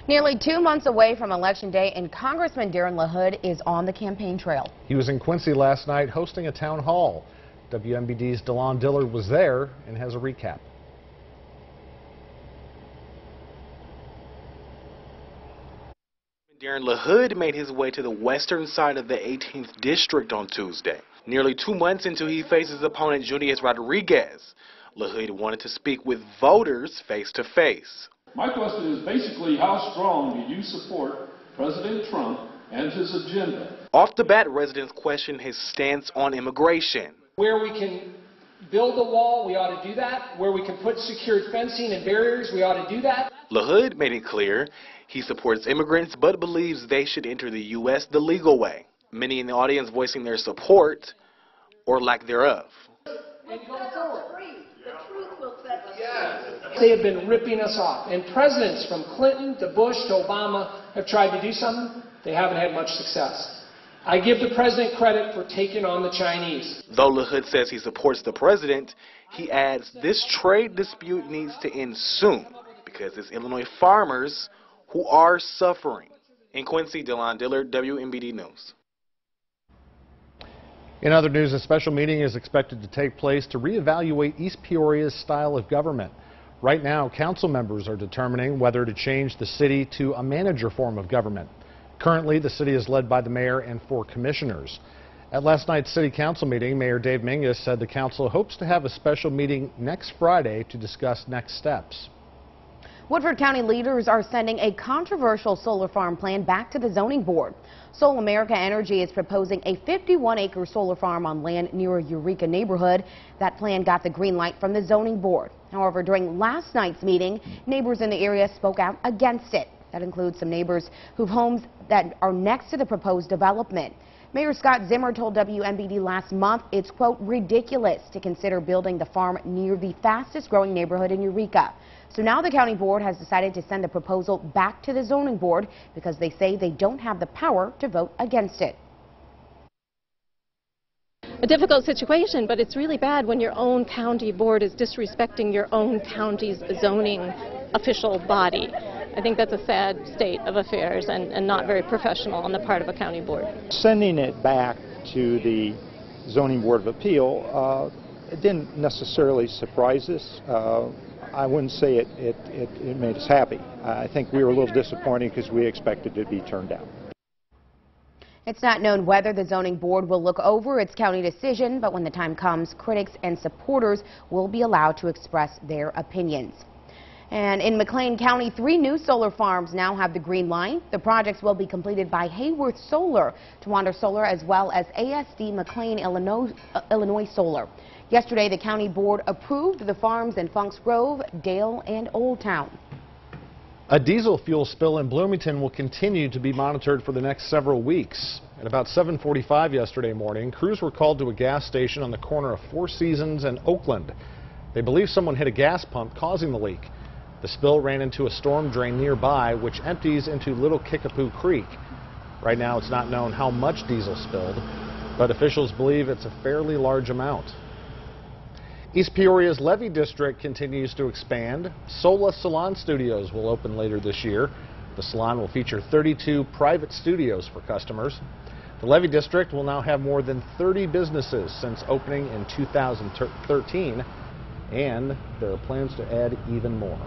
Nearly 2 months away from Election Day, and Congressman LaHood is on the campaign trail. He was in Quincy last night hosting a town hall. WMBD's DeLon Dillard was there and has a recap. LaHood made his way to the western side of the 18th District on Tuesday. Nearly 2 months into he faces opponent Julius Rodriguez. LaHood wanted to speak with voters face to face. My question is basically, how strong do you support President Trump and his agenda? Off the bat, residents question his stance on immigration. Where we can build a wall, we ought to do that. Where we can put secured fencing and barriers, we ought to do that. LaHood made it clear he supports immigrants but believes they should enter the U.S. the legal way. Many in the audience voicing their support or lack thereof. And go forward. They have been ripping us off, and presidents from Clinton to Bush to Obama have tried to do something. They haven't had much success. I give the president credit for taking on the Chinese. Though LaHood says he supports the president, he adds this trade dispute needs to end soon because it's Illinois farmers who are suffering. In Quincy, DeLon Dillard, WMBD News. In other news, a special meeting is expected to take place to reevaluate East Peoria's style of government. Right now, council members are determining whether to change the city to a manager form of government. Currently, the city is led by the mayor and 4 commissioners. At last night's city council meeting, Mayor Dave Mingus said the council hopes to have a special meeting next Friday to discuss next steps. Woodford County leaders are sending a controversial solar farm plan back to the zoning board. Sol America Energy is proposing a 51-acre solar farm on land near a Eureka neighborhood. That plan got the green light from the zoning board. However, during last night's meeting, neighbors in the area spoke out against it. That includes some neighbors whose homes that are next to the proposed development. Mayor Scott Zimmer told WMBD last month it's, quote, ridiculous to consider building the farm near the fastest growing neighborhood in Eureka. So now the county board has decided to send the proposal back to the zoning board because they say they don't have the power to vote against it. A difficult situation, but it's really bad when your own county board is disrespecting your own county's zoning official body. I think that's a sad state of affairs and not very professional on the part of a county board. Sending it back to the Zoning Board of Appeal, it didn't necessarily surprise us. I wouldn't say it made us happy. I think we were a little disappointed because we expected it to be turned down. It's not known whether the zoning board will look over its county decision, but when the time comes, critics and supporters will be allowed to express their opinions. And in McLean County, 3 new solar farms now have the green light. The projects will be completed by Hayworth Solar, Twander Solar, as well as ASD McLean, Illinois Solar. Yesterday, the county board approved the farms in Funks Grove, Dale, and Old Town. A diesel fuel spill in Bloomington will continue to be monitored for the next several weeks. At about 7:45 yesterday morning, crews were called to a gas station on the corner of Four Seasons and Oakland. They believe someone hit a gas pump causing the leak. The spill ran into a storm drain nearby, which empties into Little Kickapoo Creek. Right now, it's not known how much diesel spilled, but officials believe it's a fairly large amount. East Peoria's Levy District continues to expand. Sola Salon Studios will open later this year. The salon will feature 32 private studios for customers. The Levy District will now have more than 30 businesses since opening in 2013, and there are plans to add even more.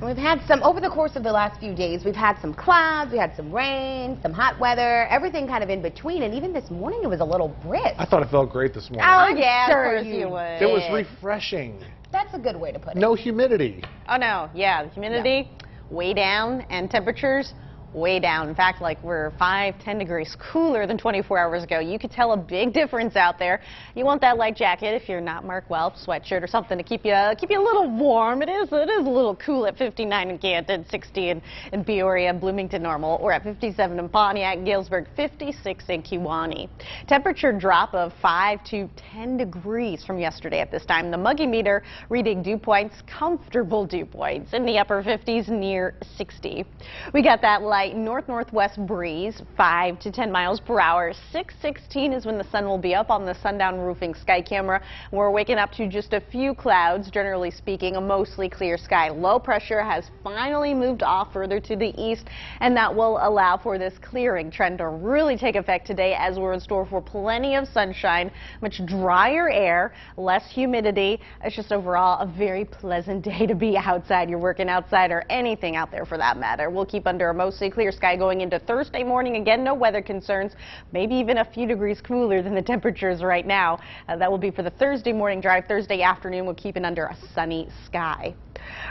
We've had some, over the course of the last few days, we've had some clouds, we had some rain, some hot weather, everything kind of in between, and even this morning it was a little brisk. I thought it felt great this morning. Oh, yeah, Sure you would. It was refreshing. That's a good way to put it. No humidity. Oh, no. Yeah, the humidity way down and temperatures way down. In fact, like we're 5-10 degrees cooler than 24 hours ago. You could tell a big difference out there. You want that light jacket if you're not Mark Welp, sweatshirt or something to keep you a little warm. It is a little cool at 59 in Canton, 60 in Peoria, Bloomington normal, or at 57 in Pontiac, Galesburg, 56 in Kewanee. Temperature drop of 5 to 10 degrees from yesterday at this time. The Muggy meter reading dew points, comfortable dew points in the upper 50s near 60. We got that light light north-northwest breeze, 5 to 10 miles per hour. 6:16 is when the sun will be up on the Sundown Roofing Sky Camera. We're waking up to just a few clouds. Generally speaking, a mostly clear sky. Low pressure has finally moved off further to the east, and that will allow for this clearing trend to really take effect today, as we're in store for plenty of sunshine, much drier air, less humidity. It's just overall a very pleasant day to be outside. You're working outside or anything out there for that matter. We'll keep under a mostly clear sky going into Thursday morning. Again, no weather concerns, maybe even a few degrees cooler than the temperatures right now. That will be for the Thursday morning drive. Thursday afternoon, we'll keep it under a sunny sky.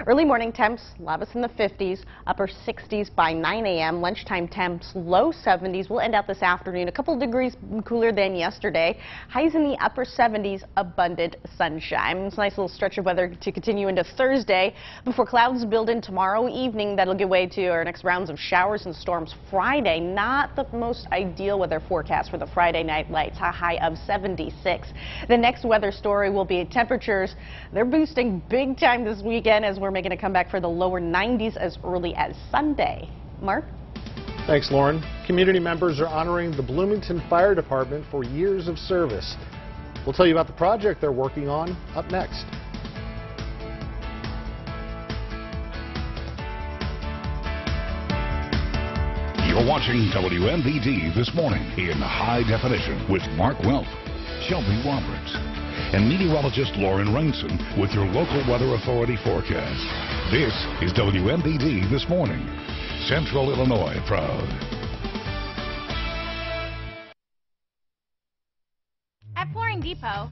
Early morning temps, lows in the 50s, upper 60s by 9 a.m. Lunchtime temps, low 70s. We'll end out this afternoon a couple degrees cooler than yesterday. Highs in the upper 70s, abundant sunshine. It's a nice little stretch of weather to continue into Thursday before clouds build in tomorrow evening. That'll give way to our next rounds of showers and storms Friday. Not the most ideal weather forecast for the Friday night lights. A high of 76. The next weather story will be temperatures. They're boosting big time this weekend, as we're making a comeback for the lower 90s as early as Sunday. Mark? Thanks, Lauren. Community members are honoring the Bloomington Fire Department for years of service. We'll tell you about the project they're working on up next. You're watching WMVD This Morning in high definition with Mark Welp, Shelby Roberts, and meteorologist Lauren Rainson with your local weather authority forecast. This is WMVD This Morning. Central Illinois proud. At Flooring Depot,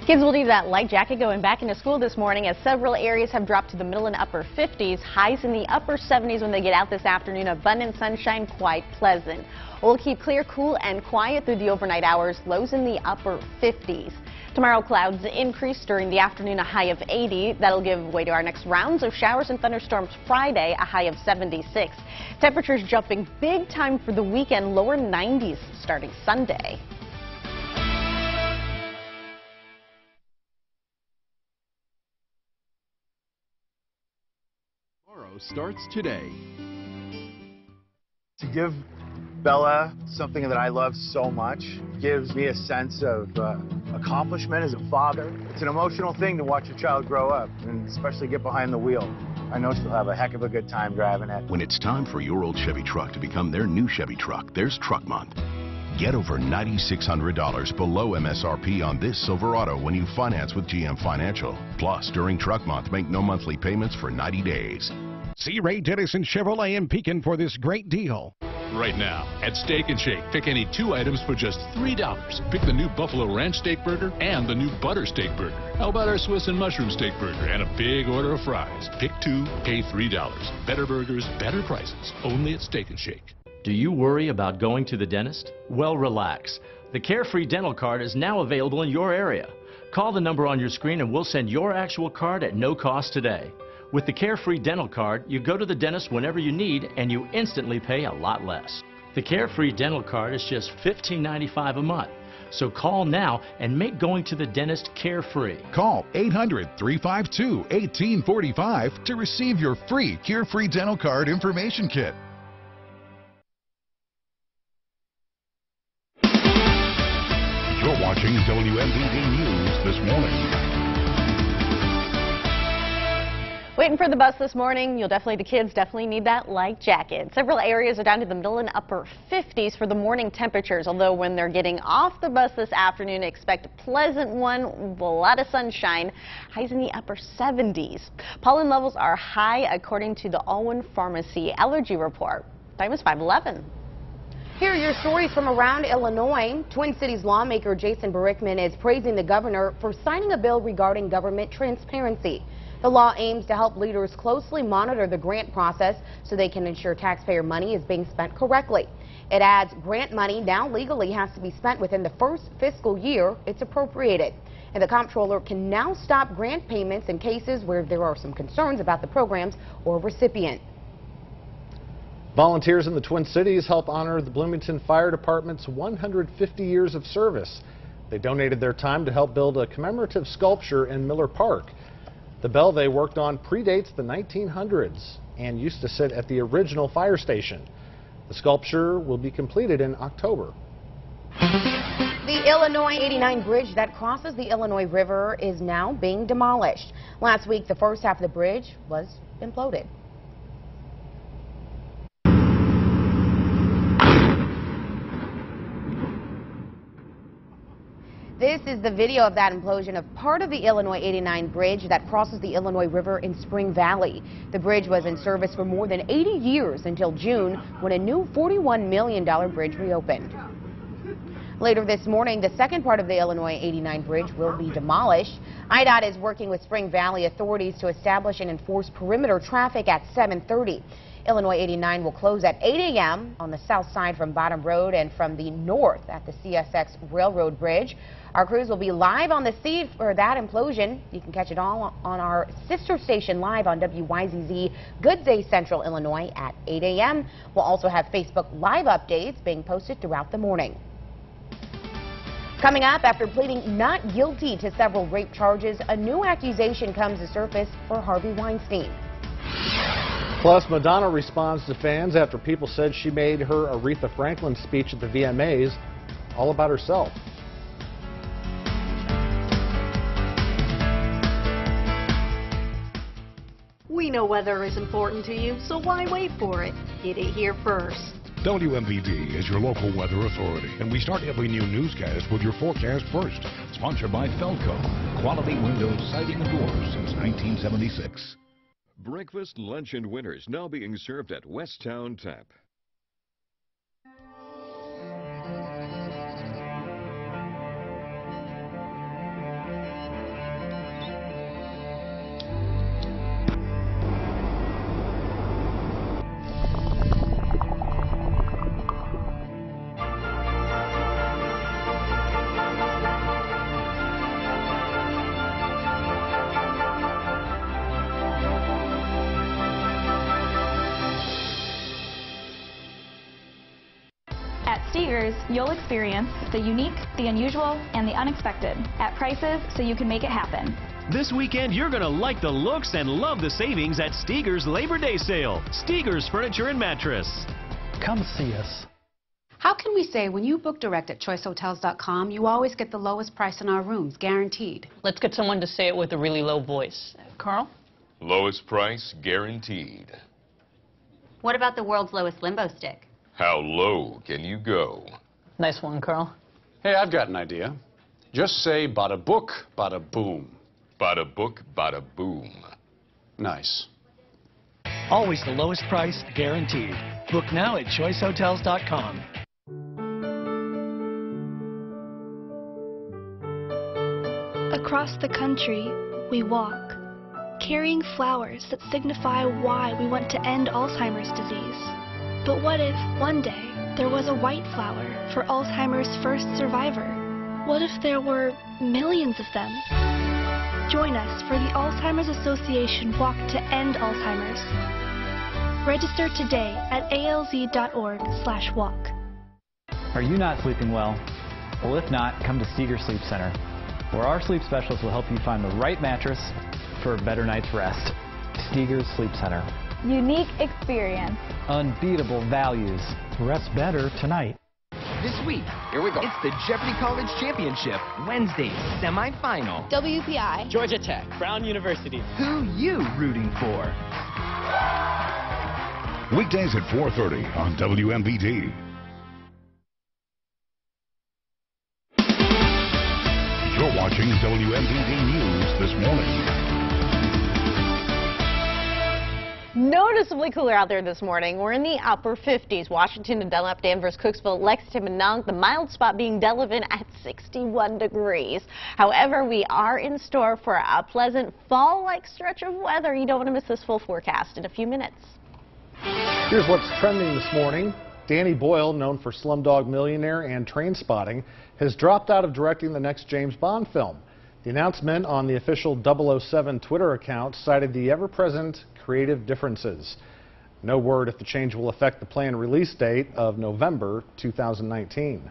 Kids will need that light jacket going back into school this morning, as several areas have dropped to the middle and upper 50s. Highs in the upper 70s when they get out this afternoon. Abundant sunshine, quite pleasant. We'll keep clear, cool, and quiet through the overnight hours. Lows in the upper 50s. Tomorrow, clouds increase during the afternoon, a high of 80. That'll give way to our next rounds of showers and thunderstorms Friday, a high of 76. Temperatures jumping big time for the weekend, lower 90s starting Sunday. Starts today. To give Bella something that I love so much gives me a sense of accomplishment as a father. It's an emotional thing to watch a child grow up, and especially get behind the wheel. I know she'll have a heck of a good time driving it. When it's time for your old Chevy truck to become their new Chevy truck, there's Truck Month. Get over $9,600 below MSRP on this Silverado when you finance with GM Financial. Plus, during Truck Month, make no monthly payments for 90 days. See Ray Dennison Chevrolet in Pekin for this great deal. Right now, at Steak and Shake, pick any 2 items for just $3. Pick the new Buffalo Ranch Steak Burger and the new Butter Steak Burger. How about our Swiss and Mushroom Steak Burger and a big order of fries? Pick 2, pay $3. Better burgers, better prices. Only at Steak and Shake. Do you worry about going to the dentist? Well, relax. The Carefree Dental Card is now available in your area. Call the number on your screen and we'll send your actual card at no cost today. With the Carefree Dental Card, you go to the dentist whenever you need and you instantly pay a lot less. The Carefree Dental Card is just $15.95 a month. So call now and make going to the dentist carefree. Call 800-352-1845 to receive your free Carefree Dental Card information kit. You're watching WMVD News This Morning. Waiting for the bus this morning. The kids definitely need that light jacket. Several areas are down to the middle and upper 50s for the morning temperatures, although when they're getting off the bus this afternoon, expect a pleasant one with a lot of sunshine. Highs in the upper 70s. Pollen levels are high according to the Alwyn Pharmacy Allergy Report. Time is 5:11. Here are your stories from around Illinois. Twin Cities lawmaker Jason Barickman is praising the governor for signing a bill regarding government transparency. The law aims to help leaders closely monitor the grant process so they can ensure taxpayer money is being spent correctly. It adds grant money now legally has to be spent within the first fiscal year it's appropriated. And the comptroller can now stop grant payments in cases where there are some concerns about the programs or recipient. Volunteers in the Twin Cities help honor the Bloomington Fire Department's 150 years of service. They donated their time to help build a commemorative sculpture in Miller Park. The bell they worked on predates the 1900s and used to sit at the original fire station. The sculpture will be completed in October. The Illinois 89 bridge that crosses the Illinois River is now being demolished. Last week, the first half of the bridge was imploded. This is the video of that implosion of part of the Illinois 89 bridge that crosses the Illinois River in Spring Valley. The bridge was in service for more than 80 years until June when a new $41 million bridge reopened. Later this morning, the second part of the Illinois 89 bridge will be demolished. IDOT is working with Spring Valley authorities to establish and enforce perimeter traffic at 7:30. Illinois 89 will close at 8 a.m. on the south side from Bottom Road and from the north at the CSX Railroad Bridge. Our crews will be live on the scene for that implosion. You can catch it all on our sister station live on WYZZ Good Day Central Illinois at 8 a.m. We'll also have Facebook Live updates being posted throughout the morning. Coming up, after pleading not guilty to several rape charges, a new accusation comes to surface for Harvey Weinstein. Plus, Madonna responds to fans after people said she made her Aretha Franklin speech at the VMAs all about herself. We know weather is important to you, so why wait for it? Get it here first. WMVD is your local weather authority, and we start every new newscast with your forecast first. Sponsored by Felco, quality windows, siding, and doors since 1976. Breakfast, lunch, and winners now being served at Westtown Tap. At Steger's, you'll experience the unique, the unusual, and the unexpected at prices so you can make it happen. This weekend, you're going to like the looks and love the savings at Steger's Labor Day sale. Steger's Furniture and Mattress. Come see us. How can we say when you book direct at choicehotels.com, you always get the lowest price in our rooms, guaranteed? Let's get someone to say it with a really low voice. Carl? Lowest price guaranteed. What about the world's lowest limbo stick? How low can you go? Nice one, Carl. Hey, I've got an idea. Just say bada book, bada boom. Bada book, bada boom. Nice. Always the lowest price, guaranteed. Book now at choicehotels.com. Across the country, we walk, carrying flowers that signify why we want to end Alzheimer's disease. But what if, one day, there was a white flower for Alzheimer's first survivor? What if there were millions of them? Join us for the Alzheimer's Association Walk to End Alzheimer's. Register today at alz.org/walk. Are you not sleeping well? Well, if not, come to Steger Sleep Center, where our sleep specialists will help you find the right mattress for a better night's rest. Steger Sleep Center. Unique experience. Unbeatable values. Rest better tonight. This week, here we go. It's the Jeopardy College Championship, Wednesday, semifinal. WPI. Georgia Tech. Brown University. Who you rooting for? Weekdays at 4:30 on WMVD. You're watching WMVD News this morning. Noticeably cooler out there this morning. We're in the upper 50s. Washington and Dunlap, Danvers, Cooksville, Lexington, and Mononk. The mild spot being Delavan at 61 degrees. However, we are in store for a pleasant fall-like stretch of weather. You don't want to miss this full forecast in a few minutes. Here's what's trending this morning. Danny Boyle, known for Slumdog Millionaire and Trainspotting, has dropped out of directing the next James Bond film. The announcement on the official 007 Twitter account cited the ever-present creative differences. No word if the change will affect the planned release date of November 2019.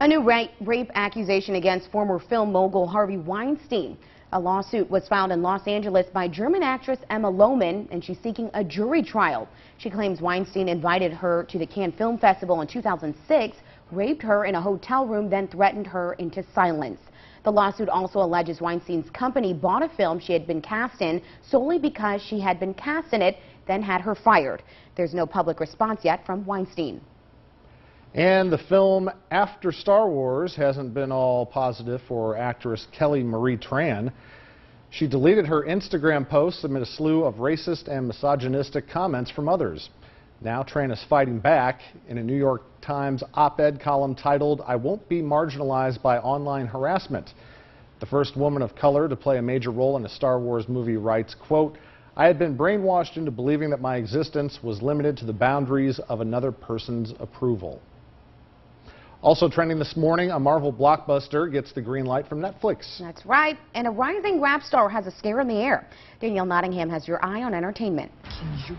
A new rape accusation against former film mogul Harvey Weinstein. A lawsuit was filed in Los Angeles by German actress Emma Lohman, and she's seeking a jury trial. She claims Weinstein invited her to the Cannes Film Festival in 2006, raped her in a hotel room, then threatened her into silence. The lawsuit also alleges Weinstein's company bought a film she had been cast in solely because she had been cast in it, then had her fired. There's no public response yet from Weinstein. And the film After Star Wars hasn't been all positive for actress Kelly Marie Tran. She deleted her Instagram posts amid a slew of racist and misogynistic comments from others. Now Tran is fighting back in a New York Times op-ed column titled, "I Won't Be Marginalized by Online Harassment." The first woman of color to play a major role in a Star Wars movie writes, quote, "I had been brainwashed into believing that my existence was limited to the boundaries of another person's approval." Also trending this morning, a Marvel blockbuster gets the green light from Netflix. That's right, and a rising rap star has a scare in the air. Danielle Nottingham has your eye on entertainment.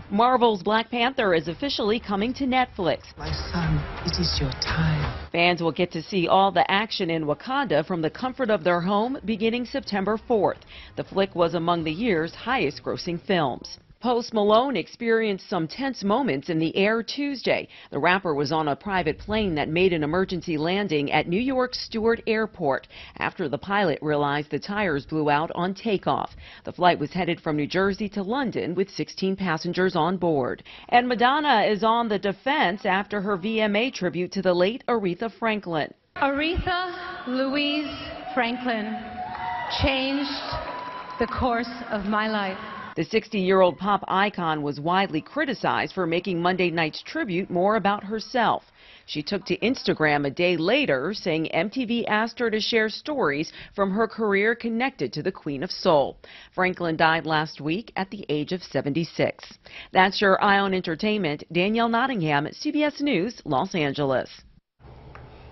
Marvel's Black Panther is officially coming to Netflix. My son, it is your time. Fans will get to see all the action in Wakanda from the comfort of their home beginning September 4th. The flick was among the year's highest-grossing films. Post Malone experienced some tense moments in the air Tuesday. The rapper was on a private plane that made an emergency landing at New York's Stewart Airport after the pilot realized the tires blew out on takeoff. The flight was headed from New Jersey to London with 16 passengers on board. And Madonna is on the defense after her VMA tribute to the late Aretha Franklin. Aretha Louise Franklin changed the course of my life. The 60-year-old pop icon was widely criticized for making Monday night's tribute more about herself. She took to Instagram a day later, saying MTV asked her to share stories from her career connected to the Queen of Soul. Franklin died last week at the age of 76. That's your Eye on Entertainment. Danielle Nottingham, CBS News, Los Angeles.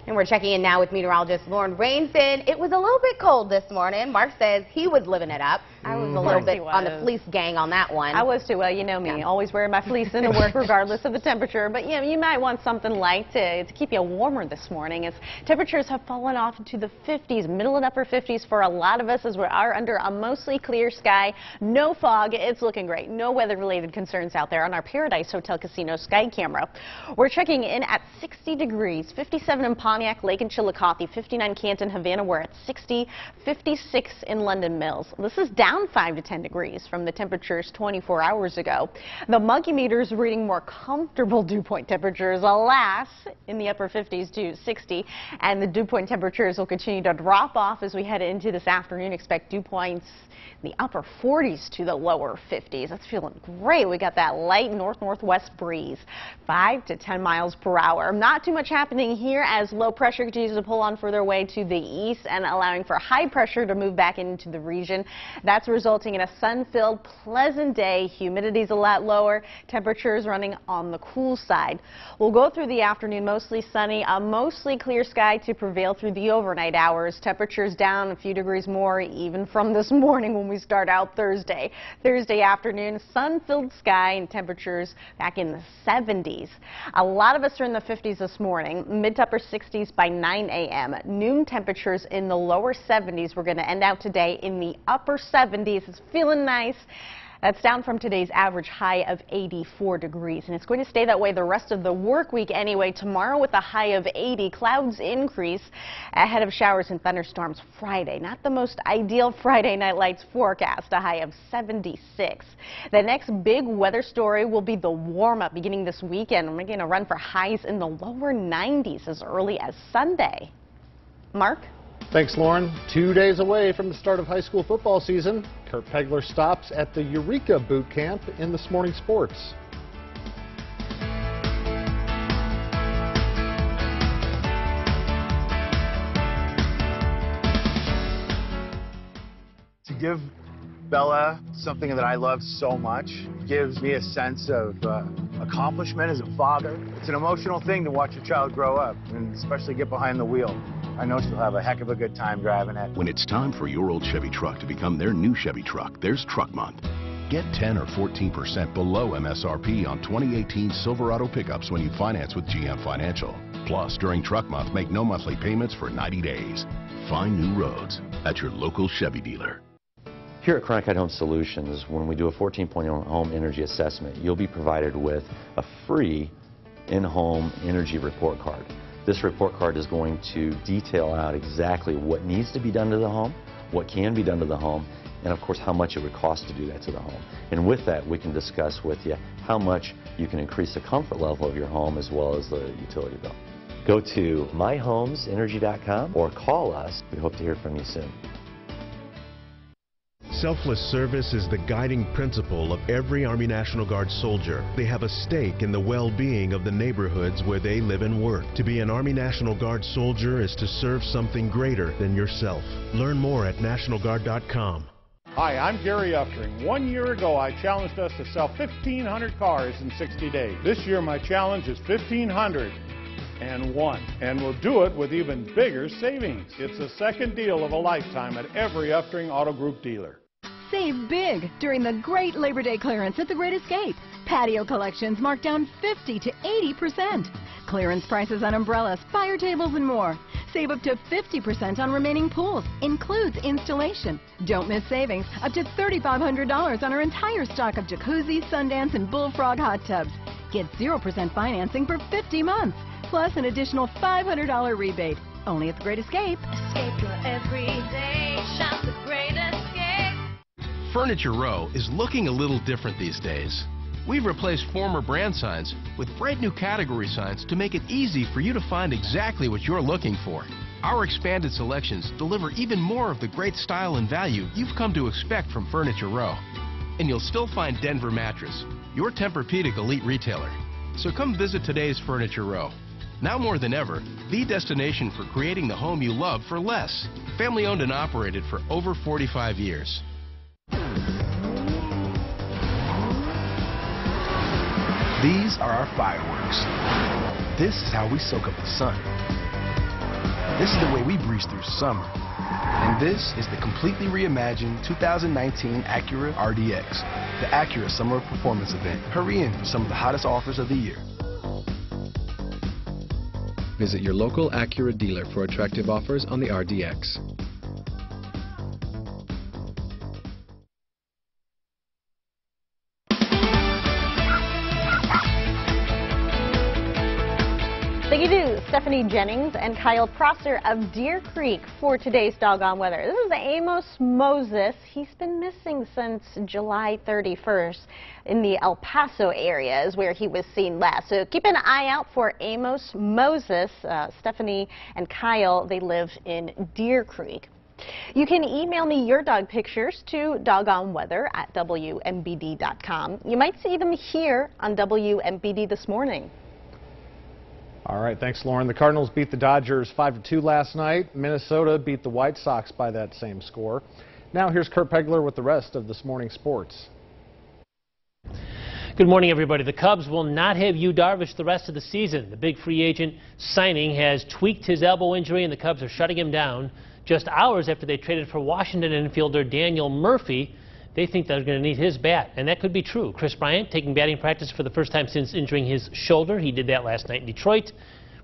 And we're checking in now with meteorologist Lauren Rainson. It was a little bit cold this morning. Mark says he was living it up. I was a little bit on the fleece gang on that one. I was too. Well, you know me, always wearing my fleece into work regardless of the temperature. But yeah, you might want something light to keep you warmer this morning, as temperatures have fallen off into the 50s, middle and upper 50s for a lot of us, as we are under a mostly clear sky. No fog. It's looking great. No weather-related concerns out there on our Paradise Hotel Casino sky camera. We're checking in at 60 degrees, 57 in Pontiac, Lake and Chillicothe, 59 Canton, Havana. We're at 60, 56 in London Mills. This is down 5 to 10 degrees from the temperatures 24 hours ago. The Monkey Meter is reading more comfortable dew point temperatures, alas, in the upper 50s to 60, and the dew point temperatures will continue to drop off as we head into this afternoon. Expect dew points in the upper 40s to the lower 50s. That's feeling great. We got that light north-northwest breeze, 5 to 10 miles per hour. Not too much happening here as low pressure continues to pull on further away to the east and allowing for high pressure to move back into the region. That's resulting in a sun-filled, pleasant day. Humidity's a lot lower. Temperatures running on the cool side. We'll go through the afternoon mostly sunny, a mostly clear sky to prevail through the overnight hours. Temperatures down a few degrees more even from this morning when we start out Thursday. Thursday afternoon, sun-filled sky and temperatures back in the 70s. A lot of us are in the 50s this morning, mid to upper 60s by 9 a.m. Noon temperatures in the lower 70s. We're going to end out today in the upper 70s. It's feeling nice. That's down from today's average high of 84 degrees, and it's going to stay that way the rest of the work week anyway. Tomorrow with a high of 80, clouds increase ahead of showers and thunderstorms Friday. Not the most ideal Friday night lights forecast, a high of 76. The next big weather story will be the warm-up beginning this weekend. We're going to run for highs in the lower 90s as early as Sunday. Mark? Thanks, Lauren. 2 days away from the start of high school football season, Kurt Pegler stops at the Eureka Boot Camp in This Morning Sports. To give Bella something that I love so much gives me a sense of accomplishment as a father. It's an emotional thing to watch a child grow up, and especially get behind the wheel. I know she'll have a heck of a good time driving it. When it's time for your old Chevy truck to become their new Chevy truck, there's Truck Month. Get 10 or 14% below MSRP on 2018 Silverado pickups when you finance with GM Financial. Plus, during Truck Month, make no monthly payments for 90 days. Find new roads at your local Chevy dealer. Here at Cronkite Home Solutions, when we do a 14-point home energy assessment, you'll be provided with a free in-home energy report card. This report card is going to detail out exactly what needs to be done to the home, what can be done to the home, and of course how much it would cost to do that to the home. And with that, we can discuss with you how much you can increase the comfort level of your home as well as the utility bill. Go to myhomesenergy.com or call us. We hope to hear from you soon. Selfless service is the guiding principle of every Army National Guard soldier. They have a stake in the well-being of the neighborhoods where they live and work. To be an Army National Guard soldier is to serve something greater than yourself. Learn more at nationalguard.com. Hi, I'm Gary Uftring. 1 year ago, I challenged us to sell 1,500 cars in 60 days. This year, my challenge is 1,501, and we'll do it with even bigger savings. It's the second deal of a lifetime at every Uftring Auto Group dealer. Save big during the great Labor Day clearance at the Great Escape. Patio collections marked down 50 to 80%. Clearance prices on umbrellas, fire tables, and more. Save up to 50% on remaining pools. Includes installation. Don't miss savings up to $3,500 on our entire stock of jacuzzi, Sundance, and Bullfrog hot tubs. Get 0% financing for 50 months, plus an additional $500 rebate. Only at the Great Escape. Escape your everyday. Shop the Great Escape. Furniture Row is looking a little different these days. We've replaced former brand signs with bright new category signs to make it easy for you to find exactly what you're looking for. Our expanded selections deliver even more of the great style and value you've come to expect from Furniture Row. And you'll still find Denver Mattress, your Tempur-Pedic elite retailer. So come visit today's Furniture Row. Now more than ever, the destination for creating the home you love for less. Family owned and operated for over 45 years. These are our fireworks. This is how we soak up the sun. This is the way we breeze through summer. And this is the completely reimagined 2019 Acura RDX, the Acura Summer Performance Event. Hurry in for some of the hottest offers of the year. Visit your local Acura dealer for attractive offers on the RDX. Thank you to Stephanie Jennings and Kyle Prosser of Deer Creek for today's doggone weather. This is Amos Moses. He's been missing since July 31st in the El Paso area is where he was seen last. So keep an eye out for Amos Moses. Stephanie and Kyle, they live in Deer Creek. You can email me your dog pictures to doggonweather@WMBD.com. You might see them here on WMBD This Morning. All right, thanks, Lauren. The Cardinals beat the Dodgers 5-2 last night. Minnesota beat the White Sox by that same score. Now here's Kurt Pegler with the rest of This Morning Sports. Good morning, everybody. The Cubs will not have Yu Darvish the rest of the season. The big free agent signing has tweaked his elbow injury, and the Cubs are shutting him down just hours after they traded for Washington infielder Daniel Murphy. They think they're going to need his bat, and that could be true. Chris Bryant taking batting practice for the first time since injuring his shoulder. He did that last night in Detroit,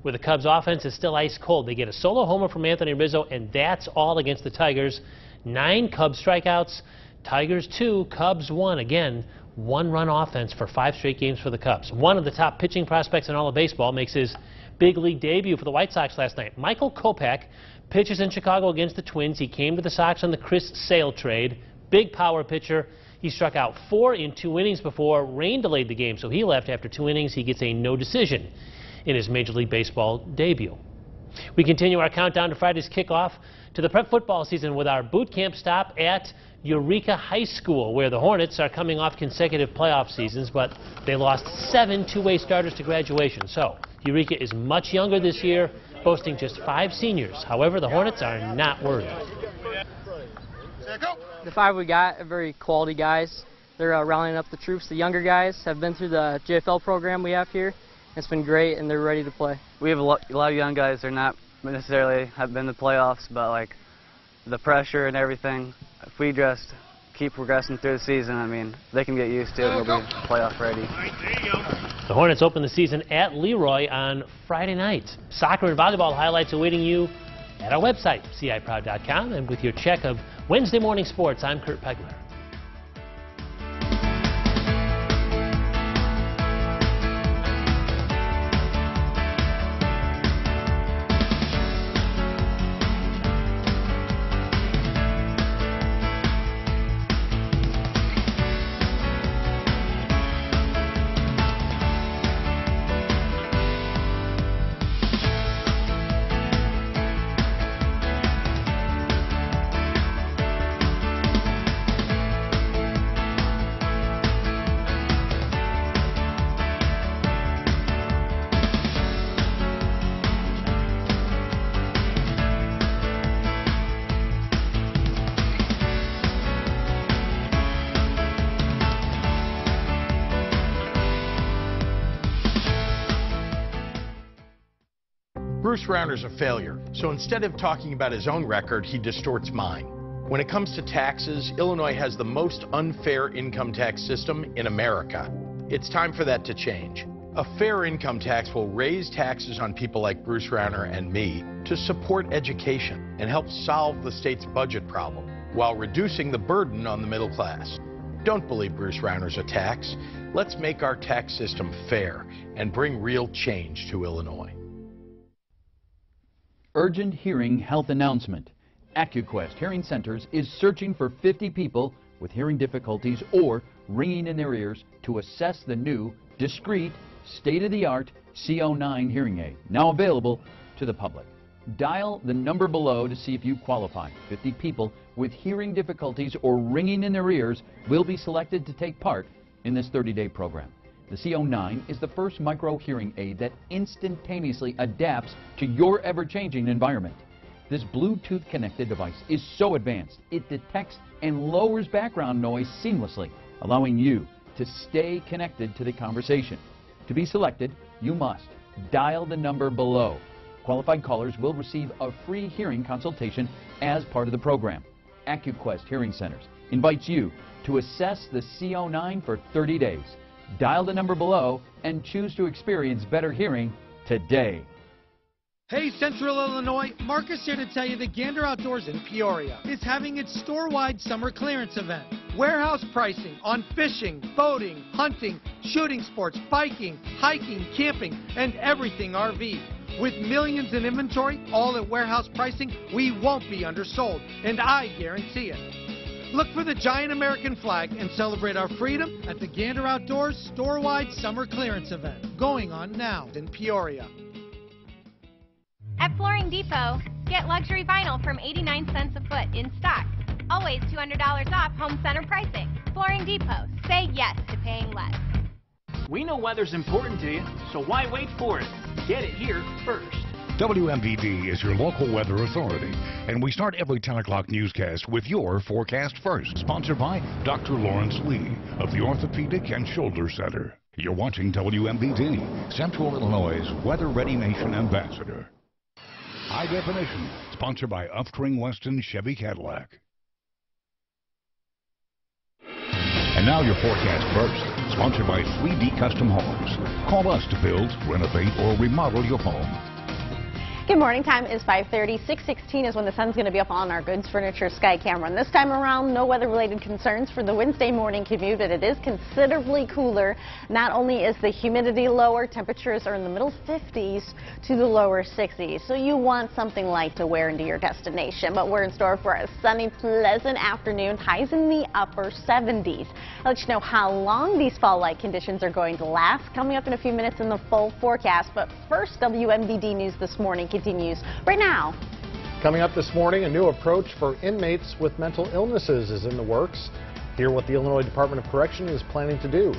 where the Cubs offense is still ice cold. They get a solo homer from Anthony Rizzo, and that's all against the Tigers. 9 Cubs strikeouts, Tigers 2, Cubs 1. Again, 1-run offense for 5 straight games for the Cubs. One of the top pitching prospects in all of baseball makes his big league debut for the White Sox last night. Michael Kopech pitches in Chicago against the Twins. He came to the Sox on the Chris Sale trade. Big power pitcher. He struck out 4 in 2 innings before rain delayed the game, so he left after 2 innings. He gets a no decision in his Major League Baseball debut. We continue our countdown to Friday's kickoff to to the prep football season with our boot camp stop at Eureka High School, where the Hornets are coming off consecutive playoff seasons, but they lost 7 two-way starters to graduation. So Eureka is much younger this year, boasting just 5 seniors. However, the Hornets are not worried. The 5 we got are very quality guys. They're rallying up the troops. The younger guys have been through the JFL program we have here. It's been great, and they're ready to play. We have a lot of young guys. They're not necessarily have been to playoffs, but like the pressure and everything, if we just keep progressing through the season, I mean, they can get used to it and they'll be playoff ready. The Hornets open the season at Leroy on Friday night. Soccer and volleyball highlights awaiting you at our website, ciproud.com. And with your check of Wednesday morning sports, I'm Kurt Pegler. Bruce Rauner's a failure, so instead of talking about his own record, he distorts mine. When it comes to taxes, Illinois has the most unfair income tax system in America. It's time for that to change. A fair income tax will raise taxes on people like Bruce Rauner and me to support education and help solve the state's budget problem while reducing the burden on the middle class. Don't believe Bruce Rauner's a tax. Let's make our tax system fair and bring real change to Illinois. Urgent hearing health announcement. AccuQuest Hearing Centers is searching for 50 people with hearing difficulties or ringing in their ears to assess the new, discreet, state-of-the-art CO9 hearing aid, now available to the public. Dial the number below to see if you qualify. 50 people with hearing difficulties or ringing in their ears will be selected to take part in this 30-day program. The CO9 is the first micro hearing aid that instantaneously adapts to your ever-changing environment. This Bluetooth connected device is so advanced, it detects and lowers background noise seamlessly, allowing you to stay connected to the conversation. To be selected, you must dial the number below. Qualified callers will receive a free hearing consultation as part of the program. AccuQuest Hearing Centers invites you to assess the CO9 for 30 days. Dial the number below and choose to experience better hearing today. Hey Central Illinois, Marcus here to tell you that Gander Outdoors in Peoria is having its store-wide summer clearance event. Warehouse pricing on fishing, boating, hunting, shooting sports, biking, hiking, camping, and everything RV. With millions in inventory, all at warehouse pricing, we won't be undersold, and I guarantee it. Look for the giant American flag and celebrate our freedom at the Gander Outdoors store-wide summer clearance event, going on now in Peoria. At Flooring Depot, get luxury vinyl from 89 cents a foot in stock. Always $200 off home center pricing. Flooring Depot, say yes to paying less. We know weather's important to you, so why wait for it? Get it here first. WMVD is your local weather authority, and we start every 10 o'clock newscast with your forecast first. Sponsored by Dr. Lawrence Lee of the Orthopedic and Shoulder Center. You're watching WMVD, Central Illinois' Weather Ready Nation Ambassador. High Definition, sponsored by Upstream Weston Chevy Cadillac. And now your forecast first, sponsored by 3D Custom Homes. Call us to build, renovate, or remodel your home. Good morning. Time is 5:30. 6:16 is when the sun's going to be up on our Goods Furniture sky camera. And this time around, no weather-related concerns for the Wednesday morning commute, but it is considerably cooler. Not only is the humidity lower, temperatures are in the middle 50s to the lower 60s. So you want something light to wear into your destination. But we're in store for a sunny, pleasant afternoon. Highs in the upper 70s. I'll let you know how long these fall-like conditions are going to last. Coming up in a few minutes in the full forecast. But first, WMVD News this morning continues right now. Coming up this morning, a new approach for inmates with mental illnesses is in the works. Hear what the Illinois Department of Correction is planning to do.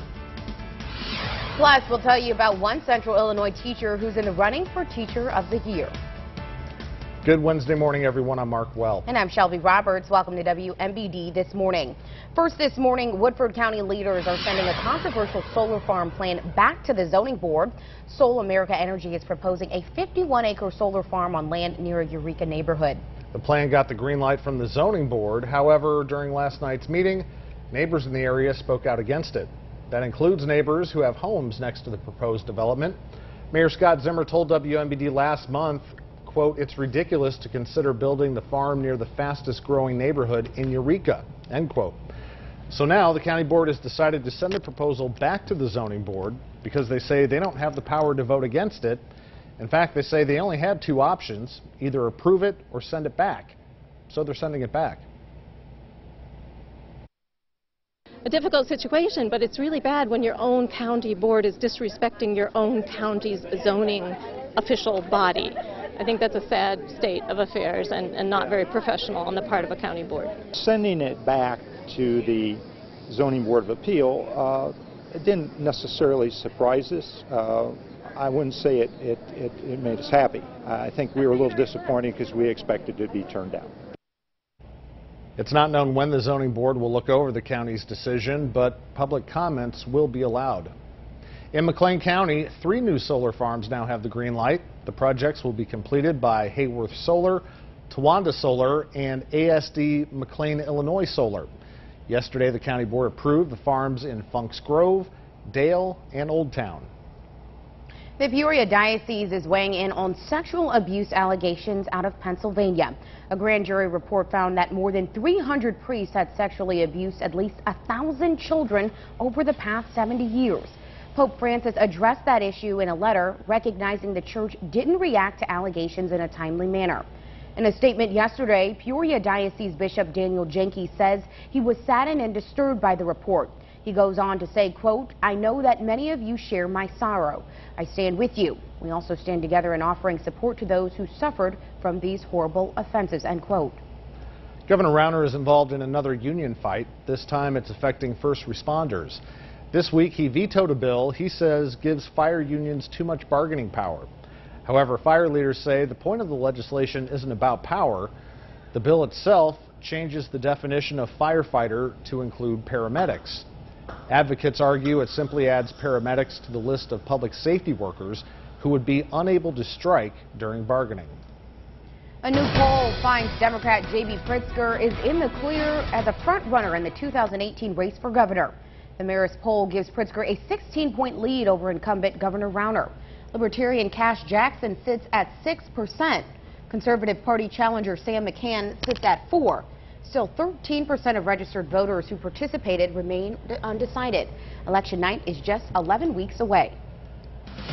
Plus, we'll tell you about one Central Illinois teacher who's in the running for Teacher of the Year. Good Wednesday morning, everyone. I'm Mark Welp. And I'm Shelby Roberts. Welcome to WMBD This Morning. First this morning, Woodford County leaders are sending a controversial solar farm plan back to the zoning board. Sol America Energy is proposing a 51-acre solar farm on land near a Eureka neighborhood. The plan got the green light from the zoning board. However, during last night's meeting, neighbors in the area spoke out against it. That includes neighbors who have homes next to the proposed development. Mayor Scott Zimmer told WMBD last month, quote, "It's ridiculous to consider building the farm near the fastest growing neighborhood in Eureka," end quote. So now the county board has decided to send the proposal back to the zoning board because they say they don't have the power to vote against it. In fact, they say they only had two options, either approve it or send it back. So they're sending it back. A difficult situation, but it's really bad when your own county board is disrespecting your own county's zoning official body. I think that's a sad state of affairs and not very professional on the part of a county board. Sending it back to the Zoning Board of Appeal it didn't necessarily surprise us. I wouldn't say it made us happy. I think we were a little disappointed because we expected it to be turned down. It's not known when the zoning board will look over the county's decision, but public comments will be allowed. In McLean County, 3 new solar farms now have the green light. The projects will be completed by Hayworth Solar, Towanda Solar, and ASD McLean Illinois Solar. Yesterday, the county board approved the farms in Funks Grove, Dale, and Old Town. The Peoria Diocese is weighing in on sexual abuse allegations out of Pennsylvania. A grand jury report found that more than 300 priests had sexually abused at least 1,000 children over the past 70 years. Pope Francis addressed that issue in a letter, recognizing the church didn't react to allegations in a timely manner. In a statement yesterday, Peoria Diocese Bishop Daniel Jenke says he was saddened and disturbed by the report. He goes on to say, quote, "I know that many of you share my sorrow. I stand with you. We also stand together in offering support to those who suffered from these horrible offenses," end quote. Governor Rauner is involved in another union fight. This time it's affecting first responders. This week he vetoed a bill he says gives fire unions too much bargaining power. However, fire leaders say the point of the legislation isn't about power. The bill itself changes the definition of firefighter to include paramedics. Advocates argue it simply adds paramedics to the list of public safety workers who would be unable to strike during bargaining. A new poll finds Democrat J.B. Pritzker is in the clear as a front runner in the 2018 race for governor. The Marist poll gives Pritzker a 16-point lead over incumbent Governor Rauner. Libertarian Cash Jackson sits at 6%. Conservative Party challenger Sam McCann sits at 4%. Still, 13% of registered voters who participated remain undecided. Election night is just 11 weeks away.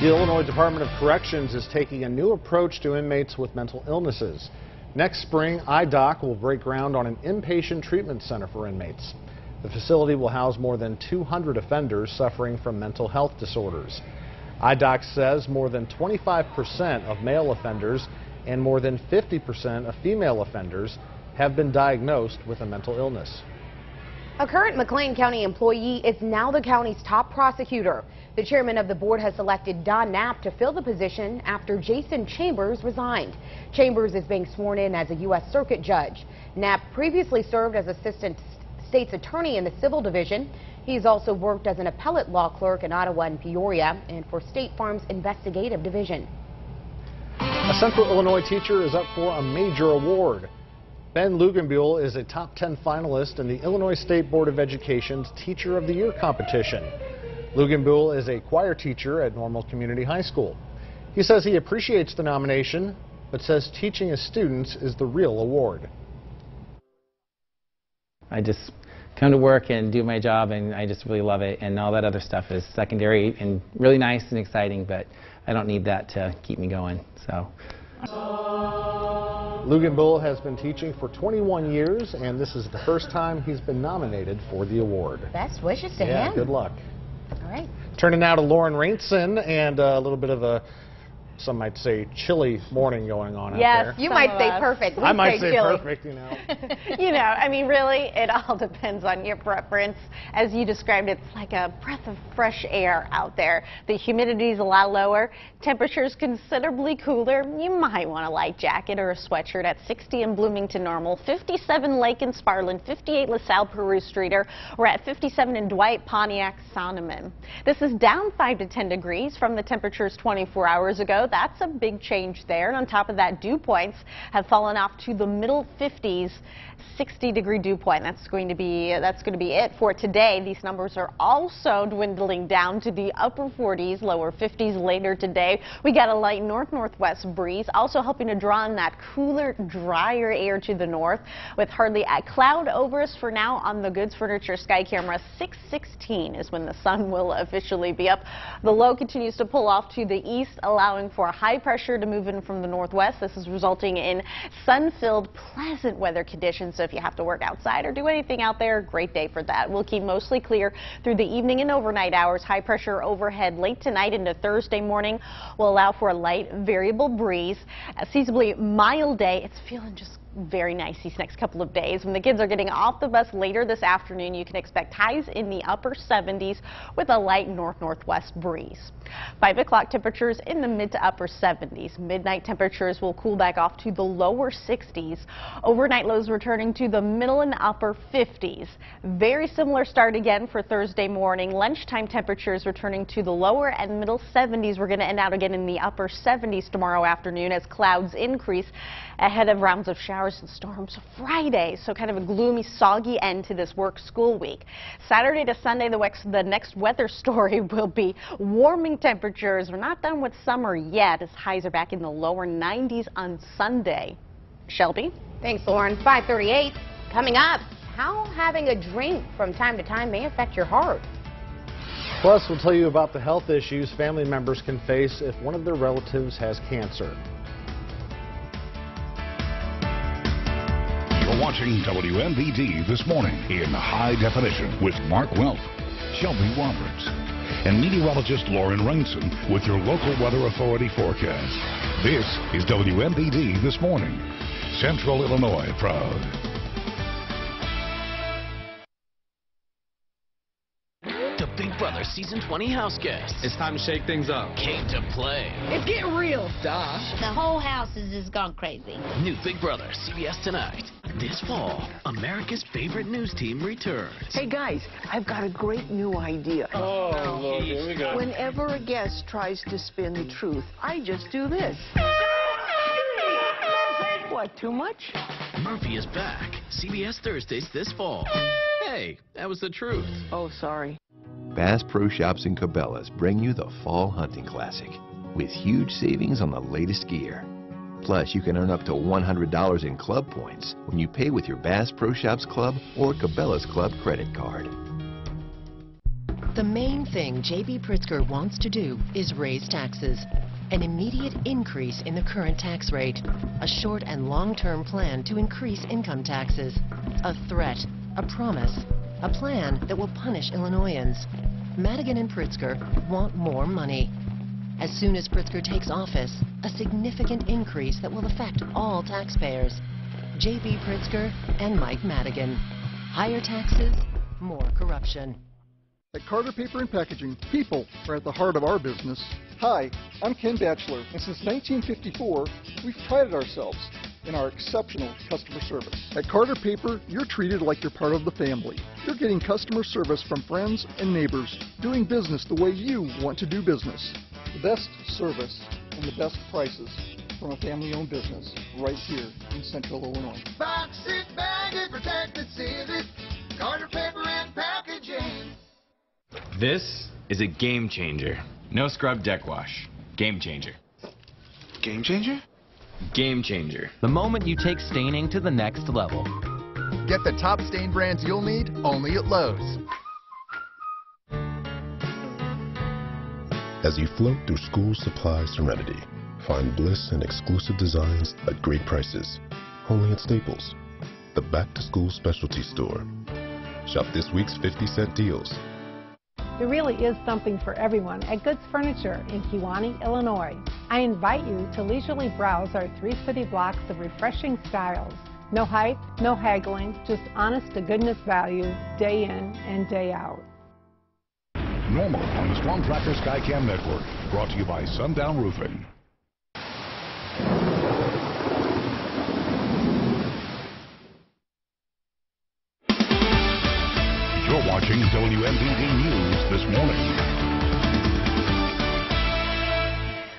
The Illinois Department of Corrections is taking a new approach to inmates with mental illnesses. Next spring, IDOC will break ground on an inpatient treatment center for inmates. The facility will house more than 200 offenders suffering from mental health disorders. IDOC says more than 25% of male offenders and more than 50% of female offenders have been diagnosed with a mental illness. A current McLean County employee is now the county's top prosecutor. The chairman of the board has selected Don Knapp to fill the position after Jason Chambers resigned. Chambers is being sworn in as a U.S. Circuit judge. Knapp previously served as assistant state's attorney in the civil division. He's also worked as an appellate law clerk in Ottawa and Peoria and for State Farm's investigative division. A Central Illinois teacher is up for a major award. Ben Lugenbuehl is a top 10 finalist in the Illinois State Board of Education's Teacher of the Year competition. Lugenbuehl is a choir teacher at Normal Community High School. He says he appreciates the nomination, but says teaching his students is the real award. I just come to work and do my job, and I just really love it, and all that other stuff is secondary and really nice and exciting, but I don't need that to keep me going. So. Lugenbuehl has been teaching for 21 years, and this is the first time he's been nominated for the award. Best wishes to him. Yeah, good luck. All right. Turning now to Lauren Rainson and a little bit of a some might say chilly morning going on out Yes, there. You might say perfect. I might say chilly. perfect, you know. You know, I mean, really, it all depends on your preference. As you described, it's like a breath of fresh air out there. The humidity is a lot lower. Temperatures considerably cooler. You might want a light jacket or a sweatshirt at 60 in Bloomington Normal, 57 Lake and Sparland, 58 LaSalle Peru Streeter. We're at 57 in Dwight, Pontiac, Sonneman. This is down 5 to 10 degrees from the temperatures 24 hours ago. That's a big change there. And on top of that, dew points have fallen off to the middle 50s, 60-degree dew point. That's going to be it for today. These numbers are also dwindling down to the upper 40s, lower 50s later today. We got a light north-northwest breeze, also helping to draw in that cooler, drier air to the north, with hardly a cloud over us for now on the Goods Furniture sky camera. 6:16 is when the sun will officially be up. The low continues to pull off to the east, allowing for high pressure to move in from the northwest. This is resulting in sun-filled, pleasant weather conditions. So if you have to work outside or do anything out there, great day for that. We'll keep mostly clear through the evening and overnight hours. High pressure overhead late tonight into Thursday morning will allow for a light variable breeze. A seasonably mild day. It's feeling just very nice these next couple of days. When the kids are getting off the bus later this afternoon, you can expect highs in the upper 70s with a light north-northwest breeze. 5 o'clock temperatures in the mid to upper 70s. Midnight temperatures will cool back off to the lower 60s. Overnight lows returning to the middle and upper 50s. Very similar start again for Thursday morning. Lunchtime temperatures returning to the lower and middle 70s. We're going to end out again in the upper 70s tomorrow afternoon as clouds increase ahead of rounds of showers and storms Friday. So kind of a gloomy, soggy end to this work school week. Saturday to Sunday, the next weather story will be warming temperatures. We're not done with summer yet as highs are back in the lower 90s on Sunday. Shelby? Thanks, Lauren. 5:38. Coming up, how having a drink from time to time may affect your heart. Plus, we'll tell you about the health issues family members can face if one of their relatives has cancer. You're watching WMVD This Morning in high definition with Mark Welp, Shelby Roberts, and meteorologist Lauren Rainson with your local weather authority forecast. This is WMVD This Morning. Central Illinois proud. The Big Brother Season 20 house guests. It's time to shake things up. Came to play. It's getting real. Duh. The whole house has just gone crazy. New Big Brother, CBS tonight. This fall, America's favorite news team returns. Hey guys, I've got a great new idea. Oh, Lord, here we go. Whenever a guest tries to spin the truth, I just do this. What, too much? Murphy is back. CBS Thursdays this fall. Hey, that was the truth. Oh, sorry. Bass Pro Shops and Cabela's bring you the Fall Hunting Classic with huge savings on the latest gear. Plus, you can earn up to $100 in club points when you pay with your Bass Pro Shops Club or Cabela's Club credit card. The main thing J.B. Pritzker wants to do is raise taxes. An immediate increase in the current tax rate. A short and long-term plan to increase income taxes. A threat, a promise, a plan that will punish Illinoisans. Madigan and Pritzker want more money. As soon as Pritzker takes office, a significant increase that will affect all taxpayers. J.B. Pritzker and Mike Madigan. Higher taxes, more corruption. At Carter Paper and Packaging, people are at the heart of our business. Hi, I'm Ken Batchelor, and since 1954, we've prided ourselves in our exceptional customer service. At Carter Paper, you're treated like you're part of the family. You're getting customer service from friends and neighbors, doing business the way you want to do business. The best service and the best prices from a family-owned business right here in Central Illinois. Box it, bag it, protect it, seal it. Carter Paper and Packaging. This is a game changer. No scrub deck wash. Game changer. Game changer? Game changer. The moment you take staining to the next level. Get the top stain brands you'll need only at Lowe's. As you float through school supply serenity, find bliss in exclusive designs at great prices. Only at Staples, the back-to-school specialty store. Shop this week's 50-cent deals. There really is something for everyone at Goods Furniture in Kewanee, Illinois. I invite you to leisurely browse our 3 city blocks of refreshing styles. No hype, no haggling, just honest-to-goodness value, day in and day out. Normal on the Storm Tracker Skycam Network, brought to you by Sundown Roofing. You're watching WMVD News this morning.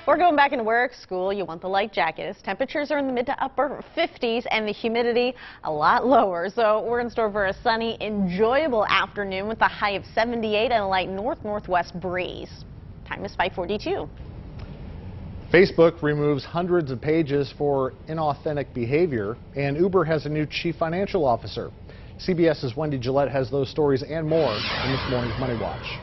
We're going back into work, school, you want the light jacket. Temperatures are in the mid to upper 50s and the humidity a lot lower. So we're in store for a sunny, enjoyable afternoon with a high of 78 and a light north-northwest breeze. Time is 5:42. Facebook removes hundreds of pages for inauthentic behavior, and Uber has a new chief financial officer. CBS's Wendy Gillette has those stories and more in this morning's Money Watch.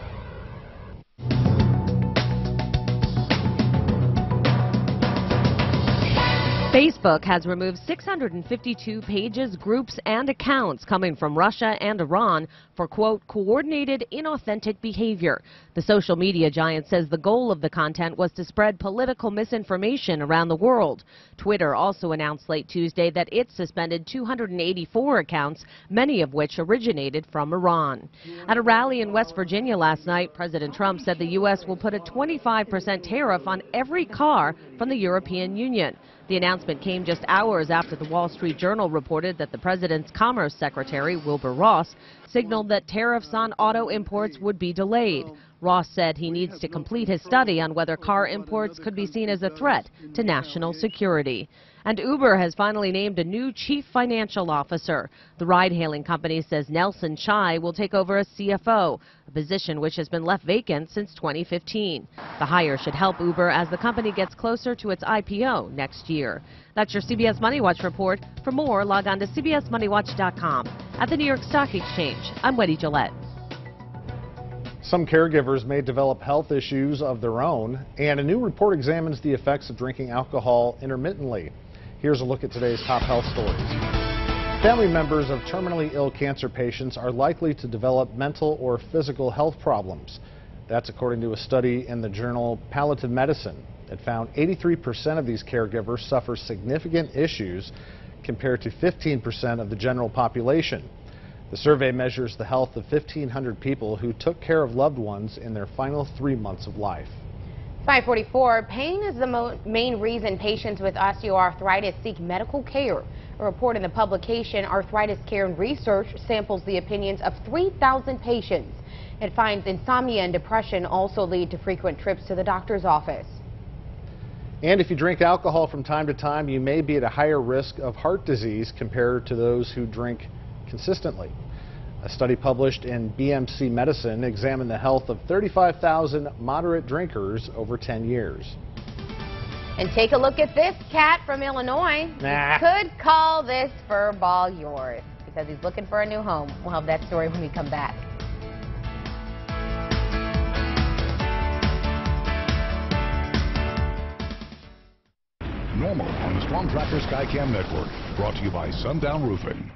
Facebook has removed 652 pages, groups, and accounts coming from Russia and Iran for, quote, coordinated inauthentic behavior. The social media giant says the goal of the content was to spread political misinformation around the world. Twitter also announced late Tuesday that it suspended 284 accounts, many of which originated from Iran. At a rally in West Virginia last night, President Trump said the U.S. will put a 25% tariff on every car from the European Union. The announcement came just hours after the Wall Street Journal reported that the president's Commerce Secretary, Wilbur Ross, signaled that tariffs on auto imports would be delayed. Ross said he needs to complete his study on whether car imports could be seen as a threat to national security. And Uber has finally named a new chief financial officer. The ride-hailing company says Nelson Chai will take over as CFO, a position which has been left vacant since 2015. The hire should help Uber as the company gets closer to its IPO next year. That's your CBS Money Watch report. For more, log on to cbsmoneywatch.com. At the New York Stock Exchange, I'm Wendy Gillette. Some caregivers may develop health issues of their own, and a new report examines the effects of drinking alcohol intermittently. Here's a look at today's top health stories. Family members of terminally ill cancer patients are likely to develop mental or physical health problems. That's according to a study in the journal Palliative Medicine. It found 83% of these caregivers suffer significant issues compared to 15% of the general population. The survey measures the health of 1,500 people who took care of loved ones in their final 3 months of life. 5:44, pain is the main reason patients with osteoarthritis seek medical care. A report in the publication Arthritis Care and Research samples the opinions of 3,000 patients. It finds insomnia and depression also lead to frequent trips to the doctor's office. And if you drink alcohol from time to time, you may be at a higher risk of heart disease compared to those who drink consistently. A study published in BMC Medicine examined the health of 35,000 moderate drinkers over 10 years. And take a look at this cat from Illinois. You could call this fur ball yours because he's looking for a new home. We'll have that story when we come back. Normal on the Storm Tracker Skycam Network, brought to you by Sundown Roofing.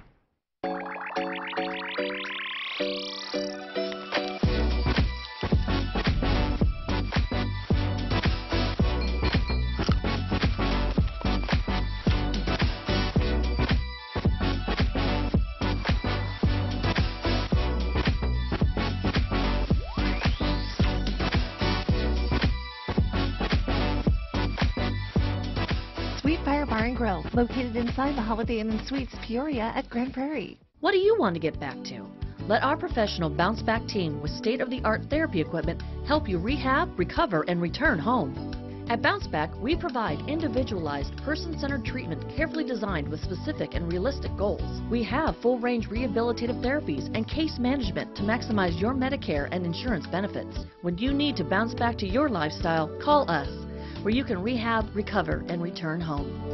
Bar and Grill, located inside the Holiday Inn and Suites Peoria at Grand Prairie. What do you want to get back to? Let our professional Bounce Back team with state-of-the-art therapy equipment help you rehab, recover, and return home. At Bounce Back, we provide individualized, person-centered treatment carefully designed with specific and realistic goals. We have full-range rehabilitative therapies and case management to maximize your Medicare and insurance benefits. When you need to bounce back to your lifestyle, call us, where you can rehab, recover, and return home.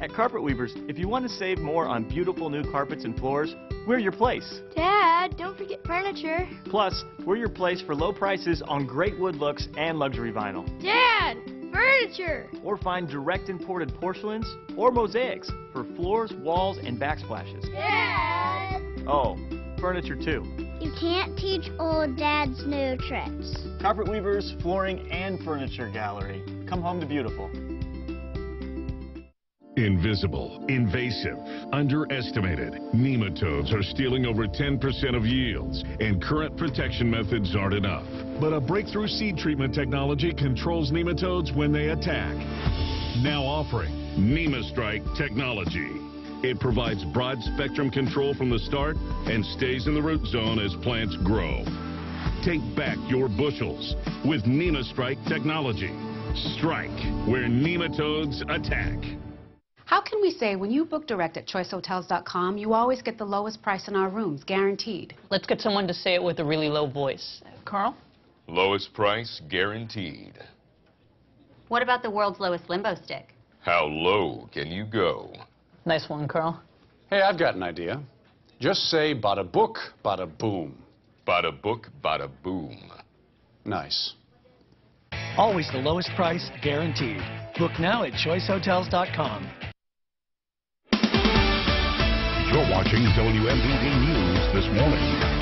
At Carpet Weavers, if you want to save more on beautiful new carpets and floors, we're your place. Dad, don't forget furniture. Plus, we're your place for low prices on great wood looks and luxury vinyl. Dad, furniture! Or find direct imported porcelains or mosaics for floors, walls, and backsplashes. Dad! Oh, furniture too. You can't teach old dads new tricks. Carpet weavers, flooring, and furniture gallery. Come home to beautiful. Invisible, invasive, underestimated. Nematodes are stealing over 10% of yields, and current protection methods aren't enough. But a breakthrough seed treatment technology controls nematodes when they attack. Now offering NemaStrike technology. It provides broad spectrum control from the start and stays in the root zone as plants grow. Take back your bushels with NemaStrike technology. Strike where nematodes attack. How can we say when you book direct at choicehotels.com, you always get the lowest price in our rooms, guaranteed? Let's get someone to say it with a really low voice. Carl? Lowest price guaranteed. What about the world's lowest limbo stick? How low can you go? Nice one, Carl. Hey, I've got an idea. Just say bada book, bada boom. Bada book, bada boom. Nice. Always the lowest price guaranteed. Book now at choicehotels.com. You're watching WMVD News this morning.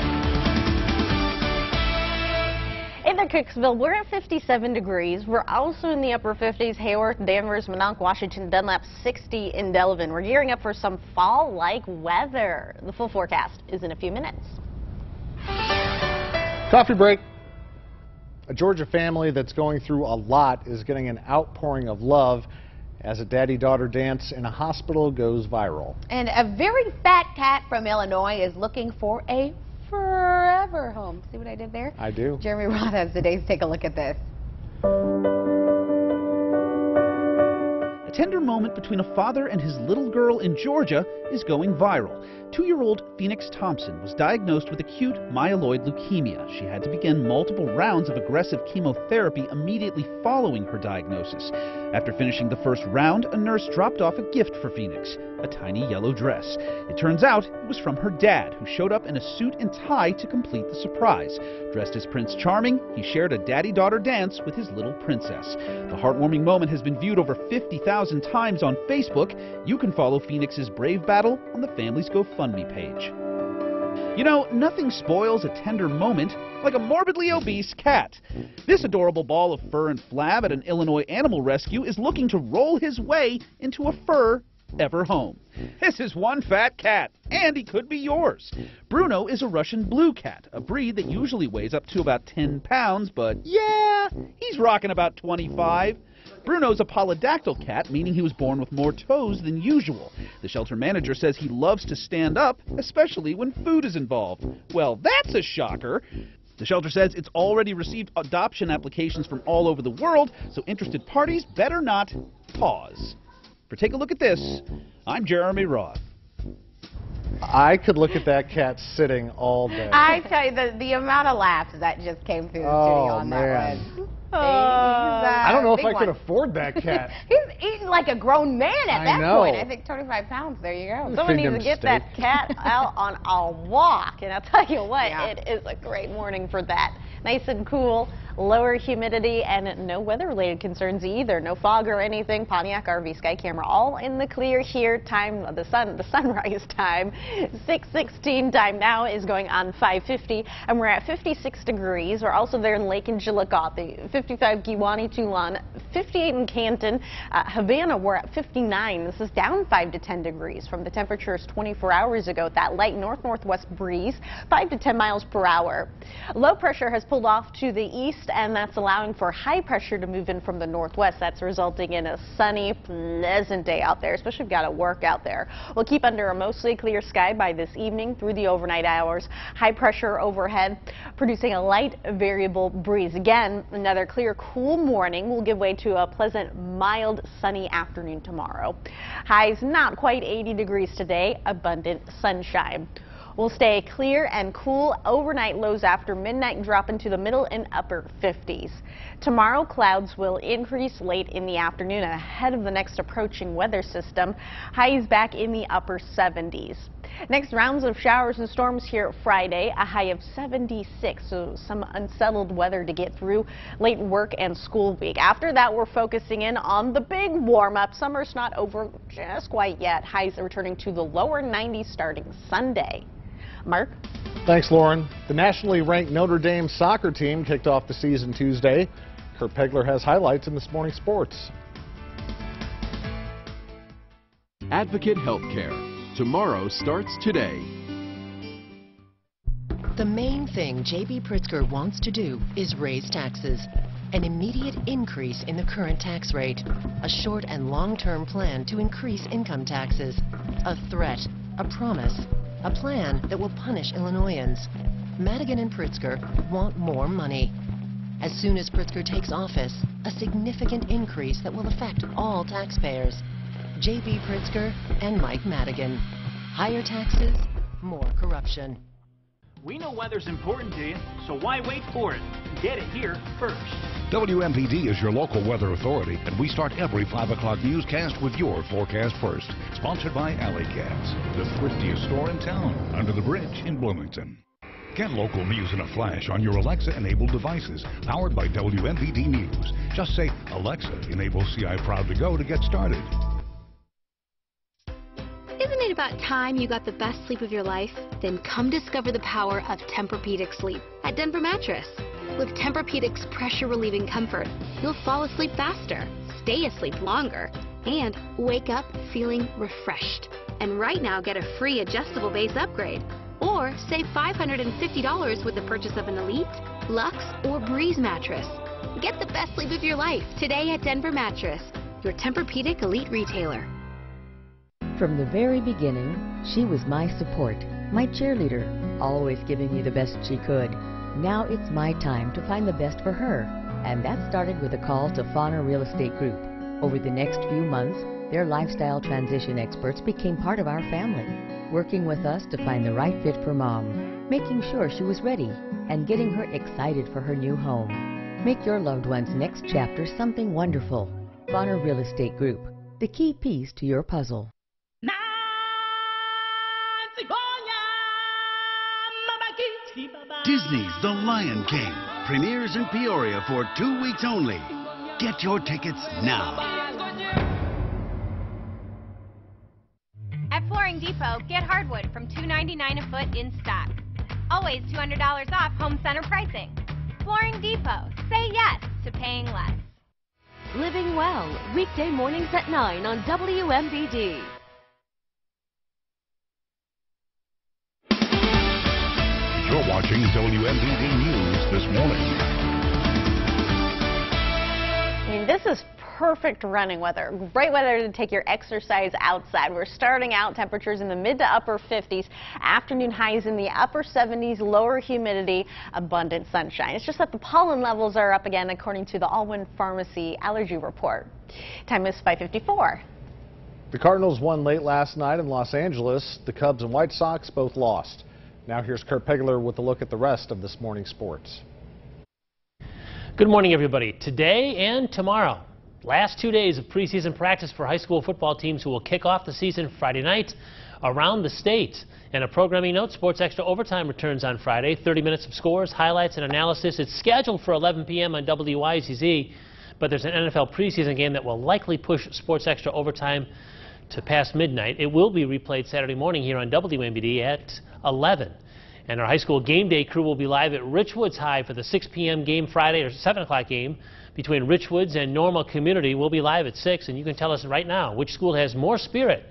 In the Cookeville, we're at 57 degrees. We're also in the upper 50s. Hayworth, Danvers, Mononk, Washington, Dunlap, 60 in Delavan. We're gearing up for some fall-like weather. The full forecast is in a few minutes. Coffee break. A Georgia family that's going through a lot is getting an outpouring of love as a daddy-daughter dance in a hospital goes viral. And a very fat cat from Illinois is looking for a forever home. See what I did there? I do. Jeremy Roth has today's Take a Look at this. A tender moment between a father and his little girl in Georgia is going viral. 2-year-old Phoenix Thompson was diagnosed with acute myeloid leukemia. She had to begin multiple rounds of aggressive chemotherapy immediately following her diagnosis. After finishing the first round, a nurse dropped off a gift for Phoenix, a tiny yellow dress. It turns out it was from her dad, who showed up in a suit and tie to complete the surprise. Dressed as Prince Charming, he shared a daddy-daughter dance with his little princess. The heartwarming moment has been viewed over 50,000 times on Facebook. You can follow Phoenix's brave battle on the family's GoFundMe page. You know, nothing spoils a tender moment like a morbidly obese cat. This adorable ball of fur and flab at an Illinois animal rescue is looking to roll his way into a fur-ever home. This is one fat cat, and he could be yours. Bruno is a Russian blue cat, a breed that usually weighs up to about 10 pounds, but yeah, he's rocking about 25. Bruno's a polydactyl cat, meaning he was born with more toes than usual. The shelter manager says he loves to stand up, especially when food is involved. Well, that's a shocker. The shelter says it's already received adoption applications from all over the world, so interested parties better not pause. For Take a Look at This, I'm Jeremy Roth. I could look at that cat sitting all day. I tell you, the amount of laughs that just came through the studio on that one. I don't know if I could afford that cat. He's eating like a grown man at that know. point. I think 25 pounds. There you go. Someone needs to get that cat out on a walk. And I'll tell you what, it is a great morning for that. Nice and cool, lower humidity, and no weather-related concerns either. No fog or anything. Pontiac RV Sky Camera all in the clear here. Time, the sunrise time, 6:16. Time now is going on 5:50, and we're at 56 degrees. We're also there in Lake and Chillicothe, 55 Kewanee, Tulan, 58 in Canton. Havana, we're at 59. This is down 5 to 10 degrees from the temperatures 24 hours ago. That light north-northwest breeze, 5 to 10 miles per hour. Low pressure has pulled off to the east, and that's allowing for high pressure to move in from the northwest. That's resulting in a sunny, pleasant day out there, especially if you've got to work out there. We'll keep under a mostly clear sky by this evening through the overnight hours. High pressure overhead producing a light variable breeze. Again, another clear, cool morning will give way to a pleasant, mild, sunny afternoon tomorrow. Highs not quite 80 degrees today, abundant sunshine. We'll stay clear and cool overnight. Lows after midnight drop into the middle and upper 50s. Tomorrow, clouds will increase late in the afternoon ahead of the next approaching weather system. Highs back in the upper 70s. Next, rounds of showers and storms here Friday, a high of 76, so some unsettled weather to get through late work and school week. After that, we're focusing in on the big warm-up. Summer's not over just quite yet. Highs are returning to the lower 90s starting Sunday. Mark? Thanks, Lauren. The nationally ranked Notre Dame soccer team kicked off the season Tuesday. Kurt Pegler has highlights in this morning's sports. Advocate Healthcare. Tomorrow starts today. The main thing J.B. Pritzker wants to do is raise taxes. An immediate increase in the current tax rate. A short and long-term plan to increase income taxes. A threat, a promise, a plan that will punish Illinoisans. Madigan and Pritzker want more money. As soon as Pritzker takes office, a significant increase that will affect all taxpayers. J.B. Pritzker and Mike Madigan. Higher taxes, more corruption. We know weather's important to you, so why wait for it? Get it here first. WMPD is your local weather authority, and we start every 5 o'clock newscast with your forecast first. Sponsored by Alley Cats, the thriftiest store in town, under the bridge in Bloomington. Get local news in a flash on your Alexa-enabled devices, powered by WMPD News. Just say, Alexa, enable CI Proud to Go to get started. Isn't it about time you got the best sleep of your life? Then come discover the power of Tempur-Pedic sleep at Denver Mattress. With Tempur-Pedic's pressure-relieving comfort, you'll fall asleep faster, stay asleep longer, and wake up feeling refreshed. And right now, get a free adjustable base upgrade. Or save $550 with the purchase of an Elite, Luxe, or Breeze mattress. Get the best sleep of your life today at Denver Mattress, your Tempur-Pedic Elite retailer. From the very beginning, she was my support, my cheerleader, always giving me the best she could. Now it's my time to find the best for her, and that started with a call to Fauna Real Estate Group. Over the next few months, their lifestyle transition experts became part of our family, working with us to find the right fit for Mom, making sure she was ready, and getting her excited for her new home. Make your loved one's next chapter something wonderful. Fauna Real Estate Group, the key piece to your puzzle. Disney's The Lion King premieres in Peoria for 2 weeks only. Get your tickets now. At Flooring Depot, get hardwood from $2.99 a foot in stock. Always $200 off home center pricing. Flooring Depot. Say yes to paying less. Living Well, weekday mornings at 9 on WMBD. You're watching WMPD News this morning. I mean, this is perfect running weather. Great weather to take your exercise outside. We're starting out temperatures in the mid to upper 50s, afternoon highs in the upper 70s, lower humidity, abundant sunshine. It's just that the pollen levels are up again according to the Allwyn Pharmacy allergy report. Time is 5:54. The Cardinals won late last night in Los Angeles. The Cubs and White Sox both lost. Now here's Kurt Pegler with a look at the rest of this morning's sports. Good morning, everybody. Today and tomorrow, last 2 days of preseason practice for high school football teams who will kick off the season Friday night around the state. And a programming note, Sports Extra Overtime returns on Friday. 30 minutes of scores, highlights, and analysis. It's scheduled for 11 p.m. on WICZ, but there's an NFL preseason game that will likely push Sports Extra Overtime to past midnight. It will be replayed Saturday morning here on WMBD at 11. And our high school game day crew will be live at Richwoods High for the 6 p.m. game Friday, or 7 o'clock game between Richwoods and Normal Community. We'll be live at 6, and you can tell us right now which school has more spirit.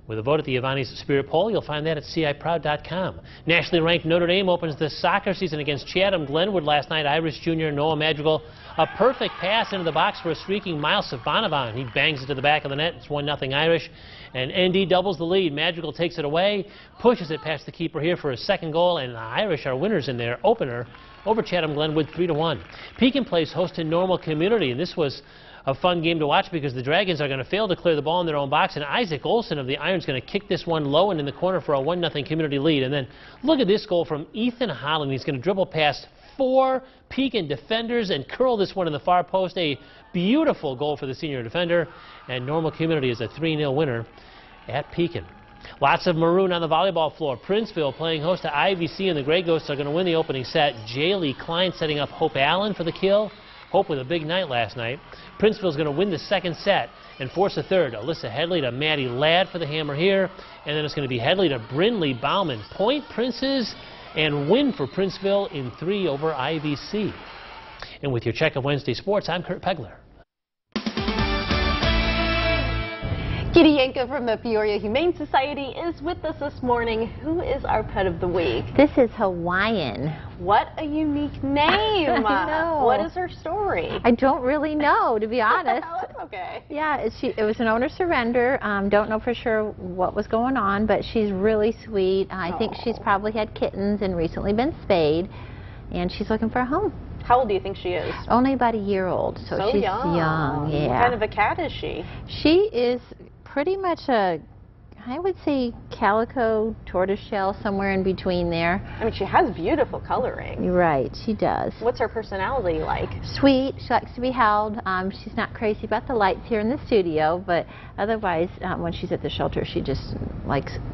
With a vote at the Avani's Spirit Poll, you'll find that at CIProud.com. Nationally ranked Notre Dame opens the soccer season against Chatham Glenwood last night. Irish junior Noah Madrigal, a perfect pass into the box for a streaking Miles Savanovan. He bangs it to the back of the net. It's 1-0 Irish. And ND doubles the lead. Madrigal takes it away, pushes it past the keeper here for his second goal, and the Irish are winners in their opener over Chatham Glenwood 3-1. Pekin plays host to Normal Community, and this was a fun game to watch because the Dragons are going to fail to clear the ball in their own box, and Isaac Olson of the Irons going to kick this one low and in the corner for a 1-0 Community lead. And then look at this goal from Ethan Holland. He's going to dribble past 4 Pekin defenders and curl this one in the far post. A beautiful goal for the senior defender, and Normal Community is a 3-0 winner at Pekin. Lots of maroon on the volleyball floor. Princeville playing host to IVC, and the Grey Ghosts are going to win the opening set. Jaylee Klein setting up Hope Allen for the kill. Hope with a big night last night. Princeville's going to win the second set and force a third. Alyssa Headley to Maddie Ladd for the hammer here. And then it's going to be Headley to Brinley Bauman. Point Princes and win for Princeville in 3 over IVC. And with your check of Wednesday sports, I'm Kurt Pegler. Kitty Yanko from the Peoria Humane Society is with us this morning. Who is our pet of the week? This is Hawaiian. What a unique name. I know. What is her story? I don't really know, to be honest. That's okay. Yeah, it was an owner surrender. Don't know for sure what was going on, but she's really sweet. I think she's probably had kittens and recently been spayed, and she's looking for a home. How old do you think she is? Only about a year old, so she's young. Yeah. What kind of a cat is she? She is pretty much I would say calico, tortoiseshell, somewhere in between there. I mean, she has beautiful coloring. You're right, she does. What's her personality like? Sweet. She likes to be held. She's not crazy about the lights here in the studio, but otherwise, when she's at the shelter, she just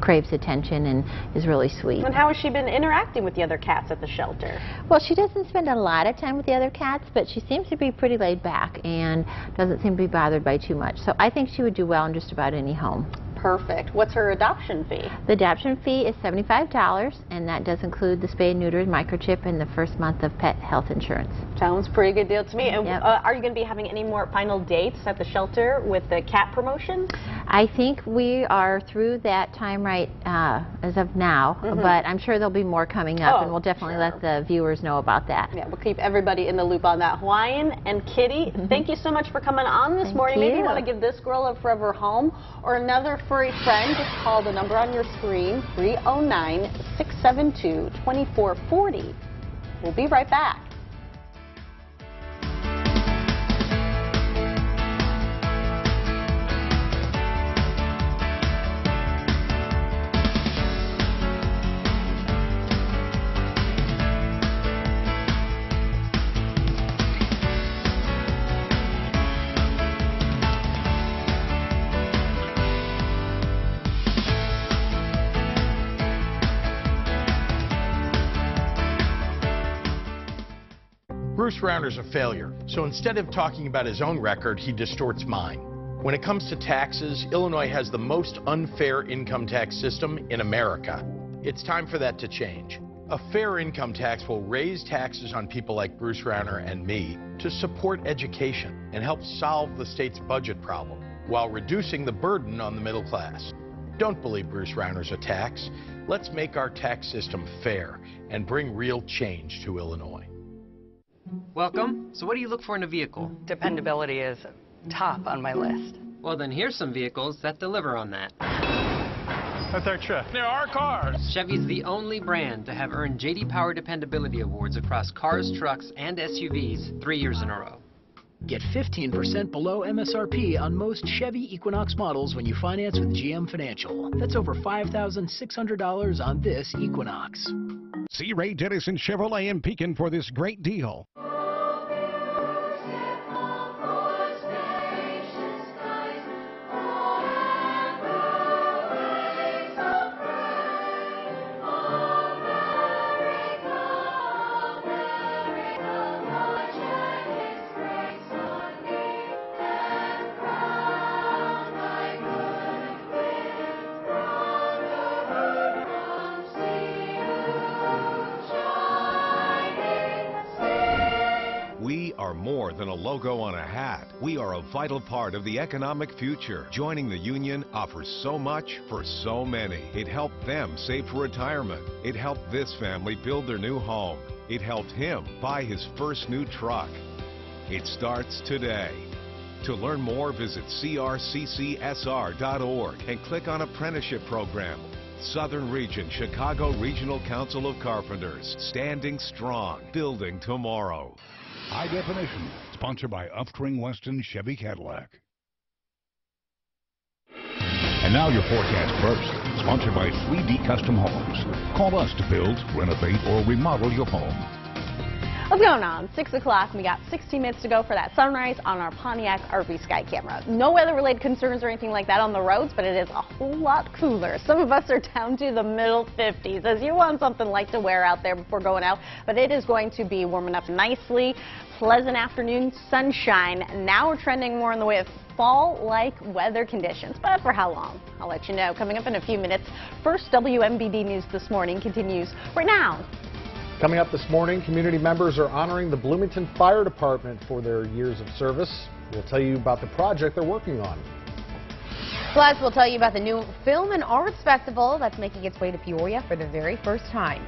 craves attention and is really sweet. And how has she been interacting with the other cats at the shelter? Well, she doesn't spend a lot of time with the other cats, but she seems to be pretty laid back and doesn't seem to be bothered by too much. So I think she would do well in just about any home. Perfect. What's her adoption fee? The adoption fee is $75, and that does include the spay and neuter and microchip and the first month of pet health insurance. Sounds pretty good deal to me. And yep. Are you going to be having any more final dates at the shelter with the cat promotion? I think we are through that time right as of now, but I'm sure there'll be more coming up, and we'll definitely let the viewers know about that. Yeah, we'll keep everybody in the loop on that. Hawaiian and Kitty, thank you so much for coming on this morning. Maybe you want to give this girl a forever home or another furry friend. Just call the number on your screen, 309-672-2440. We'll be right back. Bruce Rauner's a failure, so instead of talking about his own record, he distorts mine. When it comes to taxes, Illinois has the most unfair income tax system in America. It's time for that to change. A fair income tax will raise taxes on people like Bruce Rauner and me to support education and help solve the state's budget problem while reducing the burden on the middle class. Don't believe Bruce Rauner's a tax. Let's make our tax system fair and bring real change to Illinois. Welcome. So what do you look for in a vehicle? Dependability is top on my list. Well, then here's some vehicles that deliver on that. That's our truck. They're our cars. Chevy's the only brand to have earned J.D. Power Dependability Awards across cars, trucks, and SUVs 3 years in a row. Get 15% below MSRP on most Chevy Equinox models when you finance with GM Financial. That's over $5,600 on this Equinox. See Ray Dennison Chevrolet in Pekin for this great deal. We are more than a logo on a hat. We are a vital part of the economic future. Joining the union offers so much for so many. It helped them save for retirement. It helped this family build their new home. It helped him buy his first new truck. It starts today. To learn more, visit crccsr.org and click on Apprenticeship Program. Southern Region Chicago Regional Council of Carpenters. Standing strong. Building tomorrow. High Definition, sponsored by Upstring Weston Chevy Cadillac. And now your forecast first, sponsored by 3D Custom Homes. Call us to build, renovate, or remodel your home. What's going on? 6 o'clock, we got 16 minutes to go for that sunrise on our Pontiac RV Sky Camera. No weather-related concerns or anything like that on the roads, but it is a whole lot cooler. Some of us are down to the middle 50s, as you want something light to wear out there before going out, but it is going to be warming up nicely. Pleasant afternoon, sunshine. Now we're trending more in the way of fall-like weather conditions, but for how long? I'll let you know coming up in a few minutes. First, WMBD News This Morning continues right now. Coming up this morning, community members are honoring the Bloomington Fire Department for their years of service. We'll tell you about the project they're working on. Plus, we'll tell you about the new Film and Arts Festival that's making its way to Peoria for the very first time.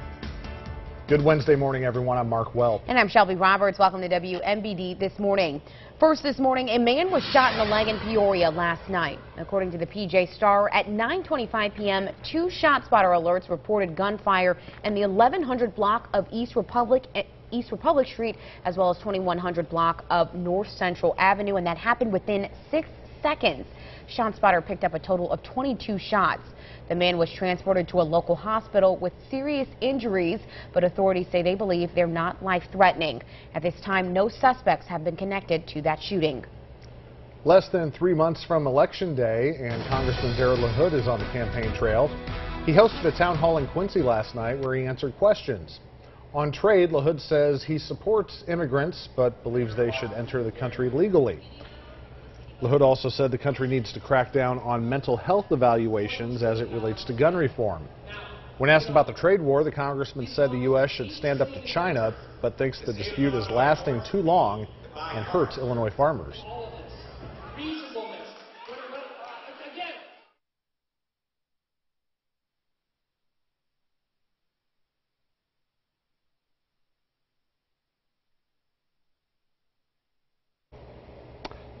Good Wednesday morning, everyone. I'm Mark Welp. And I'm Shelby Roberts. Welcome to WMBD This Morning. First this morning, a man was shot in the leg in Peoria last night. According to the PJ Star, at 9:25 p.m., 2 ShotSpotter alerts reported gunfire in the 1100 block of East Republic Street, as well as 2100 block of North Central Avenue, and that happened within 6 seconds. ShotSpotter picked up a total of 22 shots. The man was transported to a local hospital with serious injuries, but authorities say they believe they're not life-threatening. At this time, no suspects have been connected to that shooting. Less than 3 months from Election Day, and Congressman LaHood is on the campaign trail. He hosted a town hall in Quincy last night where he answered questions. On trade, LaHood says he supports immigrants, but believes they should enter the country legally. LaHood also said the country needs to crack down on mental health evaluations as it relates to gun reform. When asked about the trade war, the congressman said the U.S. should stand up to China, but thinks the dispute is lasting too long and hurts Illinois farmers.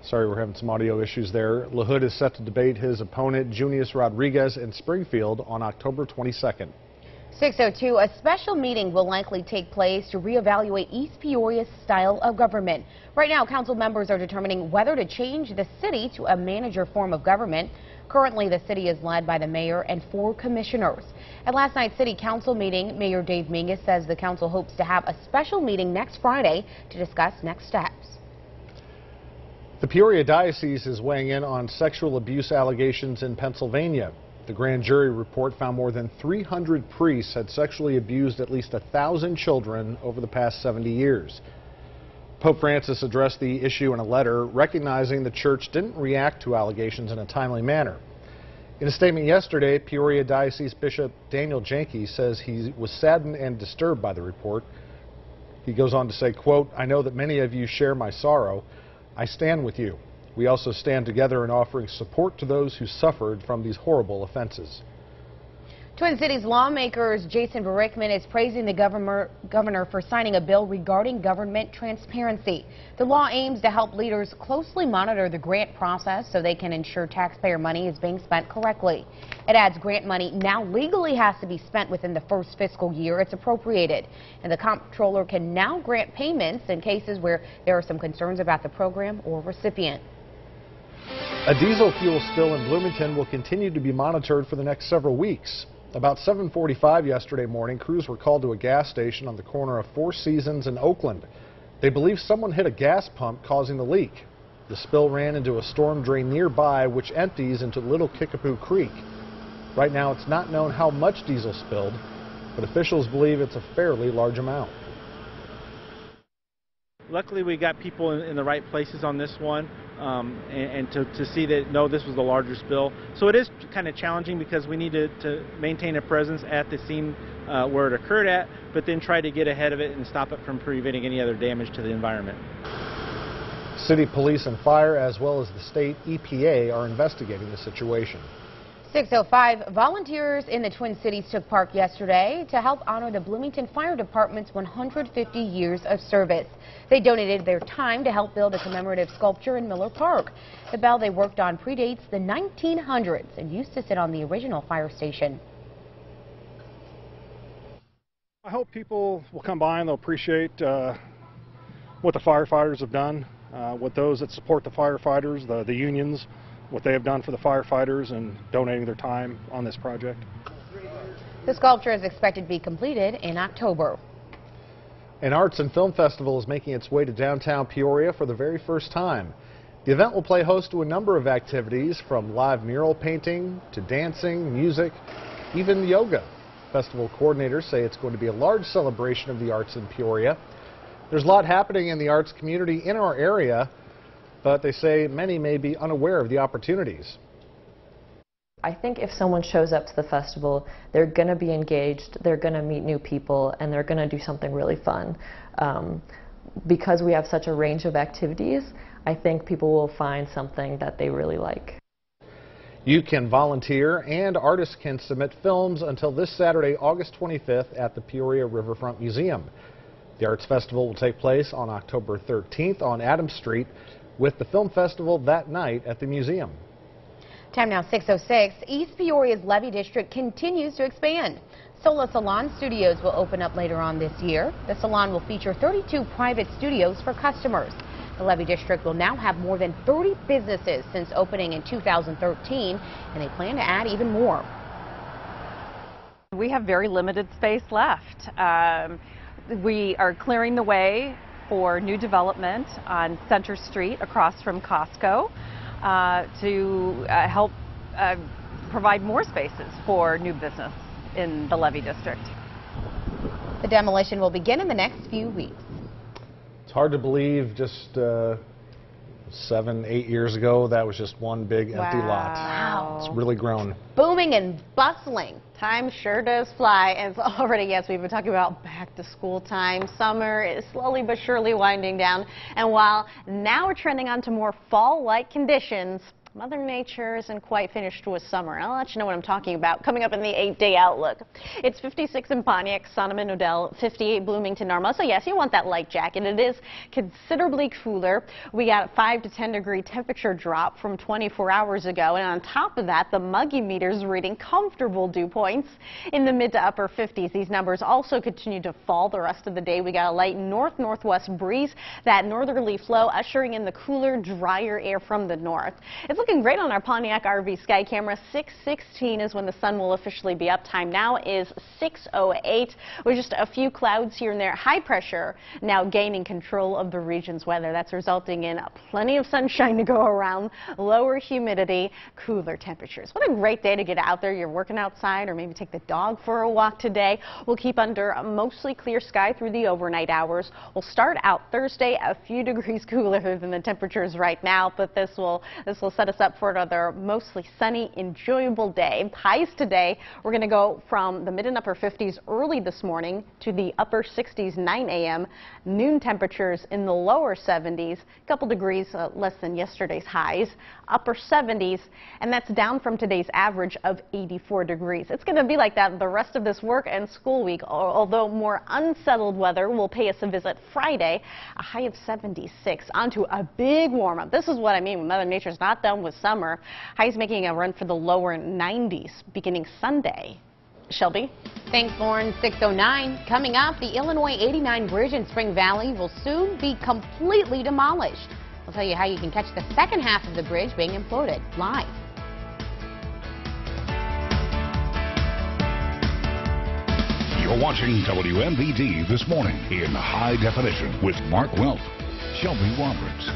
Sorry, we're having some audio issues there. LaHood is set to debate his opponent, Junius Rodriguez, in Springfield on October 22nd. 6:02, a special meeting will likely take place to reevaluate East Peoria's style of government. Right now, council members are determining whether to change the city to a manager form of government. Currently, the city is led by the mayor and 4 commissioners. At last night's city council meeting, Mayor Dave Mingus says the council hopes to have a special meeting next Friday to discuss next steps. The Peoria Diocese is weighing in on sexual abuse allegations in Pennsylvania. The grand jury report found more than 300 priests had sexually abused at least 1,000 children over the past 70 years. Pope Francis addressed the issue in a letter, recognizing the church didn't react to allegations in a timely manner. In a statement yesterday, Peoria Diocese Bishop Daniel Janke says he was saddened and disturbed by the report. He goes on to say, quote, "I know that many of you share my sorrow. I stand with you. We also stand together in offering support to those who suffered from these horrible offenses." Twin Cities lawmakers Jason Barickman is praising the governor for signing a bill regarding government transparency. The law aims to help leaders closely monitor the grant process so they can ensure taxpayer money is being spent correctly. It adds grant money now legally has to be spent within the first fiscal year it's appropriated. And the comptroller can now grant payments in cases where there are some concerns about the program or recipient. A diesel fuel spill in Bloomington will continue to be monitored for the next several weeks. About 7:45 yesterday morning, crews were called to a gas station on the corner of Four Seasons and Oakland. They believe someone hit a gas pump, causing the leak. The spill ran into a storm drain nearby, which empties into Little Kickapoo Creek. Right now, it's not known how much diesel spilled, but officials believe it's a fairly large amount. Luckily, we got people in the right places on this one, and to see that, no, this was the larger spill. So it is kind of challenging because we need to maintain a presence at the scene where it occurred at, but then try to get ahead of it and stop it from preventing any other damage to the environment. City police and fire, as well as the state EPA, are investigating the situation. 6:05, volunteers in the Twin Cities took part yesterday to help honor the Bloomington Fire Department's 150 years of service. They donated their time to help build a commemorative sculpture in Miller Park. The bell they worked on predates the 1900s and used to sit on the original fire station. I hope people will come by and they'll appreciate what the firefighters have done, what those that support the firefighters, the unions, what they have done for the firefighters and donating their time on this project. The sculpture is expected to be completed in October. An arts and film festival is making its way to downtown Peoria for the very first time. The event will play host to a number of activities, from live mural painting to dancing, music, even yoga. Festival coordinators say it's going to be a large celebration of the arts in Peoria. There's a lot happening in the arts community in our area. but they say many may be unaware of the opportunities. I think if someone shows up to the festival, they're going to be engaged, they're going to meet new people, and they're going to do something really fun. Because we have such a range of activities, I think people will find something that they really like. You can volunteer, and artists can submit films until this Saturday, August 25th at the Peoria Riverfront Museum. The Arts Festival will take place on October 13th on Adams Street, with the film festival that night at the museum. Time now 6:06. East Peoria's Levy District continues to expand. Sola Salon Studios will open up later on this year. The salon will feature 32 private studios for customers. The Levy District will now have more than 30 businesses since opening in 2013, and they plan to add even more. We have very limited space left. We are clearing the way for new development on Center Street across from Costco to help provide more spaces for new business in the Levy District. The demolition will begin in the next few weeks. It's hard to believe just 7, 8 years ago that was just one big empty lot. Wow. It's really grown. Booming and bustling. Time sure does fly, and it's already, yes, we've been talking about back to school time. Summer is slowly but surely winding down, and while now we're trending on to more fall-like conditions, Mother Nature isn't quite finished with summer. I'll let you know what I'm talking about coming up in the 8-day outlook. It's 56 in Pontiac, Sonoma, Odell, 58 Bloomington, Norma. So yes, you want that light jacket. It is considerably cooler. We got a 5 to 10 degree temperature drop from 24 hours ago. And on top of that, the muggy meter's reading comfortable dew points in the mid to upper 50s. These numbers also continue to fall the rest of the day. We got a light north-northwest breeze, that northerly flow ushering in the cooler, drier air from the north. It's looking great on our Pontiac RV sky camera. 6:16 is when the sun will officially be up. Time now is 6:08 with just a few clouds here and there. High pressure now gaining control of the region's weather. That's resulting in plenty of sunshine to go around, lower humidity, cooler temperatures. What a great day to get out there. You're working outside or maybe take the dog for a walk today. We'll keep under a mostly clear sky through the overnight hours. We'll start out Thursday a few degrees cooler than the temperatures right now, but this will set us up for another mostly sunny, enjoyable day. Highs today, we're going to go from the mid and upper 50s early this morning to the upper 60s 9 a.m. Noon temperatures in the lower 70s, a couple degrees less than yesterday's highs, upper 70s, and that's down from today's average of 84 degrees. It's going to be like that the rest of this work and school week, although more unsettled weather will pay us a visit Friday, a high of 76, onto a big warm up. This is what I mean when Mother Nature's not done with summer. Highs making a run for the lower 90s beginning Sunday. Shelby? Thanks, Lauren. 6:09. Coming up, the Illinois 89 Bridge in Spring Valley will soon be completely demolished. We'll tell you how you can catch the second half of the bridge being imploded live. You're watching WMVD This Morning in high definition with Mark Welp, Shelby Roberts,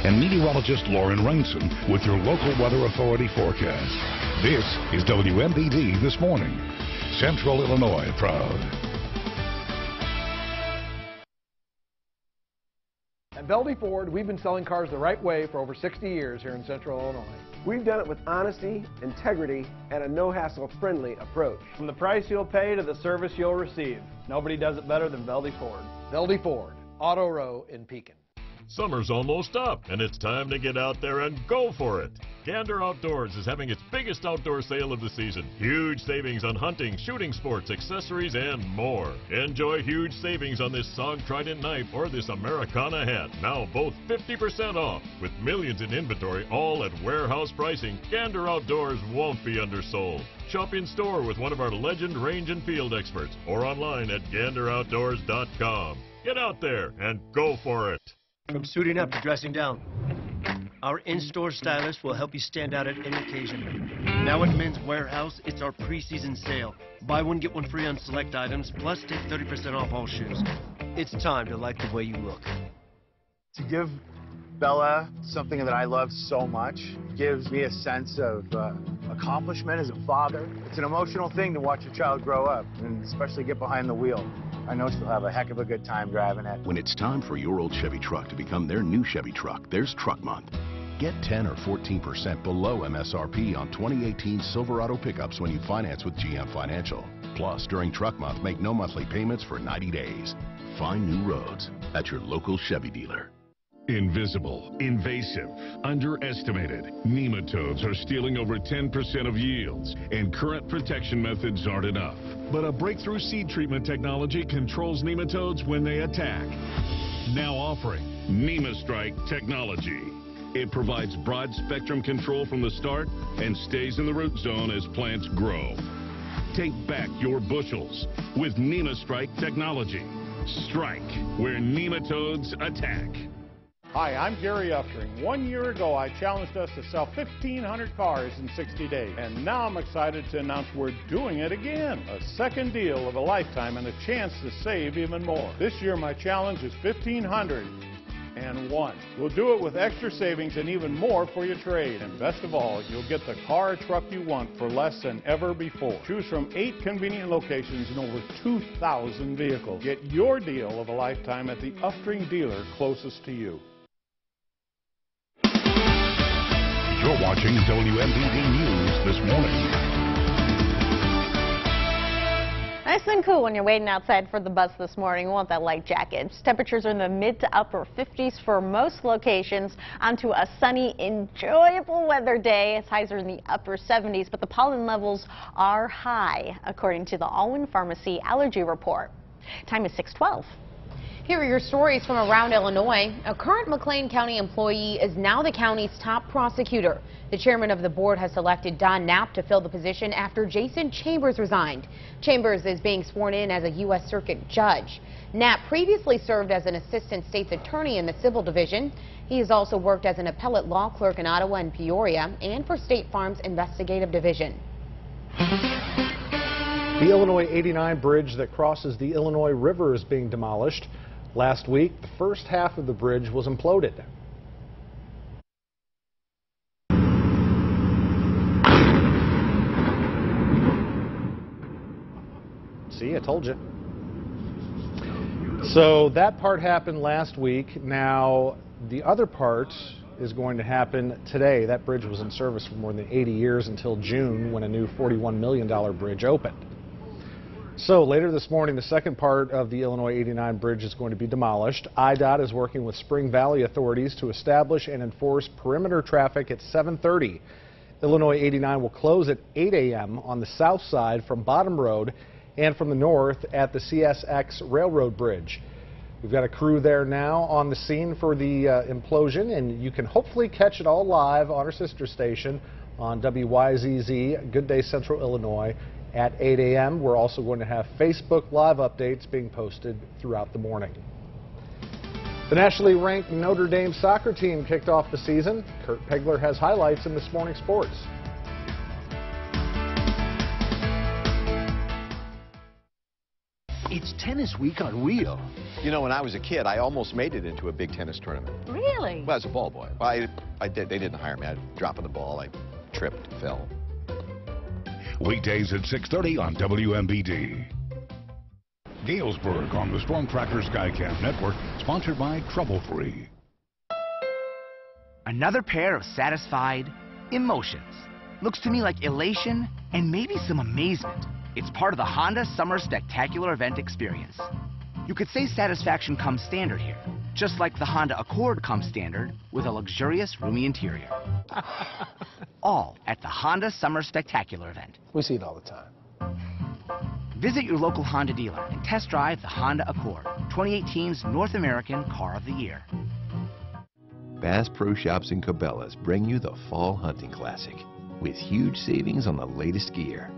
and meteorologist Lauren Rainson with your local weather authority forecast. This is WMVD This Morning. Central Illinois proud. At Veldy Ford, we've been selling cars the right way for over 60 years here in Central Illinois. We've done it with honesty, integrity, and a no-hassle friendly approach. From the price you'll pay to the service you'll receive, nobody does it better than Veldy Ford. Veldy Ford, Auto Row in Pekin. Summer's almost up, and it's time to get out there and go for it. Gander Outdoors is having its biggest outdoor sale of the season. Huge savings on hunting, shooting sports, accessories, and more. Enjoy huge savings on this SOG Trident knife or this Americana hat. Now both 50% off. With millions in inventory, all at warehouse pricing, Gander Outdoors won't be undersold. Shop in store with one of our Legend Range and Field experts or online at ganderoutdoors.com. Get out there and go for it. From suiting up to dressing down, our in-store stylist will help you stand out at any occasion. Now at Men's Warehouse, it's our preseason sale. Buy one, get one free on select items, plus take 30% off all shoes. It's time to like the way you look. To give Bella, something that I love so much, gives me a sense of accomplishment as a father. It's an emotional thing to watch your child grow up, and especially get behind the wheel. I know she'll have a heck of a good time driving it. When it's time for your old Chevy truck to become their new Chevy truck, there's Truck Month. Get 10 or 14% below MSRP on 2018 Silverado pickups when you finance with GM Financial. Plus, during Truck Month, make no monthly payments for 90 days. Find new roads at your local Chevy dealer. Invisible, invasive, underestimated. Nematodes are stealing over 10% of yields, and current protection methods aren't enough. But a breakthrough seed treatment technology controls nematodes when they attack. Now offering NemaStrike technology. It provides broad spectrum control from the start and stays in the root zone as plants grow. Take back your bushels with NemaStrike technology. Strike where nematodes attack. Hi, I'm Gary Uftring. 1 year ago, I challenged us to sell 1,500 cars in 60 days. And now I'm excited to announce we're doing it again. A second deal of a lifetime and a chance to save even more. This year, my challenge is 1,501. We'll do it with extra savings and even more for your trade. And best of all, you'll get the car or truck you want for less than ever before. Choose from 8 convenient locations and over 2,000 vehicles. Get your deal of a lifetime at the Uftring dealer closest to you. You're watching WMBD News this morning. Nice and cool when you're waiting outside for the bus this morning. You want that light jacket. Temperatures are in the mid to upper 50s for most locations. Onto a sunny, enjoyable weather day. As highs are in the upper 70s, but the pollen levels are high, according to the Alwyn Pharmacy Allergy Report. Time is 6:12. Here are your stories from around Illinois. A current McLean County employee is now the county's top prosecutor. The chairman of the board has selected Don Knapp to fill the position after Jason Chambers resigned. Chambers is being sworn in as a U.S. Circuit judge. Knapp previously served as an assistant state's attorney in the civil division. He has also worked as an appellate law clerk in Ottawa and Peoria and for State Farm's investigative division. The Illinois 89 bridge that crosses the Illinois River is being demolished. Last week, the first half of the bridge was imploded. See, I told you. So that part happened last week. Now, the other part is going to happen today. That bridge was in service for more than 80 years until June, when a new $41 million bridge opened. So later this morning, the second part of the Illinois 89 bridge is going to be demolished. IDOT is working with Spring Valley authorities to establish and enforce perimeter traffic at 7:30. Illinois 89 will close at 8 a.m. on the south side from Bottom Road and from the north at the CSX Railroad Bridge. We've got a crew there now on the scene for the implosion, and you can hopefully catch it all live on our sister station on WYZZ, Good Day Central Illinois, at 8 a.m. We're also going to have Facebook Live updates being posted throughout the morning. The nationally ranked Notre Dame soccer team kicked off the season. Kurt Pegler has highlights in this morning's sports. It's tennis week on Wheel. You know, when I was a kid, I almost made it into a big tennis tournament. Really? Well, as a ball boy. Well, they didn't hire me. I'd drop of the ball. I tripped, fell. Weekdays at 6:30 on WMBD. Galesburg on the Storm Tracker Skycam Network, sponsored by Trouble Free. Another pair of satisfied emotions. Looks to me like elation and maybe some amazement. It's part of the Honda Summer Spectacular event experience. You could say satisfaction comes standard here, just like the Honda Accord comes standard with a luxurious, roomy interior. All at the Honda Summer Spectacular event. We see it all the time. Visit your local Honda dealer and test drive the Honda Accord, 2018's North American Car of the Year. Bass Pro Shops and Cabela's bring you the Fall Hunting Classic with huge savings on the latest gear.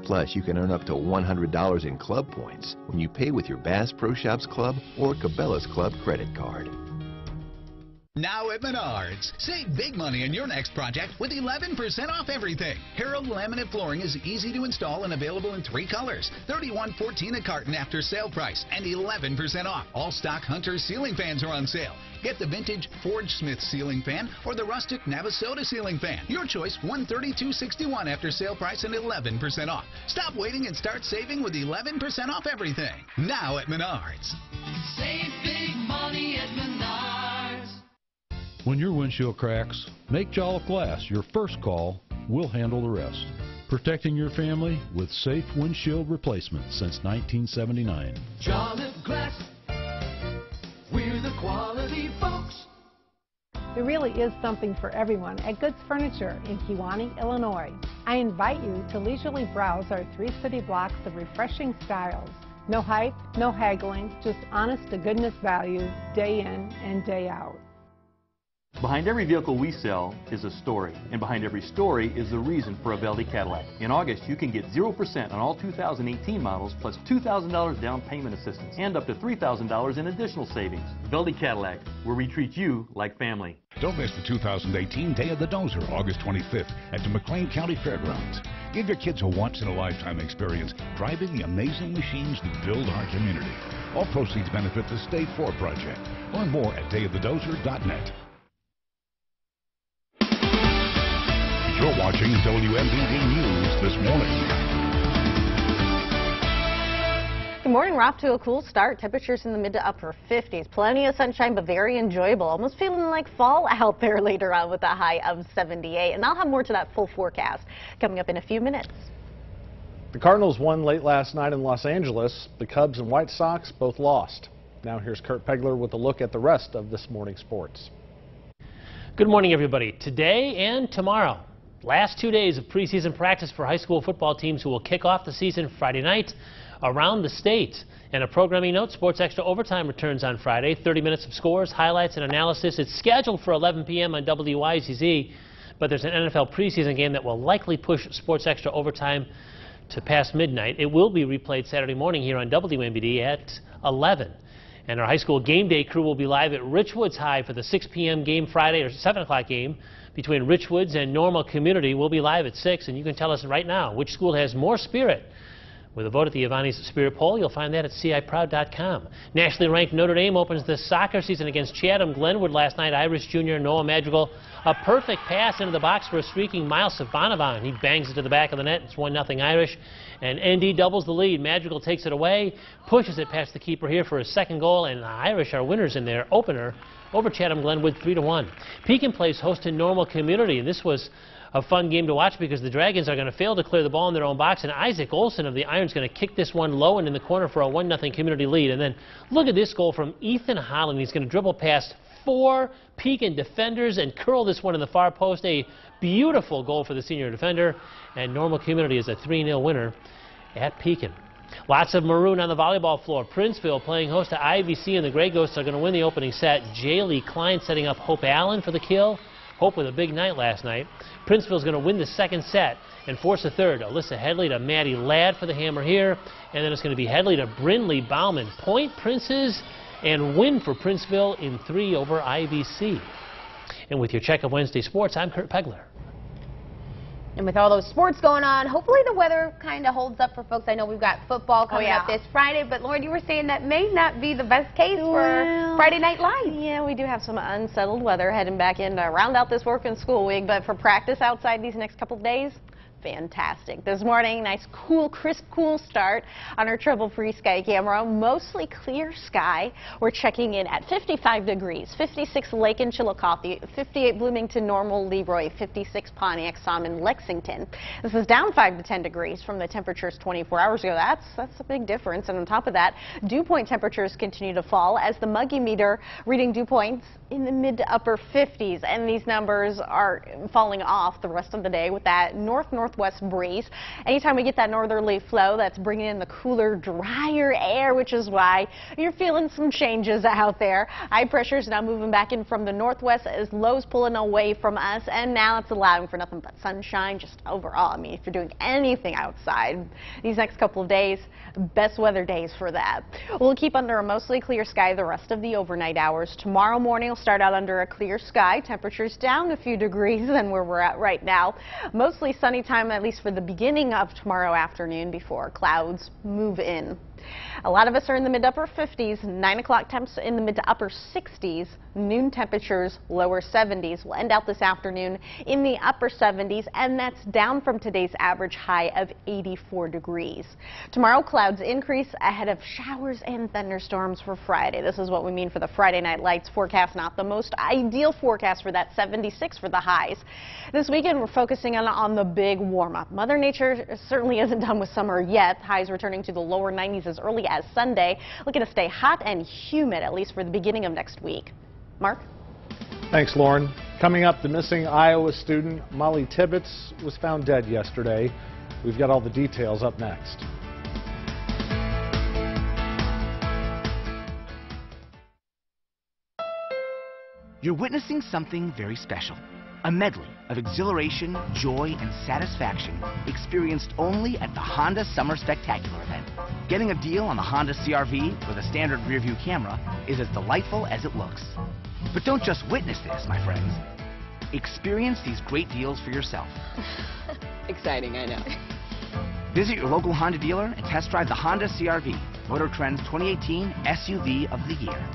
Plus, you can earn up to $100 in club points when you pay with your Bass Pro Shops Club or Cabela's Club credit card. Now at Menards, save big money on your next project with 11% off everything. Herald laminate flooring is easy to install and available in 3 colors. $31.14 a carton after sale price and 11% off. All stock Hunter ceiling fans are on sale. Get the vintage Forge Smith ceiling fan or the rustic Navasota ceiling fan. Your choice, $132.61 after sale price and 11% off. Stop waiting and start saving with 11% off everything. Now at Menards. Save big money at Menards. When your windshield cracks, make Jolliffe Glass your first call. We'll handle the rest. Protecting your family with safe windshield replacement since 1979. Jolliffe Glass, we're the quality folks. There really is something for everyone at Goods Furniture in Kewanee, Illinois. I invite you to leisurely browse our 3 city blocks of refreshing styles. No hype, no haggling, just honest-to-goodness value, day in and day out. Behind every vehicle we sell is a story, and behind every story is the reason for a Velde Cadillac. In August, you can get 0% on all 2018 models, plus $2,000 down payment assistance, and up to $3,000 in additional savings. Velde Cadillac, where we treat you like family. Don't miss the 2018 Day of the Dozer, August 25th, at the McLean County Fairgrounds. Give your kids a once-in-a-lifetime experience driving the amazing machines that build our community. All proceeds benefit the State 4 project. Learn more at dayofthedozer.net. You're watching WMVD News this morning. Good morning. We're off to a cool start. Temperatures in the mid to upper 50s. Plenty of sunshine, but very enjoyable. Almost feeling like fall out there later on with a high of 78. And I'll have more to that full forecast coming up in a few minutes. The Cardinals won late last night in Los Angeles. The Cubs and White Sox both lost. Now here's Kurt Pegler with a look at the rest of this morning's sports. Good morning, everybody. Today and tomorrow. Last 2 days of preseason practice for high school football teams who will kick off the season Friday night around the state. And a programming note, Sports Extra Overtime returns on Friday. 30 minutes of scores, highlights, and analysis. It's scheduled for 11 p.m. on WYZZ, but there's an NFL preseason game that will likely push Sports Extra Overtime to past midnight. It will be replayed Saturday morning here on WMBD at 11. And our high school game day crew will be live at Richwoods High for the 6 p.m. game Friday, or 7 o'clock game between Richwoods and Normal Community. We'll be live at 6, and you can tell us right now which school has more spirit. With a vote at the Avani's Spirit Poll, you'll find that at CIProud.com. Nationally ranked Notre Dame opens the soccer season against Chatham Glenwood last night. Irish junior Noah Madrigal, a perfect pass into the box for a streaking Miles Savanovan. He bangs it to the back of the net. It's 1-0 Irish. And ND doubles the lead. Madrigal takes it away, pushes it past the keeper here for his second goal, and the Irish are winners in their opener over Chatham Glenwood 3-1. Pekin plays host to Normal Community, and this was a fun game to watch because the Dragons are going to fail to clear the ball in their own box, and Isaac Olson of the Irons going to kick this one low and in the corner for a 1-0 Community lead. And then look at this goal from Ethan Holland. He's going to dribble past 4 Pekin defenders and curl this one in the far post. A beautiful goal for the senior defender, and Normal Community is a 3-0 winner at Pekin. Lots of maroon on the volleyball floor. Princeville playing host to IVC, and the Grey Ghosts are going to win the opening set. Jaylee Klein setting up Hope Allen for the kill. Hope with a big night last night. Princeville's going to win the second set and force a third. Alyssa Headley to Maddie Ladd for the hammer here. And then it's going to be Headley to Brinley Bauman. Point Princes and win for Princeville in 3 over IVC. And with your check of Wednesday sports, I'm Kurt Pegler. And with all those sports going on, hopefully the weather kind of holds up for folks. I know we've got football coming up this Friday, but Lauren, you were saying that may not be the best case for Friday Night Lights. Yeah, we do have some unsettled weather heading back in to round out this work and school week, but for practice outside these next couple of days, fantastic. This morning, nice, cool, crisp, cool start on our trouble-free sky camera. Mostly clear sky. We're checking in at 55 degrees, 56 Lake and Chillicothe, 58 Bloomington, Normal, Leroy, 56 Pontiac, Salmon, Lexington. This is down 5 to 10 degrees from the temperatures 24 hours ago. That's a big difference. And on top of that, dew point temperatures continue to fall as the Muggy meter reading dew points in the mid to upper 50s. And these numbers are falling off the rest of the day with that north-northwest breeze. Anytime we get that northerly flow, that's bringing in the cooler, drier air, which is why you're feeling some changes out there. High pressure is now moving back in from the northwest as lows pulling away from us, and now it's allowing for nothing but sunshine just overall. I mean, if you're doing anything outside these next couple of days, best weather days for that. We'll keep under a mostly clear sky the rest of the overnight hours. Tomorrow morning will start out under a clear sky. Temperatures down a few degrees than where we're at right now. Mostly sunny time, at least for the beginning of tomorrow afternoon, before clouds move in. A lot of us are in the mid-upper 50s, 9 o'clock temps in the mid to upper 60s, noon temperatures lower 70s. We'll end out this afternoon in the upper 70s, and that's down from today's average high of 84 degrees. Tomorrow, clouds increase ahead of showers and thunderstorms for Friday. This is what we mean for the Friday night lights forecast. Not the most ideal forecast for that 76 for the highs. This weekend, we're focusing on the big warm-up. Mother Nature certainly isn't done with summer yet. Highs returning to the lower 90s as early as Sunday. Looking to stay hot and humid, at least for the beginning of next week. Mark? Thanks, Lauren. Coming up, the missing Iowa student Molly Tibbetts was found dead yesterday. We've got all the details up next. You're witnessing something very special. A medley of exhilaration, joy, and satisfaction experienced only at the Honda Summer Spectacular event. Getting a deal on the Honda CR-V with a standard rear-view camera is as delightful as it looks. But don't just witness this, my friends. Experience these great deals for yourself. Exciting, I know. Visit your local Honda dealer and test drive the Honda CR-V, Motor Trend's 2018 SUV of the Year.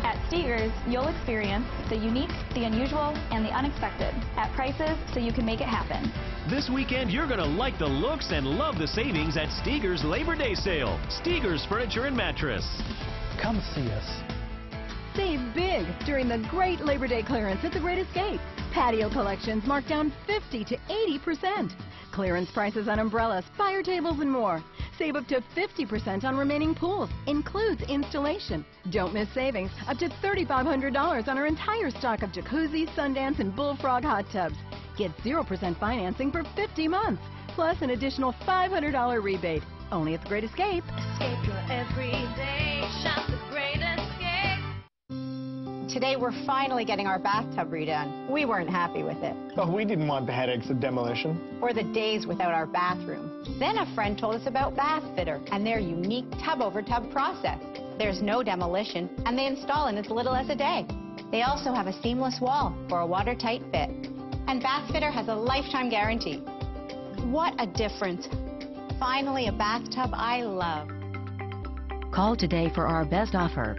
At Steger's, you'll experience the unique, the unusual, and the unexpected at prices so you can make it happen. This weekend, you're going to like the looks and love the savings at Steger's Labor Day sale. Steger's Furniture and Mattress. Come see us. Save big during the great Labor Day clearance at The Great Escape. Patio collections marked down 50 to 80%. Clearance prices on umbrellas, fire tables, and more. Save up to 50% on remaining pools. Includes installation. Don't miss savings up to $3,500 on our entire stock of jacuzzi, Sundance, and Bullfrog hot tubs. Get 0% financing for 50 months, plus an additional $500 rebate. Only at The Great Escape. Escape your everyday. Shop The Great Escape. Today, we're finally getting our bathtub redone. We weren't happy with it. Oh, we didn't want the headaches of demolition. Or the days without our bathroom. Then a friend told us about Bath Fitter and their unique tub-over-tub process. There's no demolition, and they install in as little as a day. They also have a seamless wall for a watertight fit. And Bath Fitter has a lifetime guarantee. What a difference. Finally, a bathtub I love. Call today for our best offer.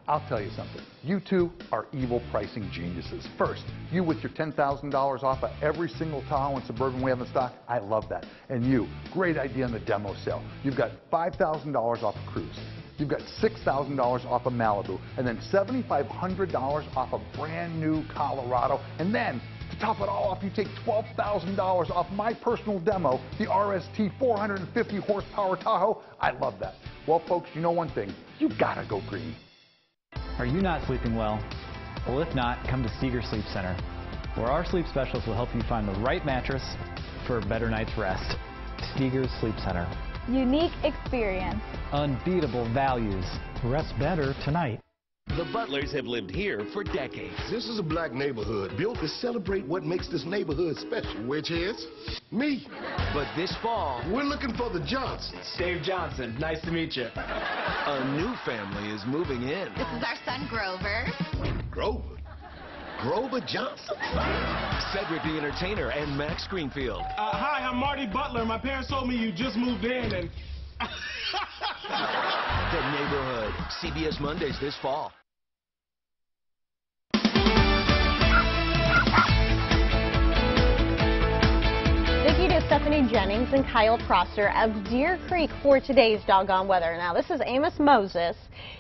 I'll tell you something. You two are evil pricing geniuses. First, you with your $10,000 off of every single Tahoe and Suburban we have in stock. I love that. And you, great idea on the demo sale. You've got $5,000 off a Cruise. You've got $6,000 off of Malibu. And then $7,500 off a brand new Colorado. And then, to top it all off, you take $12,000 off my personal demo, the RST 450 horsepower Tahoe. I love that. Well, folks, you know one thing. You gotta go green. Are you not sleeping well? Well, if not, come to Steger Sleep Center, where our sleep specialists will help you find the right mattress for a better night's rest. Steger Sleep Center. Unique experience. Unbeatable values. Rest better tonight. The Butlers have lived here for decades. This is a black neighborhood built to celebrate what makes this neighborhood special, which is me. But this fall, we're looking for the Johnsons. Dave Johnson, nice to meet you. A new family is moving in. This is our son, Grover. Grover? Grover Johnson? Cedric the Entertainer and Max Greenfield. Hi, I'm Marty Butler. My parents told me you just moved in and... The Neighborhood. CBS Mondays this fall. Thank you to Stephanie Jennings and Kyle Prosser of Deer Creek for today's Doggone Weather. Now, this is Amos Moses.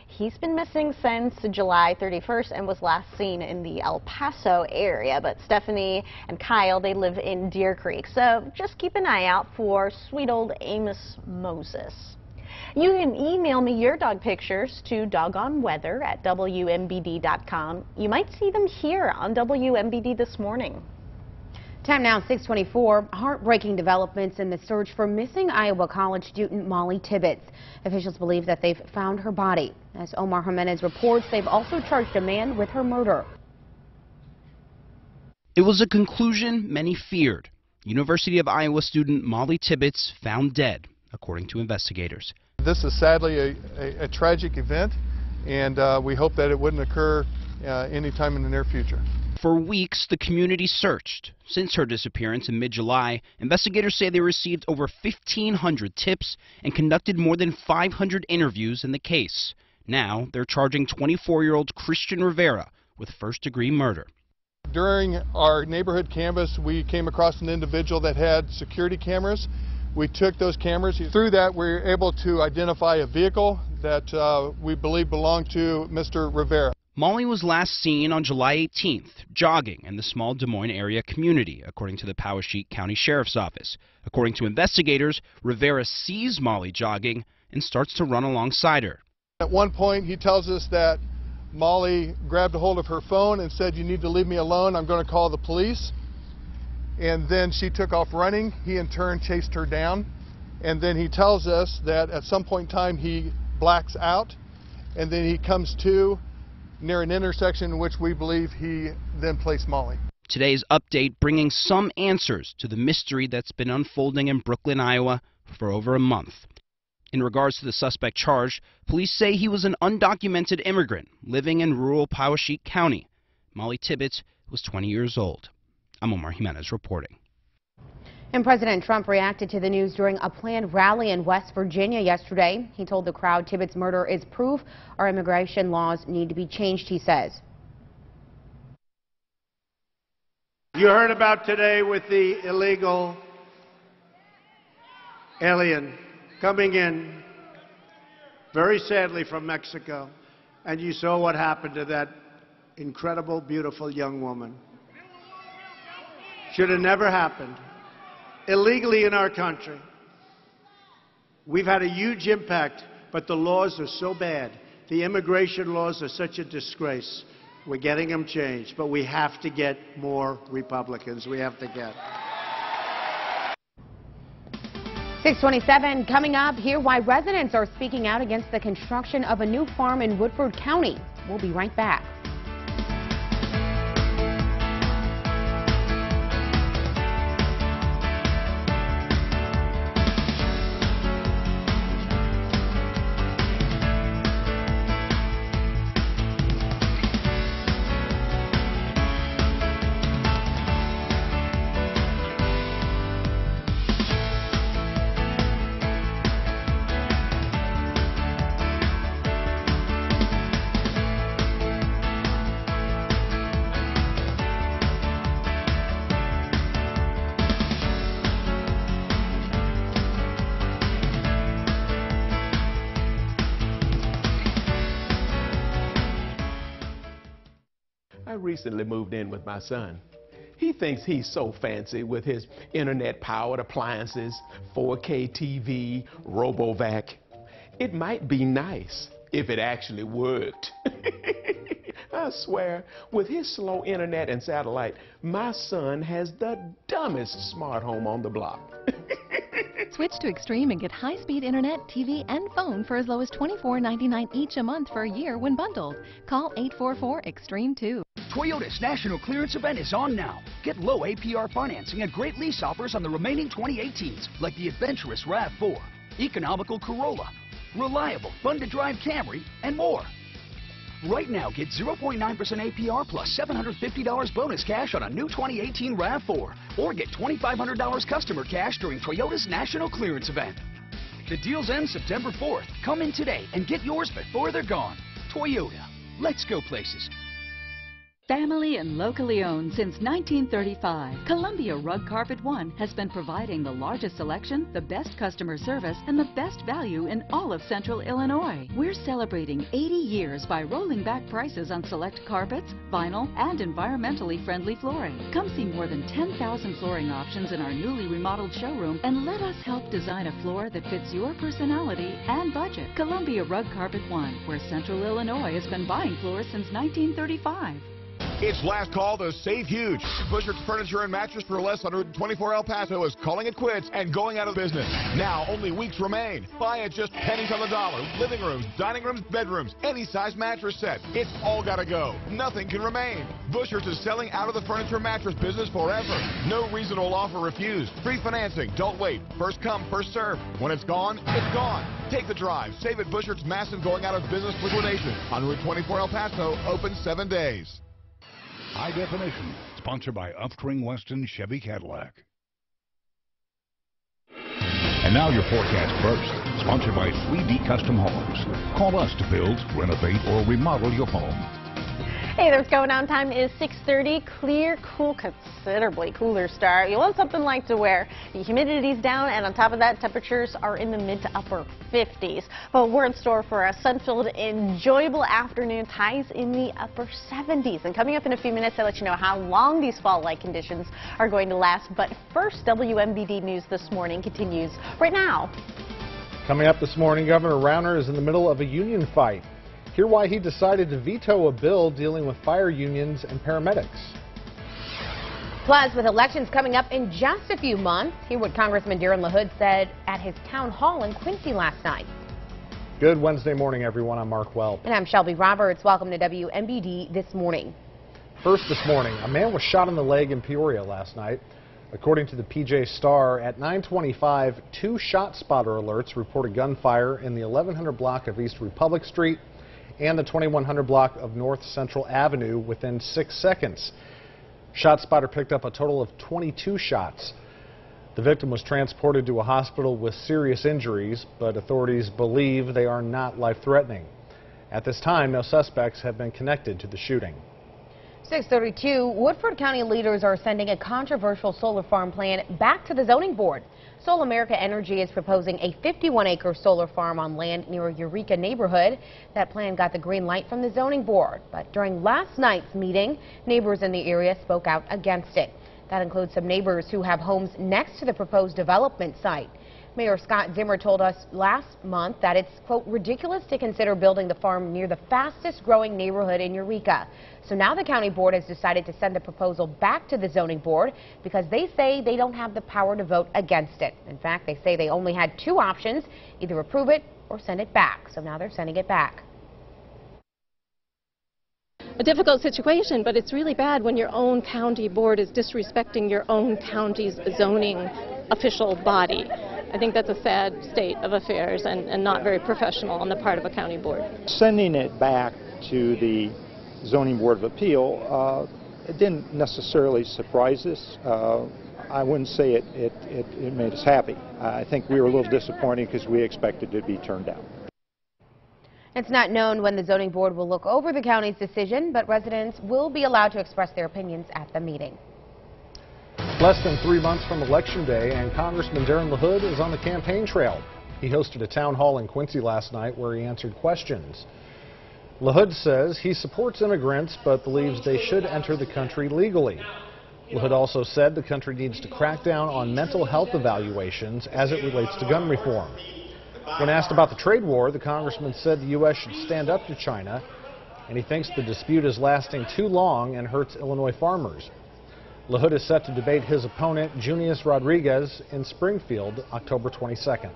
He's been missing since July 31st and was last seen in the El Paso area. But Stephanie and Kyle, they live in Deer Creek. So just keep an eye out for sweet old Amos Moses. You can email me your dog pictures to doggoneweather@WMBD.com. You might see them here on WMBD this morning. Time now, 6:24. Heartbreaking developments in the search for missing Iowa College student Molly Tibbetts. Officials believe that they've found her body. As Omar Jimenez reports, they've also charged a man with her murder. It was a conclusion many feared. University of Iowa student Molly Tibbetts found dead, according to investigators. This is sadly a tragic event, and we hope that it wouldn't occur anytime in the near future. For weeks, the community searched. Since her disappearance in mid-July, investigators say they received over 1,500 tips and conducted more than 500 interviews in the case. Now, they're charging 24-year-old Christian Rivera with first-degree murder. During our neighborhood canvass, we came across an individual that had security cameras. We took those cameras. Through that, we were able to identify a vehicle that we believe belonged to Mr. Rivera. Molly was last seen on July 18th, jogging in the small Des Moines area community, according to the Poweshiek County Sheriff's Office. According to investigators, Rivera sees Molly jogging and starts to run alongside her. At one point, he tells us that Molly grabbed a hold of her phone and said, "You need to leave me alone, I'm going to call the police." And then she took off running. He in turn chased her down. And then he tells us that at some point in time he blacks out, and then he comes to near an intersection in which we believe he then placed Molly. Today's update bringing some answers to the mystery that's been unfolding in Brooklyn, Iowa for over a month. In regards to the suspect charged, police say he was an undocumented immigrant living in rural Poweshiek County. Molly Tibbetts was 20 years old. I'm Omar Jimenez reporting. And President Trump reacted to the news during a planned rally in West Virginia yesterday. He told the crowd Tibbetts' murder is proof our immigration laws need to be changed, he says. You heard about today with the illegal alien coming in, very sadly from Mexico, and you saw what happened to that incredible, beautiful young woman. Should have never happened. Illegally in our country. We've had a huge impact, but the laws are so bad. The immigration laws are such a disgrace. We're getting them changed, but we have to get more Republicans. We have to get. 627 coming up. Hear why residents are speaking out against the construction of a new farm in Woodford County. We'll be right back. I recently moved in with my son. He thinks he's so fancy with his internet-powered appliances, 4K TV, RoboVac. It might be nice if it actually worked. I swear, with his slow internet and satellite, my son has the dumbest smart home on the block. Switch to Extreme and get high-speed internet, TV, and phone for as low as $24.99 each a month for a year when bundled. Call 844-EXTREME2. Toyota's National Clearance Event is on now. Get low APR financing and great lease offers on the remaining 2018s, like the adventurous RAV4, economical Corolla, reliable, fun-to-drive Camry, and more. Right now, get 0.9% APR plus $750 bonus cash on a new 2018 RAV4, or get $2,500 customer cash during Toyota's National Clearance Event. The deals end September 4th. Come in today and get yours before they're gone. Toyota. Let's go places. Family and locally owned since 1935, Columbia Rug Carpet One has been providing the largest selection, the best customer service, and the best value in all of Central Illinois. We're celebrating 80 years by rolling back prices on select carpets, vinyl, and environmentally friendly flooring. Come see more than 10,000 flooring options in our newly remodeled showroom and let us help design a floor that fits your personality and budget. Columbia Rug Carpet One, where Central Illinois has been buying floors since 1935. It's last call to save huge. Bushart's Furniture and Mattress for Less 124 El Paso is calling it quits and going out of business. Now only weeks remain. Buy at just pennies on the dollar. Living rooms, dining rooms, bedrooms, any size mattress set. It's all gotta go. Nothing can remain. Bushart's is selling out of the furniture mattress business forever. No reasonable offer refused. Free financing. Don't wait. First come, first serve. When it's gone, it's gone. Take the drive. Save at Bushart's massive going out of business liquidation on Route 24 El Paso, open 7 days. High Definition, sponsored by Upstring Weston Chevy Cadillac. And now your forecast first, sponsored by 3D Custom Homes. Call us to build, renovate, or remodel your home. Hey there, what's going on? Time is 6:30. Clear, cool, considerably cooler start. You want something light to wear. The humidity's down, and on top of that, temperatures are in the mid to upper 50s. But we're in store for a sun-filled, enjoyable afternoon. Highs in the upper 70s. And coming up in a few minutes, I'll let you know how long these fall-like conditions are going to last. But first, WMBD News This Morning continues right now. Coming up this morning, Governor Rauner is in the middle of a union fight. Hear why he decided to veto a bill dealing with fire unions and paramedics. Plus, with elections coming up in just a few months, hear what Congressman LaHood said at his town hall in Quincy last night. Good Wednesday morning, everyone. I'm Mark Welp. And I'm Shelby Roberts. Welcome to WMBD This Morning. First this morning, a man was shot in the leg in Peoria last night. According to the PJ Star, at 9:25, 2 shot spotter alerts reported gunfire in the 1100 block of East Republic Street and the 2100 block of North Central Avenue within 6 seconds. ShotSpotter picked up a total of 22 shots. The victim was transported to a hospital with serious injuries, but authorities believe they are not life-threatening. At this time, no suspects have been connected to the shooting. 6:32, Woodford County leaders are sending a controversial solar farm plan back to the zoning board. Sol America Energy is proposing a 51-acre solar farm on land near a Eureka neighborhood. That plan got the green light from the zoning board, but during last night's meeting, neighbors in the area spoke out against it. That includes some neighbors who have homes next to the proposed development site. Mayor Scott Zimmer told us last month that it's, quote, ridiculous to consider building the farm near the fastest growing neighborhood in Eureka. So now the county board has decided to send the proposal back to the zoning board because they say they don't have the power to vote against it. In fact, they say they only had 2 options, either approve it or send it back. So now they're sending it back. A difficult situation, but it's really bad when your own county board is disrespecting your own county's zoning official body. I think that's a sad state of affairs and not very professional on the part of a county board. Sending it back to the Zoning Board of Appeal, it didn't necessarily surprise us. I wouldn't say it made us happy. I think we were a little disappointed because we expected it to be turned down. It's not known when the zoning board will look over the county's decision, but residents will be allowed to express their opinions at the meeting. Less than 3 months from Election Day, and Congressman LaHood is on the campaign trail. He hosted a town hall in Quincy last night where he answered questions. LaHood says he supports immigrants but believes they should enter the country legally. LaHood also said the country needs to crack down on mental health evaluations as it relates to gun reform. When asked about the trade war, the congressman said the U.S. should stand up to China, and he thinks the dispute is lasting too long and hurts Illinois farmers. LaHood is set to debate his opponent, Junius Rodriguez, in Springfield, October 22nd.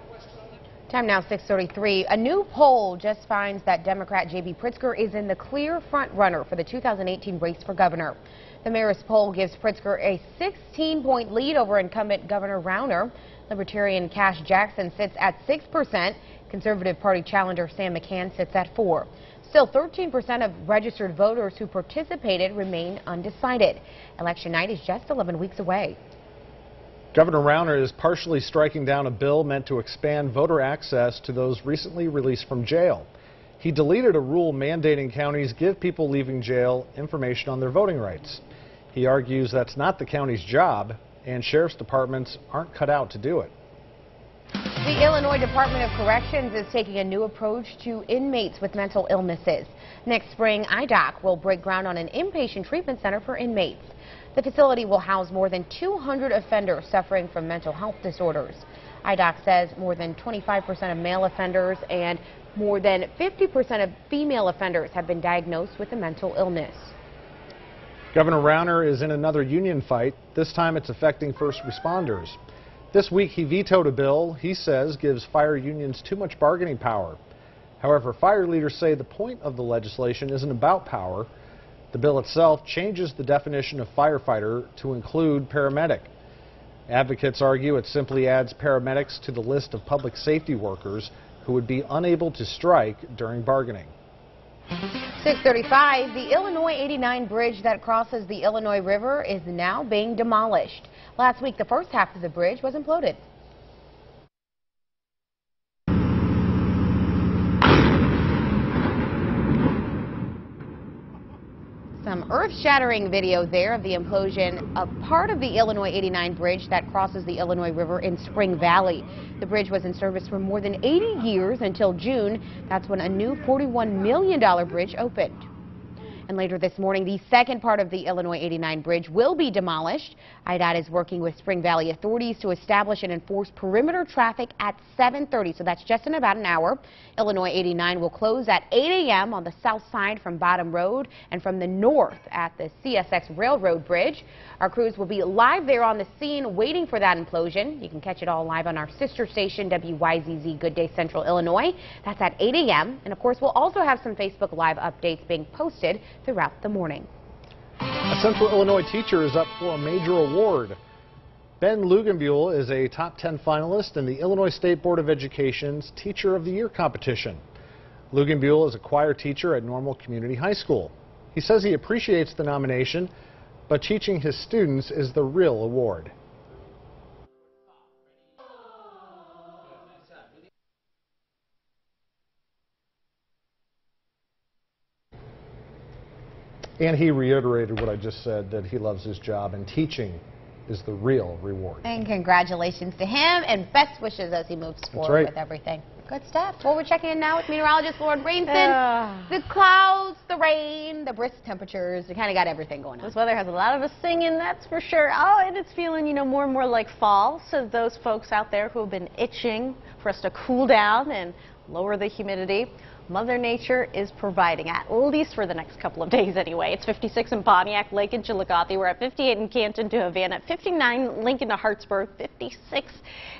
Time now 6:33. A new poll just finds that Democrat J.B. Pritzker is in the clear front runner for the 2018 race for governor. The Marist poll gives Pritzker a 16-point lead over incumbent Governor Rauner. Libertarian Cash Jackson sits at 6%. Conservative Party challenger Sam McCann sits at 4%. Still, 13% of registered voters who participated remain undecided. Election night is just 11 weeks away. Governor Rauner is partially striking down a bill meant to expand voter access to those recently released from jail. He deleted a rule mandating counties give people leaving jail information on their voting rights. He argues that's not the county's job, and sheriff's departments aren't cut out to do it. The Illinois Department of Corrections is taking a new approach to inmates with mental illnesses. Next spring, IDOC will break ground on an inpatient treatment center for inmates. The facility will house more than 200 offenders suffering from mental health disorders. IDOC says more than 25% of male offenders and more than 50% of female offenders have been diagnosed with a mental illness. Governor Rauner is in another union fight. This time it's affecting first responders. This week he vetoed a bill he says gives fire unions too much bargaining power. However, fire leaders say the point of the legislation isn't about power. The bill itself changes the definition of firefighter to include paramedic. Advocates argue it simply adds paramedics to the list of public safety workers who would be unable to strike during bargaining. 6:35, the Illinois 89 bridge that crosses the Illinois River is now being demolished. Last week, the first half of the bridge was imploded. Some earth-shattering video there of the implosion of part of the Illinois 89 bridge that crosses the Illinois River in Spring Valley. The bridge was in service for more than 80 years until June. That's when a new $41 million bridge opened. And later this morning, the second part of the Illinois 89 bridge will be demolished. IDOT is working with Spring Valley authorities to establish and enforce perimeter traffic at 7:30, so that's just in about an hour. Illinois 89 will close at 8 a.m. on the south side from Bottom Road and from the north at the CSX Railroad Bridge. Our crews will be live there on the scene waiting for that implosion. You can catch it all live on our sister station, WYZZ Good Day Central Illinois. That's at 8 a.m. And of course, we'll also have some Facebook Live updates being posted throughout the morning. A Central Illinois teacher is up for a major award. Ben Lugenbuehl is a top 10 finalist in the Illinois State Board of Education's Teacher of the Year competition. Lugenbuehl is a choir teacher at Normal Community High School. He says he appreciates the nomination, but teaching his students is the real award. And he reiterated what I just said, that he loves his job and teaching is the real reward. And congratulations to him and best wishes as he moves forward with everything. Good stuff. Well, we're checking in now with meteorologist Lauren Rainson. The clouds, the rain, the brisk temperatures, we kind of got everything going on. This weather has a lot of us singing, that's for sure. Oh, and it's feeling, more and more like fall. So those folks out there who have been itching for us to cool down and lower the humidity, Mother Nature is providing, at least for the next couple of days anyway. It's 56 in Pontiac, Lake, and Chillicothe. We're at 58 in Canton to Havana, 59 Lincoln to Hartsburg, 56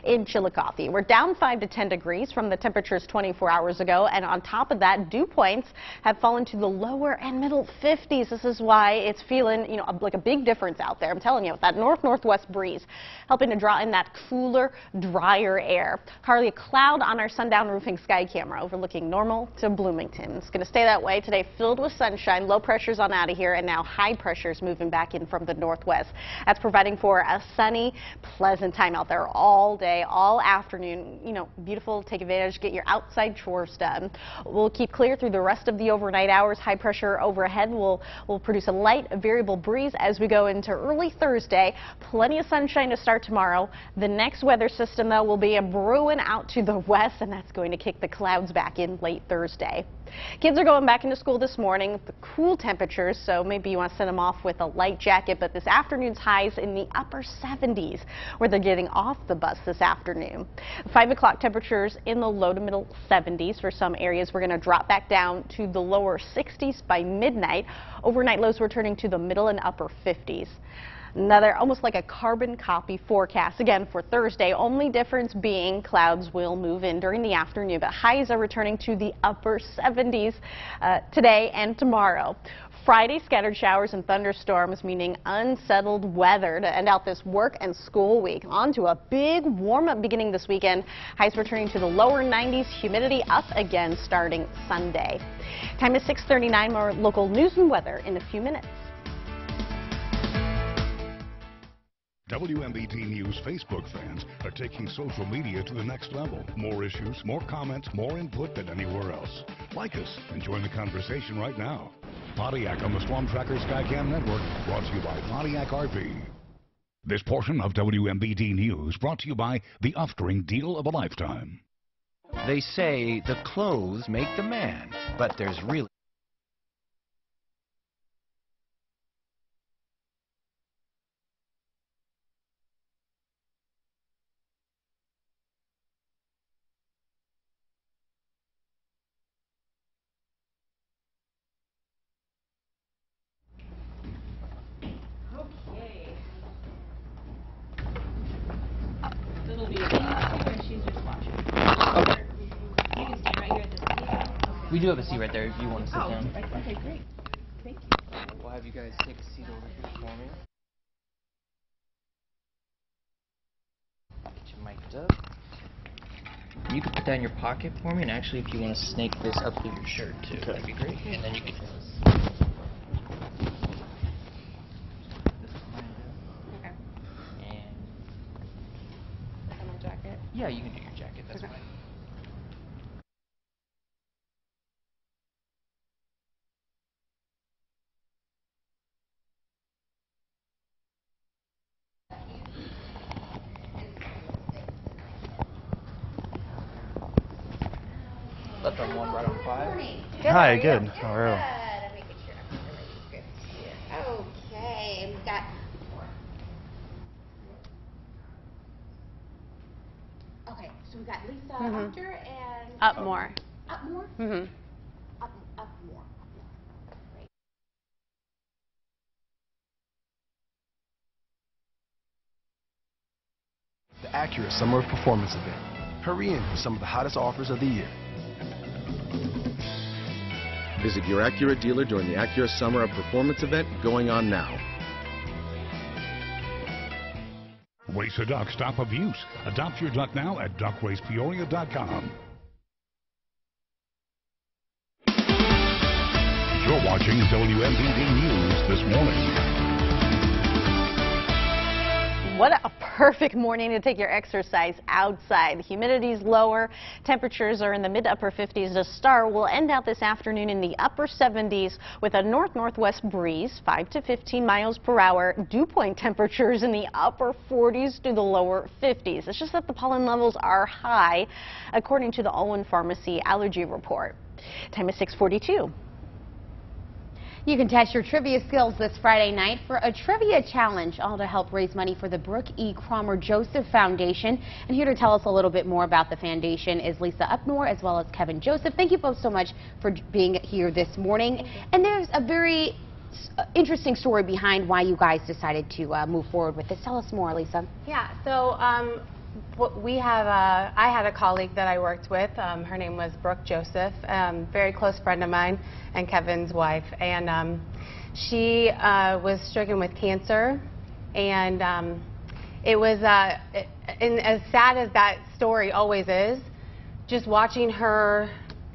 in Chillicothe. We're down 5 to 10 degrees from the temperatures 24 hours ago, and on top of that, dew points have fallen to the lower and middle 50s. This is why it's feeling, like a big difference out there. I'm telling you, with that north-northwest breeze helping to draw in that cooler, drier air. Carly, a cloud on our sundown roofing sky camera overlooking Normal to Bloomington. It's going to stay that way today, filled with sunshine. Low pressure's on out of here, and now high pressure's moving back in from the northwest. That's providing for a sunny, pleasant time out there all day, all afternoon. Beautiful. Take advantage, get your outside chores done. We'll keep clear through the rest of the overnight hours. High pressure overhead will produce a light variable breeze as we go into early Thursday. Plenty of sunshine to start tomorrow. The next weather system, though, will be brewing out to the west, and that's going to kick the clouds back in late Thursday. Kids are going back into school this morning with the cool temperatures, so maybe you want to send them off with a light jacket, but this afternoon's highs in the upper 70s where they're getting off the bus this afternoon. 5 o'clock temperatures in the low to middle 70s for some areas. We're going to drop back down to the lower 60s by midnight. Overnight lows returning to the middle and upper 50s. Another almost like a carbon copy forecast again for Thursday, only difference being clouds will move in during the afternoon, but highs are returning to the upper 70s today and tomorrow. Friday, scattered showers and thunderstorms, meaning unsettled weather to end out this work and school week. On to a big warm-up beginning this weekend. Highs returning to the lower 90s, humidity up again starting Sunday. Time is 6:39, more local news and weather in a few minutes. WMBT News Facebook fans are taking social media to the next level. More issues, more comments, more input than anywhere else. Like us and join the conversation right now. Pontiac on the Storm Tracker Skycam Network, brought to you by Pontiac RV. This portion of WMBT News brought to you by the Uftring Deal of a Lifetime. They say the clothes make the man, but there's really We do have a seat right there if you want to sit down. Okay, great. Thank you. We'll have you guys take a seat over here for me. Get you mic'd up. You can put that in your pocket for me, and actually, if you want to snake this up through your shirt too, that'd be great. And then you can. Okay. And Is that my jacket? yeah, you can do your jacket. That's fine. Left on 1, right on 5. Hi, good. How are you? Good. I'm making sure everybody's good here. Okay, and we've got okay, so we've got Lisa Hunter and Up more. Up more? Mm-hmm. Up more. Great. The Acura Summer of Performance event. Hurry in for some of the hottest offers of the year. Visit your Acura dealer during the Acura Summer of Performance event going on now. Race a duck, stop abuse. Adopt your duck now at duckracepeoria.com. You're watching WMPD News this morning. What a perfect morning to take your exercise outside. The humidity's lower. Temperatures are in the mid to upper 50s to start. We'll end out this afternoon in the upper 70s with a north-northwest breeze, 5 to 15 miles per hour. Dew point temperatures in the upper 40s to the lower 50s. It's just that the pollen levels are high, according to the Allwyn Pharmacy Allergy Report. Time is 6:42. You can test your trivia skills this Friday night for a trivia challenge, all to help raise money for the Brooke E. Cromer Joseph Foundation. And here to tell us a little bit more about the foundation is Lisa Upnor as well as Kevin Joseph. Thank you both so much for being here this morning. And there's a very interesting story behind why you guys decided to move forward with this. Tell us more, Lisa. Yeah, so I had a colleague that I worked with. Her name was Brooke Joseph, very close friend of mine and Kevin's wife. And she was stricken with cancer. And it was, and as sad as that story always is, just watching her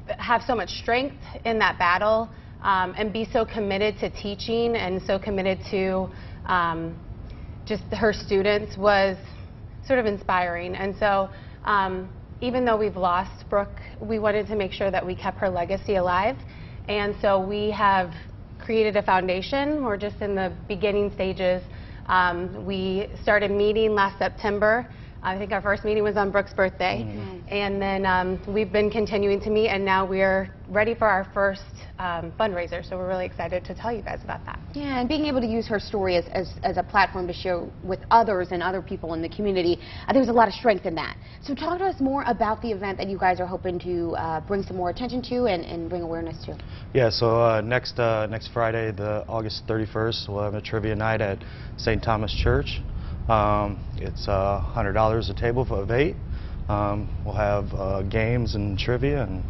have so much strength in that battle and be so committed to teaching and so committed to just her students was sort of inspiring. And so even though we've lost Brooke, we wanted to make sure that we kept her legacy alive. And so we have created a foundation. We're just in the beginning stages. We started meeting last September. I think our first meeting was on Brooke's birthday. And then we've been continuing to meet, and now we're ready for our first fundraiser. So we're really excited to tell you guys about that. Yeah, and being able to use her story as a platform to share with others and other people in the community, there's a lot of strength in that. So talk to us more about the event that you guys are hoping to bring some more attention to and bring awareness to. Yeah, so next Friday, the August 31st, we'll have a trivia night at St. Thomas Church. It's $100 a table of 8. We'll have games and trivia and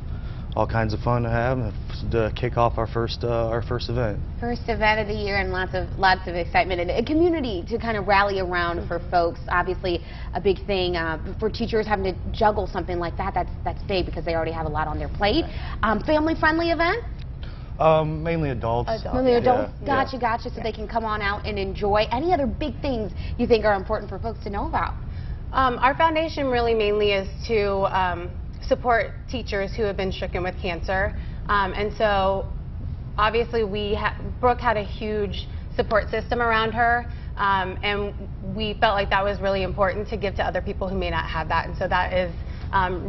all kinds of fun to have to kick off our first event. First event of the year, and lots of excitement and a community to kind of rally around for folks. Obviously, a big thing for teachers having to juggle something like that. That's big because they already have a lot on their plate. Family-friendly event. Mainly adults. Mainly adults. Yeah. Gotcha. So they can come on out and enjoy. Any other big things you think are important for folks to know about? Our foundation really mainly is to support teachers who have been stricken with cancer. And so obviously Brooke had a huge support system around her. And we felt like that was really important to give to other people who may not have that. And so that is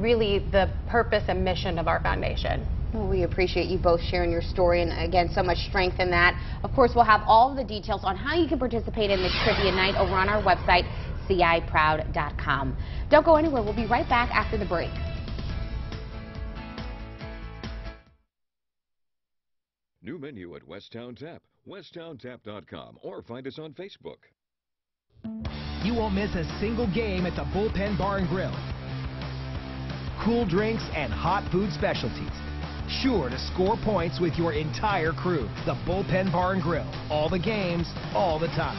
really the purpose and mission of our foundation. Well, we appreciate you both sharing your story, and again, so much strength in that. Of course, we'll have all of the details on how you can participate in this trivia night over on our website, ciproud.com. Don't go anywhere. We'll be right back after the break. New menu at Westtown Tap, westtowntap.com, or find us on Facebook. You won't miss a single game at the Bullpen Bar and Grill. Cool drinks and hot food specialties. sure to score points with your entire crew. The Bullpen Bar and Grill. All the games, all the time.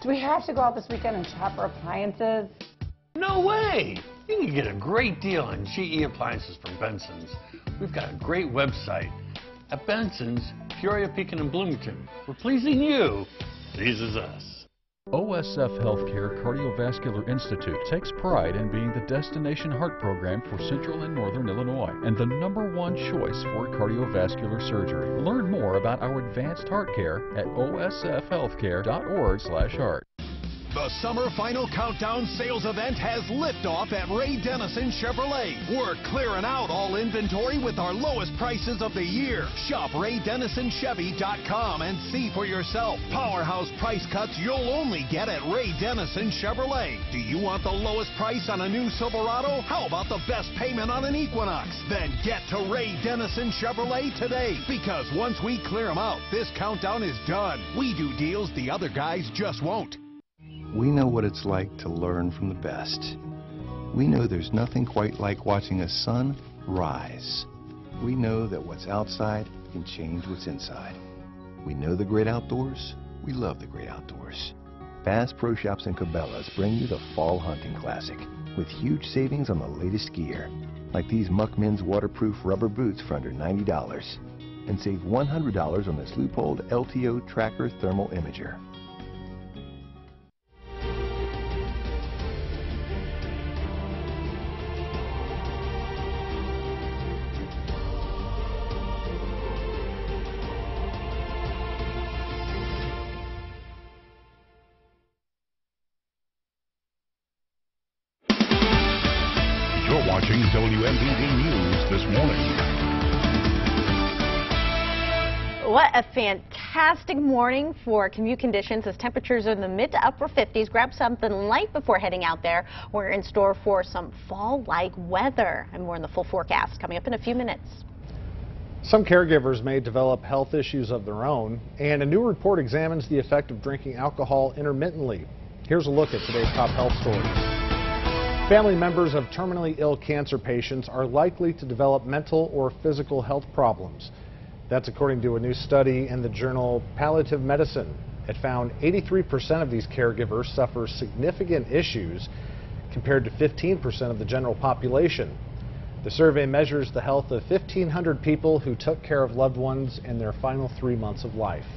Do we have to go out this weekend and shop for appliances? No way! You can get a great deal on GE appliances from Benson's. We've got a great website. At Benson's, Peoria, Pekin, and Bloomington. We're pleasing you. Pleases us. OSF Healthcare Cardiovascular Institute takes pride in being the destination heart program for Central and Northern Illinois and the #1 choice for cardiovascular surgery. Learn more about our advanced heart care at osfhealthcare.org/heart. The summer final countdown sales event has liftoff at Ray Dennison Chevrolet. We're clearing out all inventory with our lowest prices of the year. Shop RayDennisonChevy.com and see for yourself. Powerhouse price cuts you'll only get at Ray Dennison Chevrolet. Do you want the lowest price on a new Silverado? How about the best payment on an Equinox? Then get to Ray Dennison Chevrolet today, because once we clear them out, this countdown is done. We do deals the other guys just won't. We know what it's like to learn from the best. We know there's nothing quite like watching a sun rise. We know that what's outside can change what's inside. We know the great outdoors. We love the great outdoors. Bass Pro Shops and Cabela's bring you the Fall Hunting Classic with huge savings on the latest gear, like these Muck Men's waterproof rubber boots for under $90, and save $100 on this Leupold LTO Tracker Thermal Imager. You're watching WMPD News this morning. What a fantastic morning for commute conditions as temperatures are in the mid to upper 50s. Grab something light before heading out there. We're in store for some fall-like weather, and more in the full forecast coming up in a few minutes. Some caregivers may develop health issues of their own, and a new report examines the effect of drinking alcohol intermittently. Here's a look at today's top health stories. Family members of terminally ill cancer patients are likely to develop mental or physical health problems. That's according to a new study in the journal Palliative Medicine. It found 83% of these caregivers suffer significant issues compared to 15% of the general population. The survey measures the health of 1,500 people who took care of loved ones in their final 3 months of life.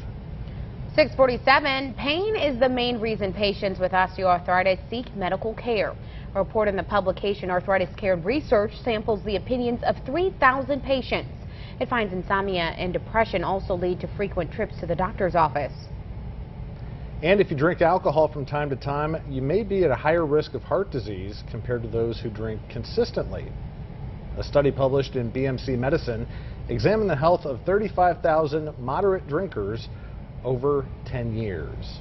647, pain is the main reason patients with osteoarthritis seek medical care. A report in the publication Arthritis Care and Research samples the opinions of 3,000 patients. It finds insomnia and depression also lead to frequent trips to the doctor's office. And if you drink alcohol from time to time, you may be at a higher risk of heart disease compared to those who drink consistently. A study published in BMC Medicine examined the health of 35,000 moderate drinkers over 10 years.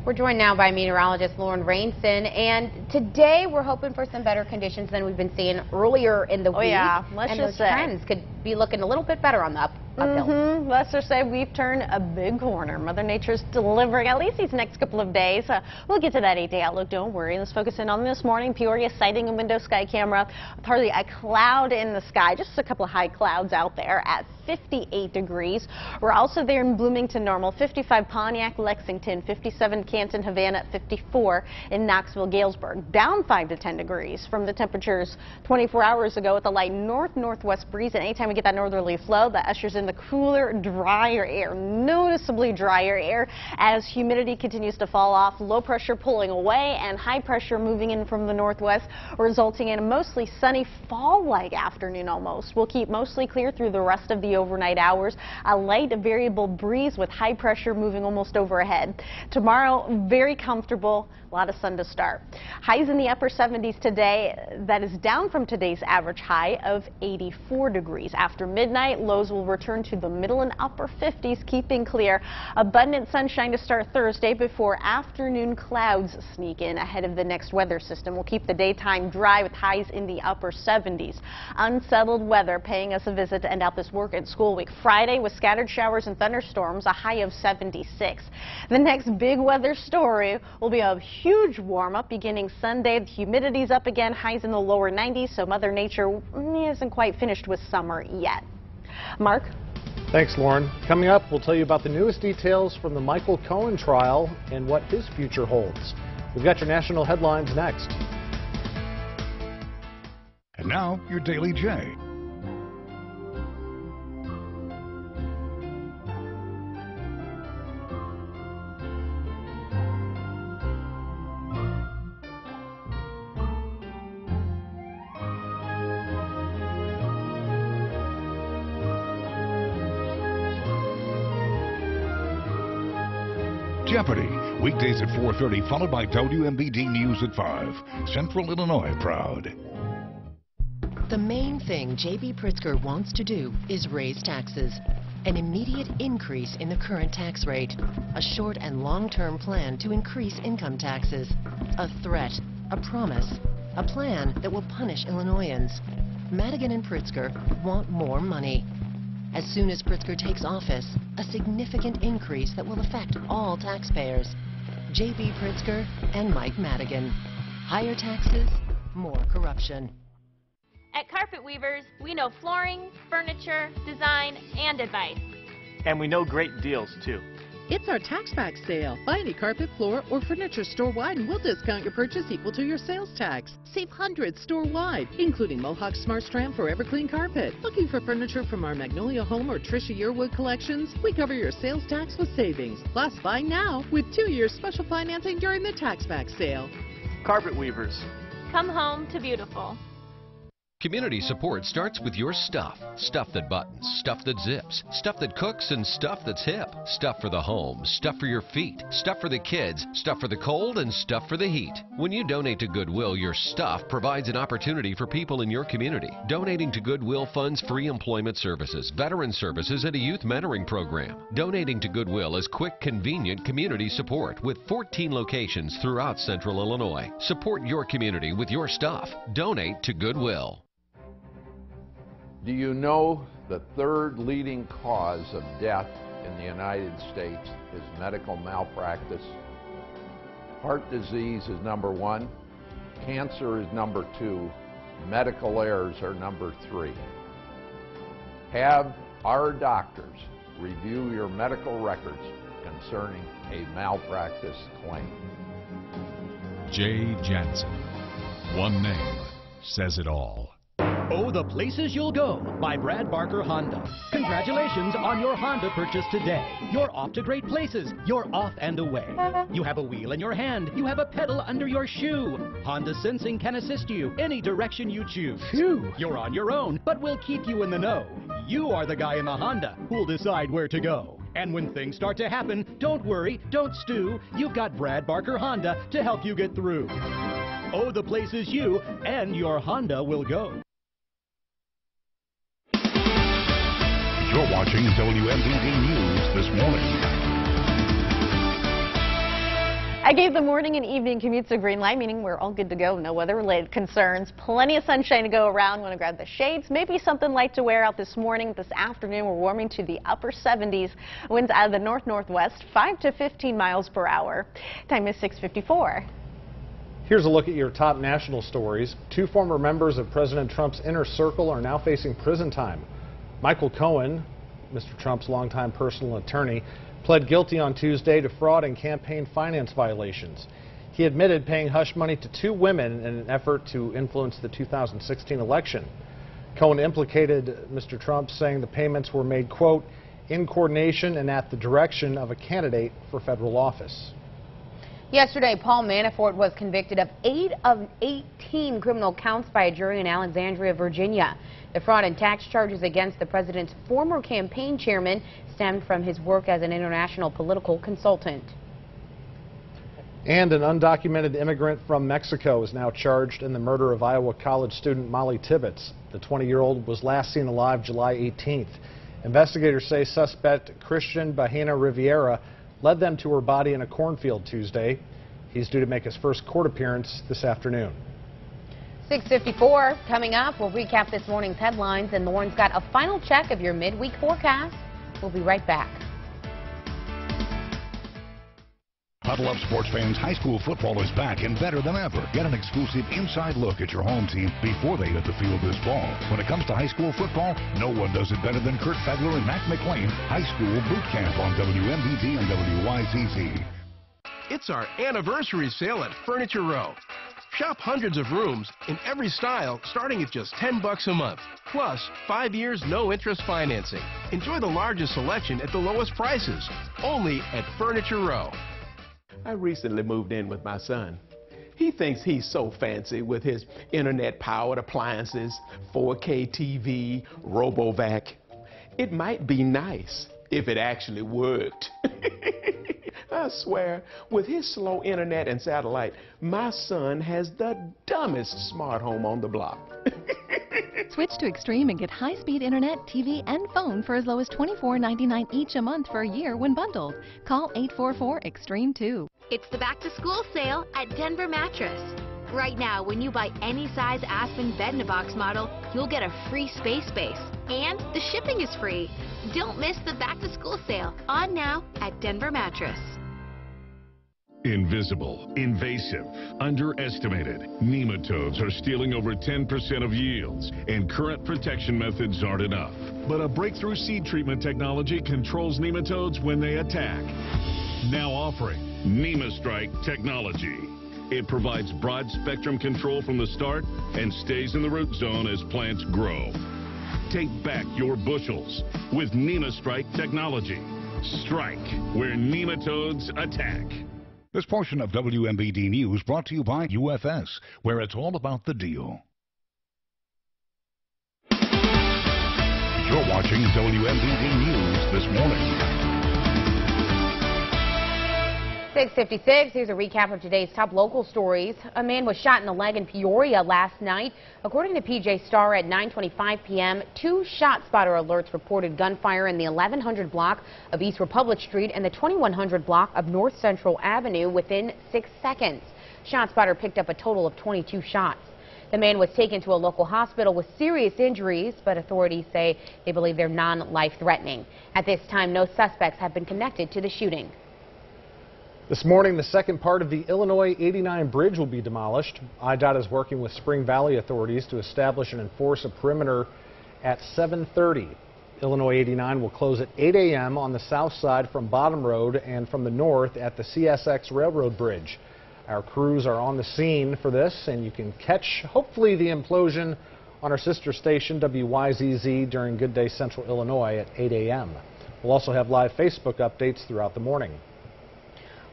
We're joined now by meteorologist Lauren Rainson, and today we're hoping for some better conditions than we've been seeing earlier in the week. Oh yeah, let's just say trends could be looking a little bit better on the uphill. Let's just say we've turned a big corner. Mother Nature's delivering at least these next couple of days. We'll get to that 8-day outlook, don't worry. Let's focus in on this morning. Peoria sighting a window sky camera with hardly a cloud in the sky, just a couple of high clouds out there at 58 degrees. We're also there in Bloomington normal, 55 Pontiac, Lexington, 57 Canton, Havana, 54 in Knoxville, Galesburg. Down 5 to 10 degrees from the temperatures 24 hours ago with a light north-northwest breeze. And anytime we get that northerly flow, that ushers in the cooler, drier air, noticeably drier air as humidity continues to fall off, low pressure pulling away and high pressure moving in from the northwest, resulting in a mostly sunny fall-like afternoon almost. We'll keep mostly clear through the rest of the overnight hours. A light variable breeze with high pressure moving almost overhead. Tomorrow, very comfortable, a lot of sun to start. Highs in the upper 70s today. That is down from today's average high of 84 degrees. After midnight, lows will return to the middle and upper 50s, keeping clear. Abundant sunshine to start Thursday before afternoon clouds sneak in ahead of the next weather system. Will keep the daytime dry with highs in the upper 70s. Unsettled weather paying us a visit to end out this work and school week. Friday with scattered showers and thunderstorms, a high of 76. The next big weather story will be a huge warm-up beginning Sunday. The humidity's up again, highs in the lower 90s, so Mother Nature isn't quite finished with summer yet. Mark? Thanks, Lauren. Coming up, we'll tell you about the newest details from the Michael Cohen trial and what his future holds. We've got your national headlines next. And now, your Daily J. Jeopardy! Weekdays at 4:30, followed by WMBD News at 5. Central Illinois proud. The main thing J.B. Pritzker wants to do is raise taxes. An immediate increase in the current tax rate. A short and long-term plan to increase income taxes. A threat, a promise, a plan that will punish Illinoisans. Madigan and Pritzker want more money. As soon as Pritzker takes office, a significant increase that will affect all taxpayers. J.B. Pritzker and Mike Madigan. Higher taxes, more corruption. At Carpet Weavers, we know flooring, furniture, design, and advice. And we know great deals, too. It's our tax back sale. Buy any carpet, floor, or furniture store-wide and we'll discount your purchase equal to your sales tax. Save hundreds store-wide, including Mohawk Smart Strand Forever Clean Carpet. Looking for furniture from our Magnolia Home or Tricia Yearwood collections? We cover your sales tax with savings. Plus, buy now with 2 years special financing during the tax back sale. Carpet Weavers. Come home to beautiful. Community support starts with your stuff. Stuff that buttons, stuff that zips, stuff that cooks, and stuff that's hip. Stuff for the home, stuff for your feet, stuff for the kids, stuff for the cold, and stuff for the heat. When you donate to Goodwill, your stuff provides an opportunity for people in your community. Donating to Goodwill funds free employment services, veteran services, and a youth mentoring program. Donating to Goodwill is quick, convenient community support with 14 locations throughout Central Illinois. Support your community with your stuff. Donate to Goodwill. Do you know the third leading cause of death in the United States is medical malpractice? Heart disease is number 1, cancer is number 2, medical errors are number 3. Have our doctors review your medical records concerning a malpractice claim. Jay Jansen. One name says it all. Oh, the Places You'll Go by Brad Barker Honda. Congratulations on your Honda purchase today. You're off to great places. You're off and away. You have a wheel in your hand. You have a pedal under your shoe. Honda Sensing can assist you any direction you choose. Phew. You're on your own, but we'll keep you in the know. You are the guy in the Honda who'll decide where to go. And when things start to happen, don't worry, don't stew. You've got Brad Barker Honda to help you get through. Oh, the places you and your Honda will go. You're watching WMBD News this morning. I gave the morning and evening commutes a green light, meaning we're all good to go. No weather-related concerns. Plenty of sunshine to go around. Want to grab the shades. Maybe something light to wear out this morning. This afternoon, we're warming to the upper 70s. Winds out of the north-northwest, 5 to 15 miles per hour. Time is 6:54. Here's a look at your top national stories. 2 former members of President Trump's inner circle are now facing prison time. Michael Cohen, Mr. Trump's longtime personal attorney, pled guilty on Tuesday to fraud and campaign finance violations. He admitted paying hush money to 2 women in an effort to influence the 2016 election. Cohen implicated Mr. Trump, saying the payments were made, quote, in coordination and at the direction of a candidate for federal office. Yesterday, Paul Manafort was convicted of 8 of 18 criminal counts by a jury in Alexandria, Virginia. The fraud and tax charges against the president's former campaign chairman stemmed from his work as an international political consultant. And an undocumented immigrant from Mexico is now charged in the murder of Iowa College student Molly Tibbetts. The 20-year-old was last seen alive July 18th. Investigators say suspect Christian Bahena Riviera led them to her body in a cornfield Tuesday. He's due to make his first court appearance this afternoon. 6:54 coming up. We'll recap this morning's headlines, and Lauren's got a final check of your midweek forecast. We'll be right back. Huddle up, sports fans. High school football is back and better than ever. Get an exclusive inside look at your home team before they hit the field this fall. When it comes to high school football, no one does it better than Kurt Fegler and Mac McLean. High School Boot Camp on WMBD and WYZZ. It's our anniversary sale at Furniture Row. Shop hundreds of rooms in every style starting at just $10 a month. Plus, 5 years no interest financing. Enjoy the largest selection at the lowest prices. Only at Furniture Row. I recently moved in with my son. He thinks he's so fancy with his internet-powered appliances, 4K TV, RoboVac. It might be nice if it actually worked. I swear, with his slow internet and satellite, my son has the dumbest smart home on the block. Switch to Extreme and get high-speed internet, TV, and phone for as low as $24.99 each a month for a year when bundled. Call 844-EXTREME2. It's the back-to-school sale at Denver Mattress. Right now, when you buy any size Aspen bed-in-a-box model, you'll get a free space base. And the shipping is free. Don't miss the back-to-school sale on now at Denver Mattress. Invisible, invasive, underestimated. Nematodes are stealing over 10% of yields, and current protection methods aren't enough. But a breakthrough seed treatment technology controls nematodes when they attack. Now offering NemaStrike technology. It provides broad spectrum control from the start and stays in the root zone as plants grow. Take back your bushels with NemaStrike technology. Strike where nematodes attack. This portion of WMBD News brought to you by UFS, where it's all about the deal. You're watching WMBD News this morning. 6:56. Here's a recap of today's top local stories. A man was shot in the leg in Peoria last night. According to PJ Star, at 9:25 p.m., 2 ShotSpotter alerts reported gunfire in the 1100 block of East Republic Street and the 2100 block of North Central Avenue within 6 seconds. ShotSpotter picked up a total of 22 shots. The man was taken to a local hospital with serious injuries, but authorities say they believe they're non-life-threatening. At this time, no suspects have been connected to the shooting. This morning, the second part of the Illinois 89 bridge will be demolished. IDOT is working with Spring Valley authorities to establish and enforce a perimeter at 7:30. Illinois 89 will close at 8 a.m. on the south side from Bottom Road and from the north at the CSX Railroad Bridge. Our crews are on the scene for this, and you can catch, hopefully, the implosion on our sister station, WYZZ, during Good Day Central Illinois at 8 a.m. We'll also have live Facebook updates throughout the morning.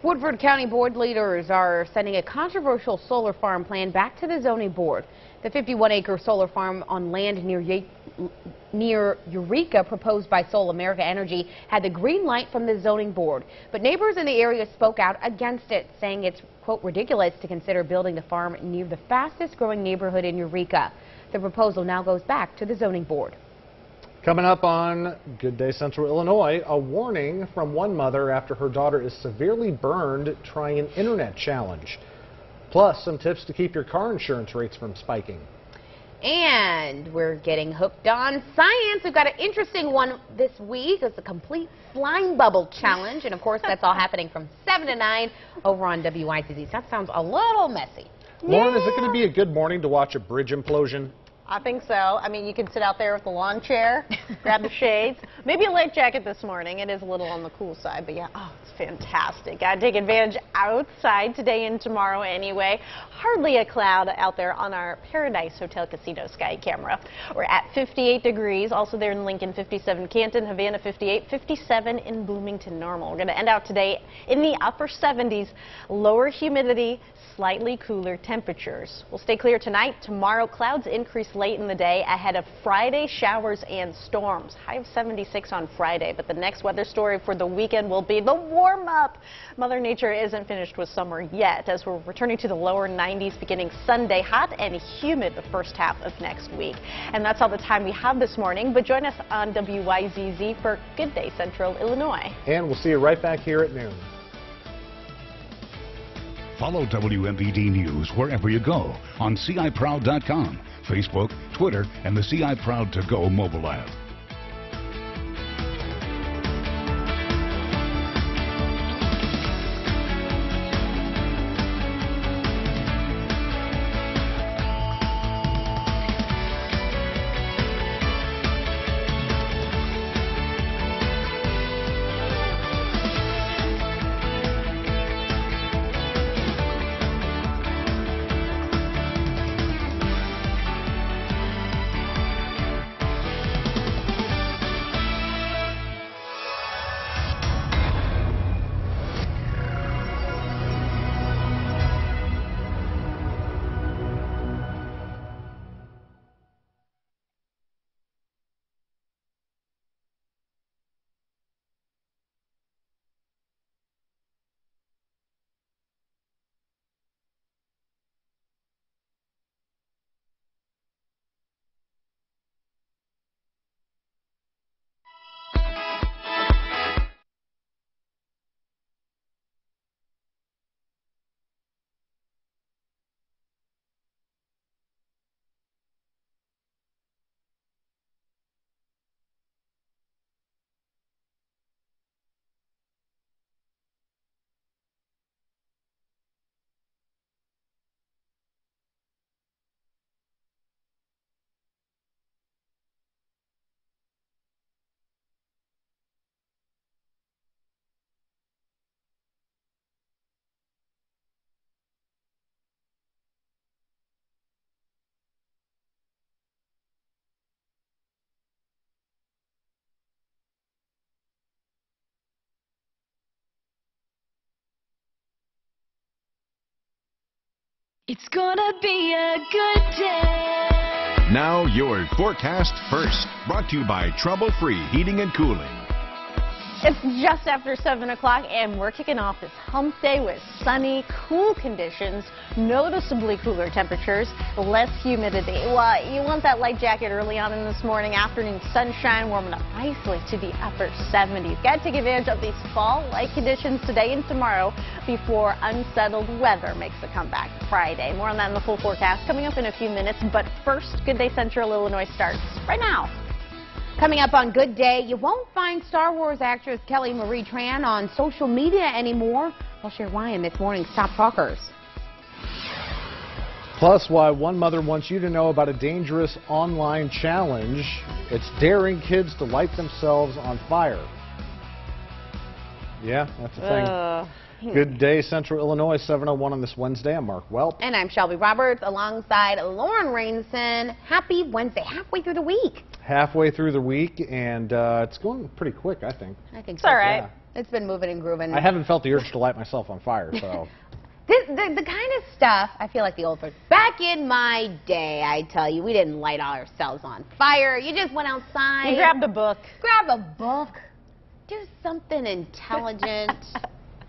Woodford County board leaders are sending a controversial solar farm plan back to the zoning board. The 51-acre solar farm on land near Eureka, proposed by Soul America Energy, had the green light from the zoning board. But neighbors in the area spoke out against it, saying it's, quote, ridiculous to consider building the farm near the fastest growing neighborhood in Eureka. The proposal now goes back to the zoning board. Coming up on Good Day Central Illinois, a warning from one mother after her daughter is severely burned trying an internet challenge. Plus, some tips to keep your car insurance rates from spiking. And we're getting hooked on science. We've got an interesting one this week. It's a complete slime bubble challenge. And of course, that's all happening from 7 to 9 over on WYCZ. That sounds a little messy. Lauren, is it going to be a good morning to watch a bridge implosion? I think so. I mean, you can sit out there with the lawn chair, grab the shades, maybe a light jacket this morning. It is a little on the cool side, but yeah, oh, it's fantastic. Got to take advantage outside today and tomorrow anyway. Hardly a cloud out there on our Paradise Hotel Casino sky camera. We're at 58 degrees, also there in Lincoln, 57, Canton, Havana, 58, 57 in Bloomington, normal. We're going to end out today in the upper 70s, lower humidity, slightly cooler temperatures. We'll stay clear tonight. Tomorrow, clouds increase late in the day ahead of Friday showers and storms. High of 76 on Friday, but the next weather story for the weekend will be the warm-up. Mother Nature isn't finished with summer yet, as we're returning to the lower 90s beginning Sunday. Hot and humid the first half of next week. And that's all the time we have this morning, but join us on WYZZ for Good Day Central Illinois. And we'll see you right back here at noon. Follow WMVD News wherever you go on CIProud.com, Facebook, Twitter, and the CI Proud to Go mobile app. It's gonna be a good day. Now your forecast first, brought to you by Trouble Free Heating and Cooling. It's just after 7 o'clock, and we're kicking off this hump day with sunny, cool conditions, noticeably cooler temperatures, less humidity. Well, you want that light jacket early on in this morning. Afternoon sunshine warming up nicely to the upper 70s. Got to take advantage of these fall-like conditions today and tomorrow before unsettled weather makes a comeback Friday. More on that in the full forecast coming up in a few minutes. But first, Good Day Central Illinois starts right now. Coming up on Good Day, you won't find Star Wars actress Kelly Marie Tran on social media anymore. We'll share why in this morning's Top Talkers. Plus, why one mother wants you to know about a dangerous online challenge. It's daring kids to light themselves on fire. Yeah, that's a thing. Good Day, Central Illinois, 7:01 on this Wednesday. I'm Mark Welp. And I'm Shelby Roberts alongside Lauren Rainson. Happy Wednesday, halfway through the week. Halfway through the week, and it's going pretty quick, I think. I think so. It's all right. Yeah. It's been moving and grooving. I haven't felt the urge to light myself on fire, so. The kind of stuff, I feel like the old folks. Back in my day, I tell you, we didn't light ourselves on fire. You just went outside. You grabbed a book. Grab a book. Do something intelligent.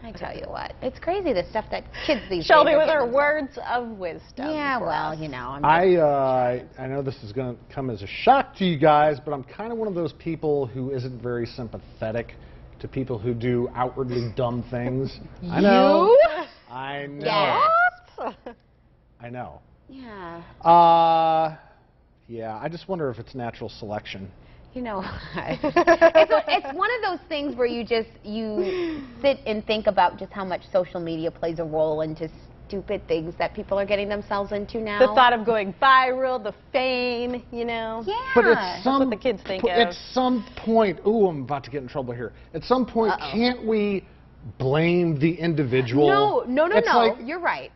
I tell you what, it's crazy the stuff that kids these Shelby days with her words of wisdom. Yeah, well, us. you know. I know this is going to come as a shock to you guys, but I'm kind of one of those people who isn't very sympathetic to people who do outwardly dumb things. I know. I know. Yes. I know. Yeah. Yeah, I just wonder if it's natural selection. You know, it's one of those things where you sit and think about just how much social media plays a role into stupid things that people are getting themselves into now. The thought of going viral, the fame, you know. Yeah. But That's what the kids think of. At some point, ooh, I'm about to get in trouble here. At some point, can't we blame the individual? No. Like, you're right.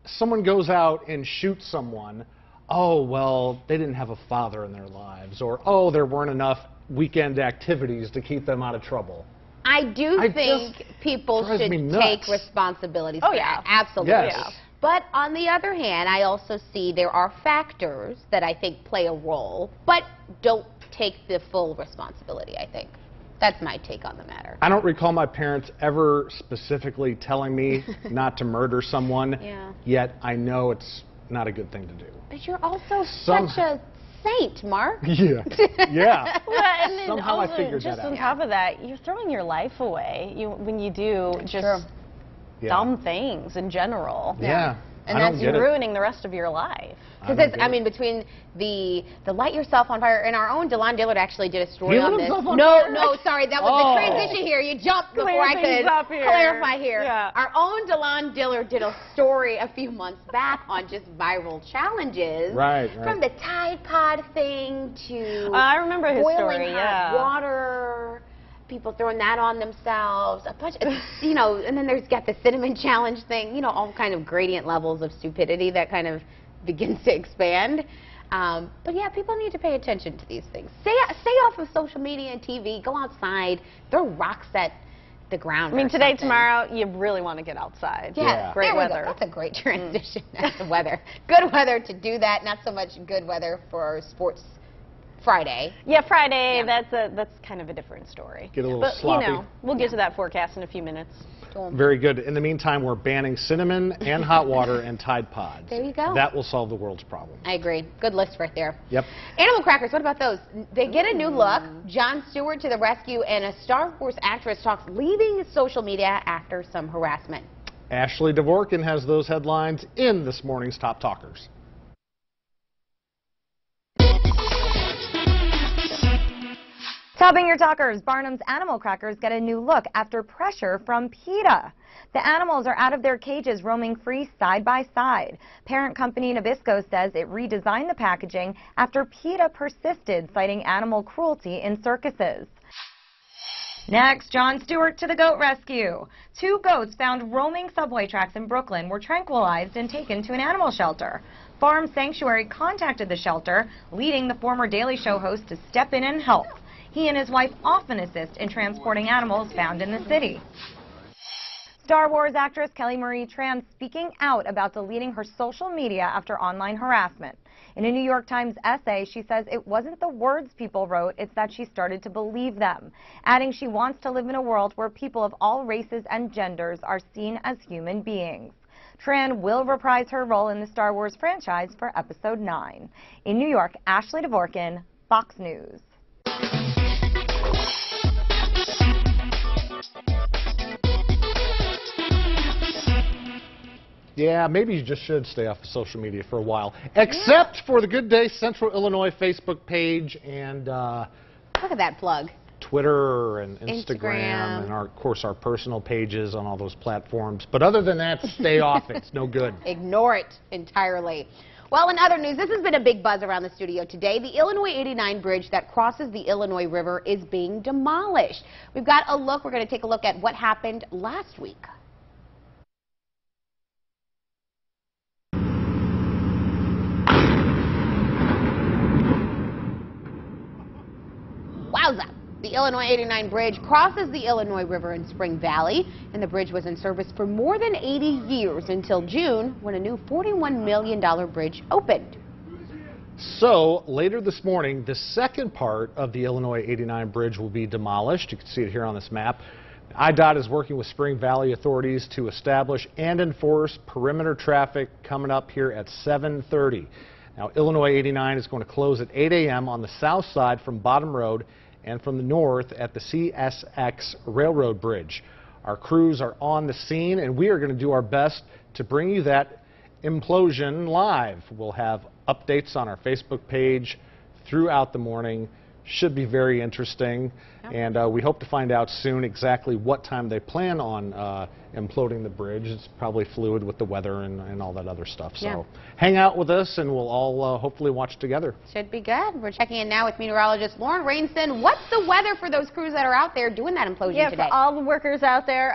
Someone goes out and shoots someone. Oh, well, they didn't have a father in their lives, or, oh, there weren't enough weekend activities to keep them out of trouble. I think people should take responsibility. Oh, yeah. Absolutely. Yes. But on the other hand, I also see there are factors that I think play a role, but don't take the full responsibility, I think. That's my take on the matter. I don't recall my parents ever specifically telling me not to murder someone, yet I know it's not a good thing to do. But you're also such a saint, Mark. Yeah. Yeah. Well, and then Somehow also, I figured just that out. on top of that, you're throwing your life away when you do just dumb things in general. Yeah. And that's ruining the rest of your life. Because it's, I mean, between the light yourself on fire, and our own Delon Dillard actually did a story on this. No, sorry, that was the transition here. You jumped before I could clarify here. Yeah. Our own Delon Dillard did a story a few months back on just viral challenges. Right. From the Tide Pod thing to I remember his boiling story, hot water. People throwing that on themselves, a bunch of, you know, and then there's got the cinnamon challenge thing, you know, all kind of gradient levels of stupidity that kind of begins to expand. But yeah, people need to pay attention to these things. Stay off of social media and TV. Go outside. Throw rocks at the ground. I mean, today, tomorrow, you really want to get outside. Yeah, great weather. That's a great transition. That's the weather. Good weather to do that. Not so much good weather for sports. Friday. Yeah, Friday. Yeah. That's kind of a different story. Get a little sloppy. You know, we'll get to that forecast in a few minutes. Very good. In the meantime, we're banning cinnamon and hot water and Tide Pods. There you go. That will solve the world's problem. I agree. Good list right there. Yep. Animal crackers, what about those? They get a new look. Jon Stewart to the rescue, and a Star Wars actress talks leaving social media after some harassment. Ashley Dvorkin has those headlines in this morning's Top Talkers. Topping your talkers, Barnum's animal crackers get a new look after pressure from PETA. The animals are out of their cages roaming free side by side. Parent company Nabisco says it redesigned the packaging after PETA persisted, citing animal cruelty in circuses. Next, Jon Stewart to the goat rescue. 2 goats found roaming subway tracks in Brooklyn were tranquilized and taken to an animal shelter. Farm Sanctuary contacted the shelter, leading the former Daily Show host to step in and help. He and his wife often assist in transporting animals found in the city. Star Wars actress Kelly Marie Tran speaking out about deleting her social media after online harassment. In a New York Times essay, she says it wasn't the words people wrote, it's that she started to believe them, adding she wants to live in a world where people of all races and genders are seen as human beings. Tran will reprise her role in the Star Wars franchise for Episode 9. In New York, Ashley Dvorkin, Fox News. Yeah, maybe you just should stay off of social media for a while, except for the Good Day Central Illinois Facebook page and look at that plug. Twitter and Instagram and of course our personal pages on all those platforms. But other than that, stay off it. It's no good. Ignore it entirely. Well, in other news, this has been a big buzz around the studio today. The Illinois 89 bridge that crosses the Illinois River is being demolished. We've got a look. We're going to take a look at what happened last week. Wowza! The Illinois 89 bridge crosses the Illinois River in Spring Valley, and the bridge was in service for more than 80 years until June, when a new $41 million bridge opened. So, later this morning, the second part of the Illinois 89 bridge will be demolished. You can see it here on this map. IDOT is working with Spring Valley authorities to establish and enforce perimeter traffic coming up here at 7:30. Now, Illinois 89 is going to close at 8 a.m. on the south side from Bottom Road and from the north at the CSX Railroad Bridge. Our crews are on the scene, and we are going to do our best to bring you that implosion live. We'll have updates on our Facebook page throughout the morning. Should be very interesting, and we hope to find out soon exactly what time they plan on imploding the bridge. It's probably fluid with the weather and all that other stuff. So hang out with us, and we'll all hopefully watch together. Should be good. We're checking in now with meteorologist Lauren Rainston. What's the weather for those crews that are out there doing that implosion today? Yeah, for all the workers out there,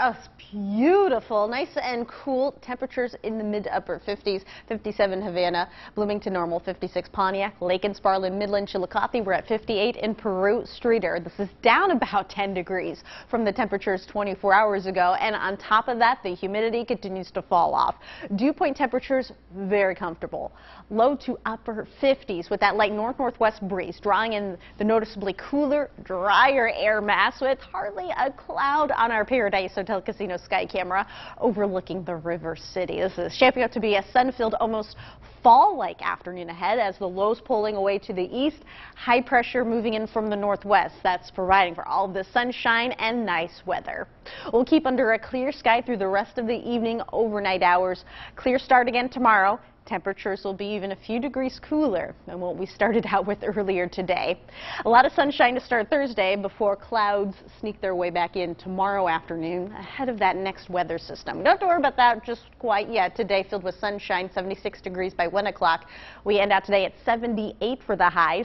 beautiful, nice and cool temperatures in the mid to upper 50s. 57 Havana, Bloomington normal, 56 Pontiac, Lake and Sparlin, Midland, Chillicothe. We're at 58 in Peru, Streeter. This is down about 10 degrees from the temperatures 24 hours ago, and on top top of that, the humidity continues to fall off. Dew point temperatures very comfortable. Low to upper 50s with that light north-northwest breeze, drawing in the noticeably cooler, drier air mass with hardly a cloud on our Paradise Hotel Casino sky camera overlooking the River City. This is shaping up to be a sun-filled, almost fall-like afternoon ahead as the lows pulling away to the east, high pressure moving in from the northwest. That's providing for all of the sunshine and nice weather. We'll keep under a clear sky through the rest of the evening, overnight hours. Clear start again tomorrow. Temperatures will be even a few degrees cooler than what we started out with earlier today. A lot of sunshine to start Thursday before clouds sneak their way back in tomorrow afternoon ahead of that next weather system. Don't have to worry about that just quite yet. Today filled with sunshine, 76 degrees by 1 o'clock. We end out today at 78 for the highs.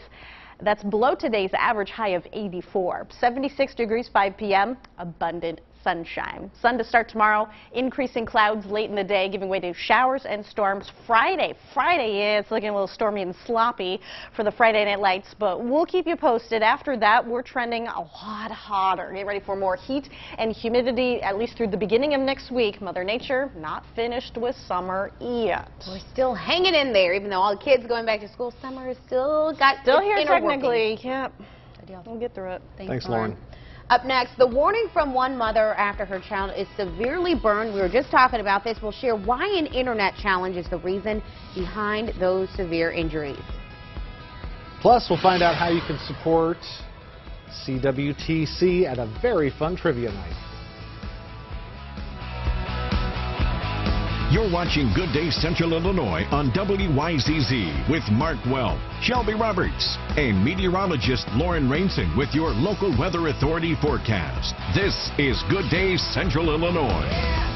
That's below today's average high of 84. 76 degrees 5 p.m. Abundant sunshine. Sun to start tomorrow, increasing clouds late in the day, giving way to showers and storms Friday. Yeah, it's looking a little stormy and sloppy for the Friday night lights, but we'll keep you posted. After that, we're trending a lot hotter. Get ready for more heat and humidity, at least through the beginning of next week. Mother Nature not finished with summer yet. We're still hanging in there, even though all the kids going back to school. Summer is still here technically. Yep. We'll get through it. Thanks, Lauren. Up next, the warning from one mother after her child is severely burned. We were just talking about this. We'll share why an internet challenge is the reason behind those severe injuries. Plus, we'll find out how you can support CWTC at a very fun trivia night. You're watching Good Day Central Illinois on WYZZ with Mark Welp, Shelby Roberts, and meteorologist Lauren Rainson with your local weather authority forecast. This is Good Day Central Illinois.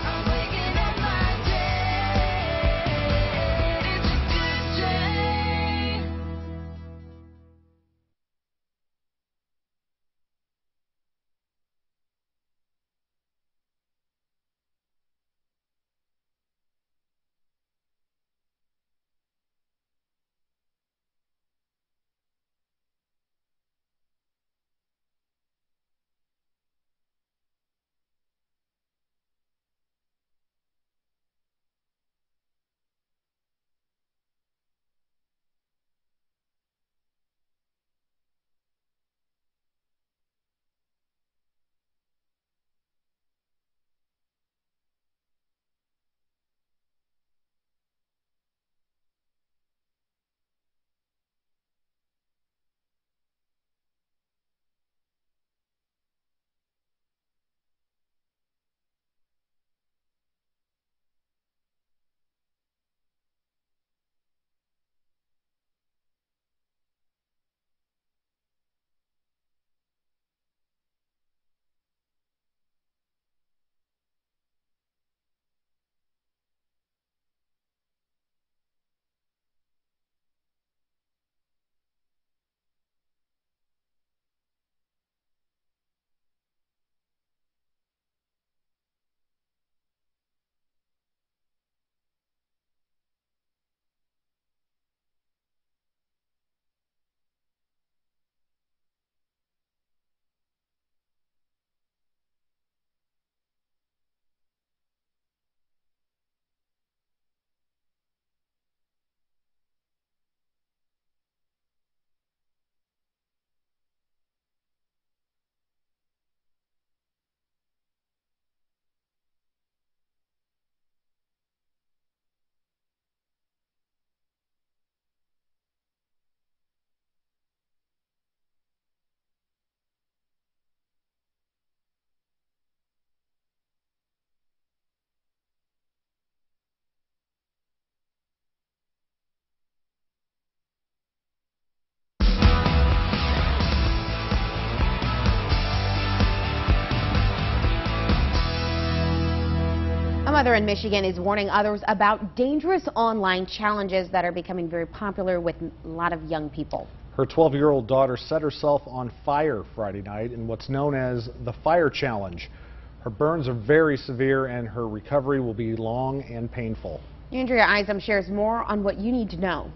A mother in Michigan is warning others about dangerous online challenges that are becoming very popular with a lot of young people. Her 12-year-old daughter set herself on fire Friday night in what's known as the Fire Challenge. Her burns are very severe and her recovery will be long and painful. Andrea Isom shares more on what you need to know.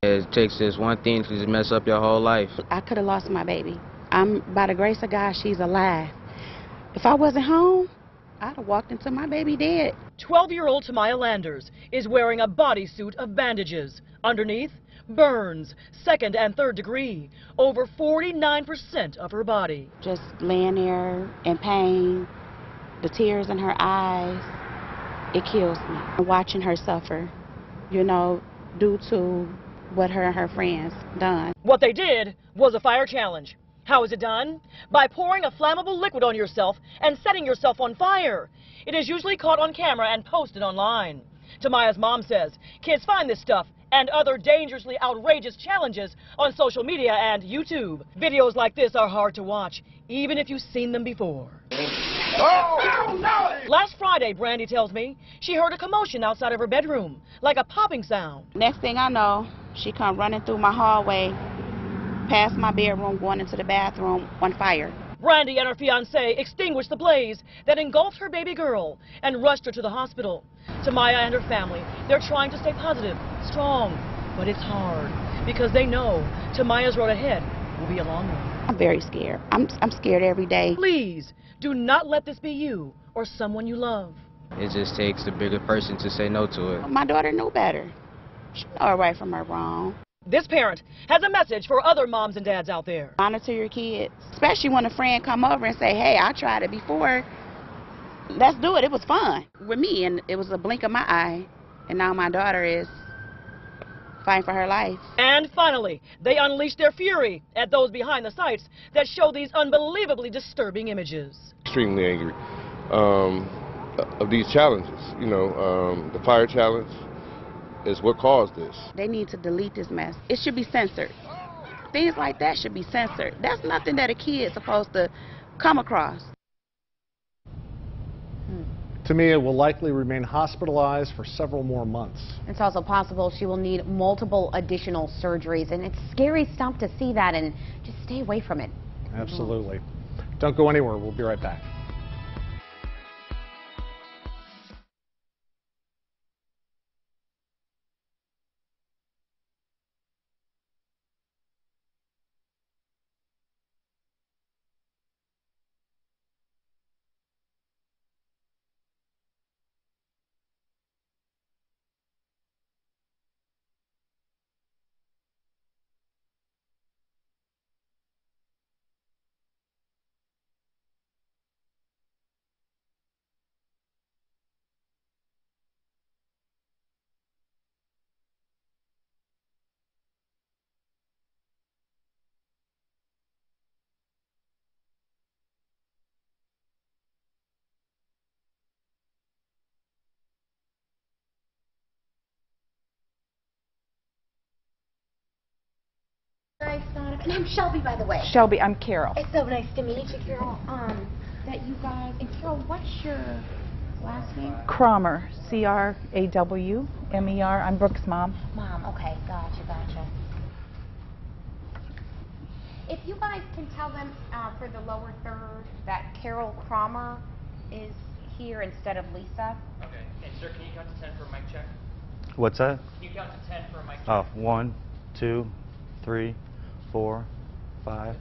It takes this one thing to just mess up your whole life. I could have lost my baby. By the grace of God, she's alive. If I wasn't home, I'd have walked into my baby dead. 12-year-old Tamaya Landers is wearing a bodysuit of bandages. Underneath, burns, 2nd and 3rd degree, over 49% of her body. Just laying there in pain, the tears in her eyes, it kills me. Watching her suffer, you know, due to what her and her friends done. What they did was a fire challenge. How is it done? By pouring a flammable liquid on yourself and setting yourself on fire. It is usually caught on camera and posted online. Tamaya's mom says kids find this stuff and other dangerously outrageous challenges on social media and YouTube. Videos like this are hard to watch, even if you've seen them before. Oh, no! Last Friday, Brandy tells me, she heard a commotion outside of her bedroom, like a popping sound. Next thing I know, she come running through my hallway, past my bedroom, going into the bathroom on fire. Brandy and her fiancé extinguished the blaze that engulfed her baby girl and rushed her to the hospital. Tamaya and her family, they're trying to stay positive, strong, but it's hard because they know Tamaya's road ahead will be a long one. I'm very scared. I'm scared every day. Please, do not let this be you or someone you love. It just takes the bigger person to say no to it. My daughter knew better. She know right from her wrong. This parent has a message for other moms and dads out there. Monitor your kids, especially when a friend come over and say, hey, I tried it before. Let's do it. It was fun with me, and it was a blink of my eye. And now my daughter is fighting for her life. And finally, they unleashed their fury at those behind the sites that show these unbelievably disturbing images. Extremely angry of these challenges. You know, the fire challenge is what caused this. They need to delete this mess. It should be censored. Things like that should be censored. That's nothing that a kid is supposed to come across. Tamia will likely remain hospitalized for several more months. It's also possible she will need multiple additional surgeries, and it's scary stuff to see that, and just stay away from it. Absolutely. Don't go anywhere. We'll be right back. And I'm Shelby, by the way. Shelby, I'm Carol. It's so nice to meet you, Carol. That you guys, and Carol, what's your last name? Kramer, C-R-A-W-M-E-R. I'm Brooke's mom. Mom, okay, gotcha. If you guys can tell them for the lower third that Carol Kramer is here instead of Lisa. Okay, and sir, can you count to 10 for a mic check? What's that? Can you count to 10 for a mic check? Oh, 1, 2, 3, 4, 5.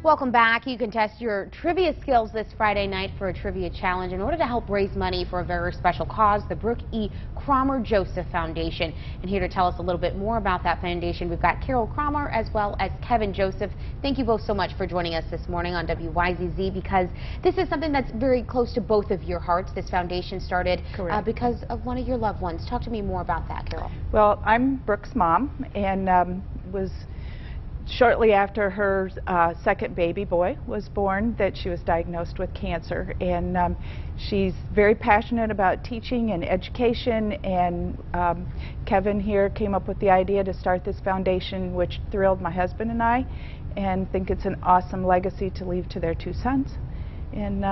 Welcome back. You can test your trivia skills this Friday night for a trivia challenge in order to help raise money for a very special cause, the Brooke E. Kramer Joseph Foundation. And here to tell us a little bit more about that foundation, we've got Carol Kramer as well as Kevin Joseph. Thank you both so much for joining us this morning on WYZZ, because this is something that's very close to both of your hearts. This foundation started because of one of your loved ones. Talk to me more about that, Carol. Well, I'm Brooke's mom, and was shortly after her second baby boy was born that she was diagnosed with cancer, and she's very passionate about teaching and education, and Kevin here came up with the idea to start this foundation, which thrilled my husband and I, and think it's an awesome legacy to leave to their 2 sons, and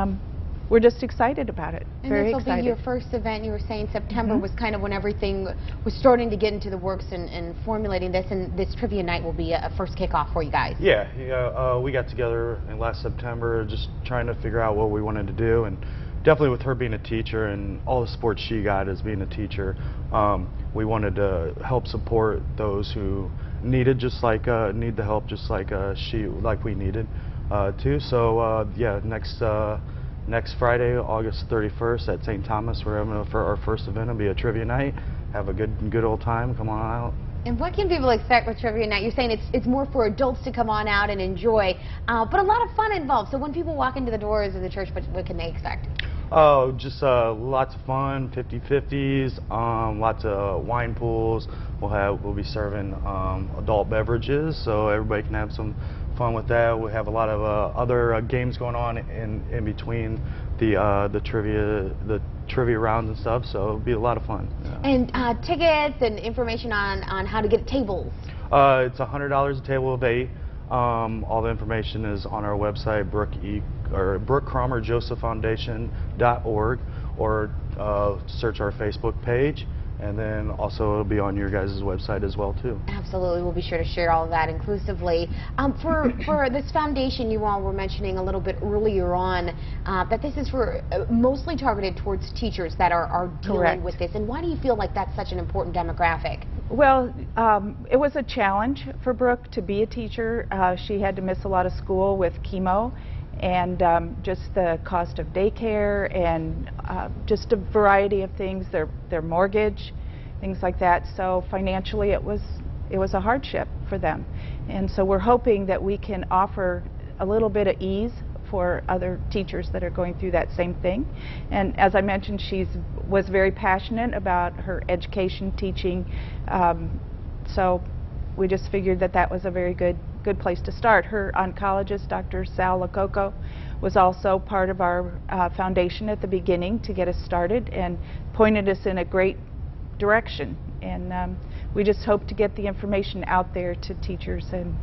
we're just excited about it. And very this will excited. be your first event. You were saying September was kind of when everything was starting to get into the works and formulating this, and this trivia night will be a first kickoff for you guys. Yeah, we got together in last September just trying to figure out what we wanted to do, and definitely with her being a teacher and all the support she got as being a teacher, we wanted to help support those who needed need the help just like we needed too. So yeah, next Friday, August 31st at St. Thomas, we're having for our first event. It'll be a trivia night. Have a good old time. Come on out. And what can people expect with trivia night? You're saying it's more for adults to come on out and enjoy, but a lot of fun involved. So when people walk into the doors of the church, what can they expect? Oh, just lots of fun, 50/50s, lots of wine pools. We'll be serving adult beverages, so everybody can have some fun with that. We have a lot of other games going on in between the trivia rounds and stuff, so it'll be a lot of fun. Yeah. And tickets and information on how to get tables. It's $100 a table of 8. All the information is on our website, BrookeCromerJosephFoundation.org, or search our Facebook page. And then also it'll be on your guys' website as well too. Absolutely, we'll be sure to share all of that inclusively. For this foundation, you all were mentioning a little bit earlier on that this is for mostly targeted towards teachers that are dealing Correct. with this. And why do you feel like that's such an important demographic? Well, it was a challenge for Brooke to be a teacher. She had to miss a lot of school with chemo, and just the cost of daycare, and just a variety of things, their mortgage, things like that. So financially it was a hardship for them. And so we're hoping that we can offer a little bit of ease for other teachers that are going through that same thing. And as I mentioned, she was very passionate about her education, teaching, so we just figured that was a very good place to start. Her oncologist, Dr. Sal Lococo, was also part of our foundation at the beginning to get us started and pointed us in a great direction. And we just hope to get the information out there to teachers and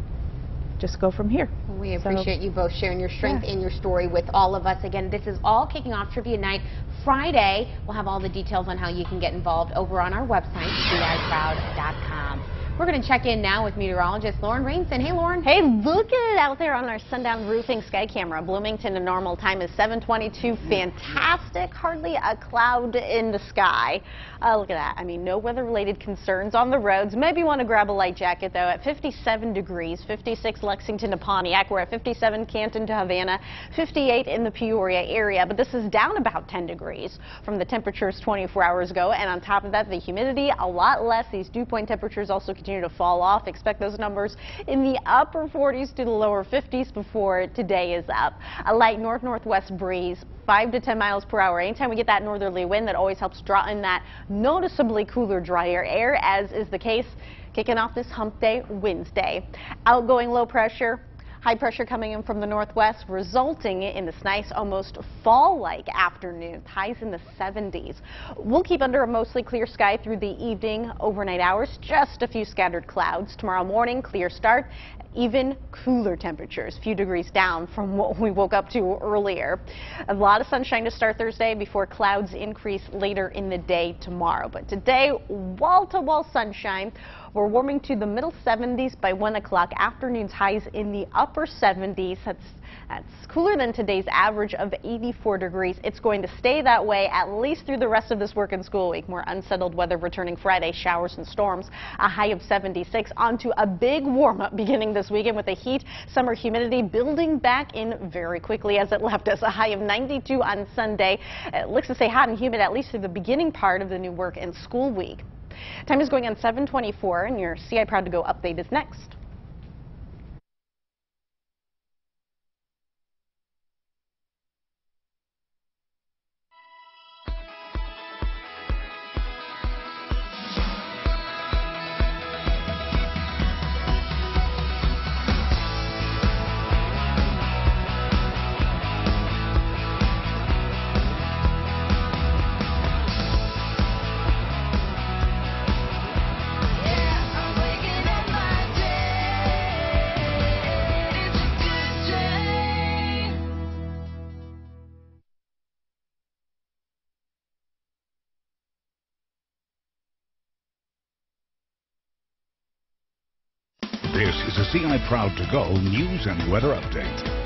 just go from here. We appreciate you both sharing your strength and your story with all of us. Again, this is all kicking off Trivia Night Friday. We'll have all the details on how you can get involved over on our website, CICrowd.com. We're going to check in now with meteorologist Lauren Rainson. Hey, Lauren. Hey, look at it out there on our sundown roofing sky camera. Bloomington, the normal time is 7:22. Fantastic. Hardly a cloud in the sky. Look at that. I mean, no weather-related concerns on the roads. Maybe you want to grab a light jacket, though, at 57 degrees, 56 Lexington to Pontiac. We're at 57 Canton to Havana, 58 in the Peoria area. But this is down about 10 degrees from the temperatures 24 hours ago. And on top of that, the humidity a lot less. These dew point temperatures also continue to fall off. Expect those numbers in the upper 40s to the lower 50s before today is up. A light north-northwest breeze, 5 to 10 miles per hour. Anytime we get that northerly wind, that always helps draw in that noticeably cooler, drier air, as is the case kicking off this hump day Wednesday. Outgoing low pressure, high pressure coming in from the northwest, resulting in this nice, almost fall-like afternoon. Highs in the 70s. We'll keep under a mostly clear sky through the evening, overnight hours. Just a few scattered clouds. Tomorrow morning, clear start. Even cooler temperatures, a few degrees down from what we woke up to earlier. A lot of sunshine to start Thursday before clouds increase later in the day tomorrow. But today, wall-to-wall sunshine. We're warming to the middle 70s by 1 o'clock. Afternoon's highs in the upper 70s. That's cooler than today's average of 84 degrees. It's going to stay that way at least through the rest of this work and school week. More unsettled weather returning Friday, showers and storms. A high of 76. Onto a big warm-up beginning this weekend with the heat. Summer humidity building back in very quickly as it left us. A high of 92 on Sunday. It looks to stay hot and humid at least through the beginning part of the new work and school week. Time is going on 7:24, and your CI Proud to Go update is next. This is a CI Proud to Go news and weather update.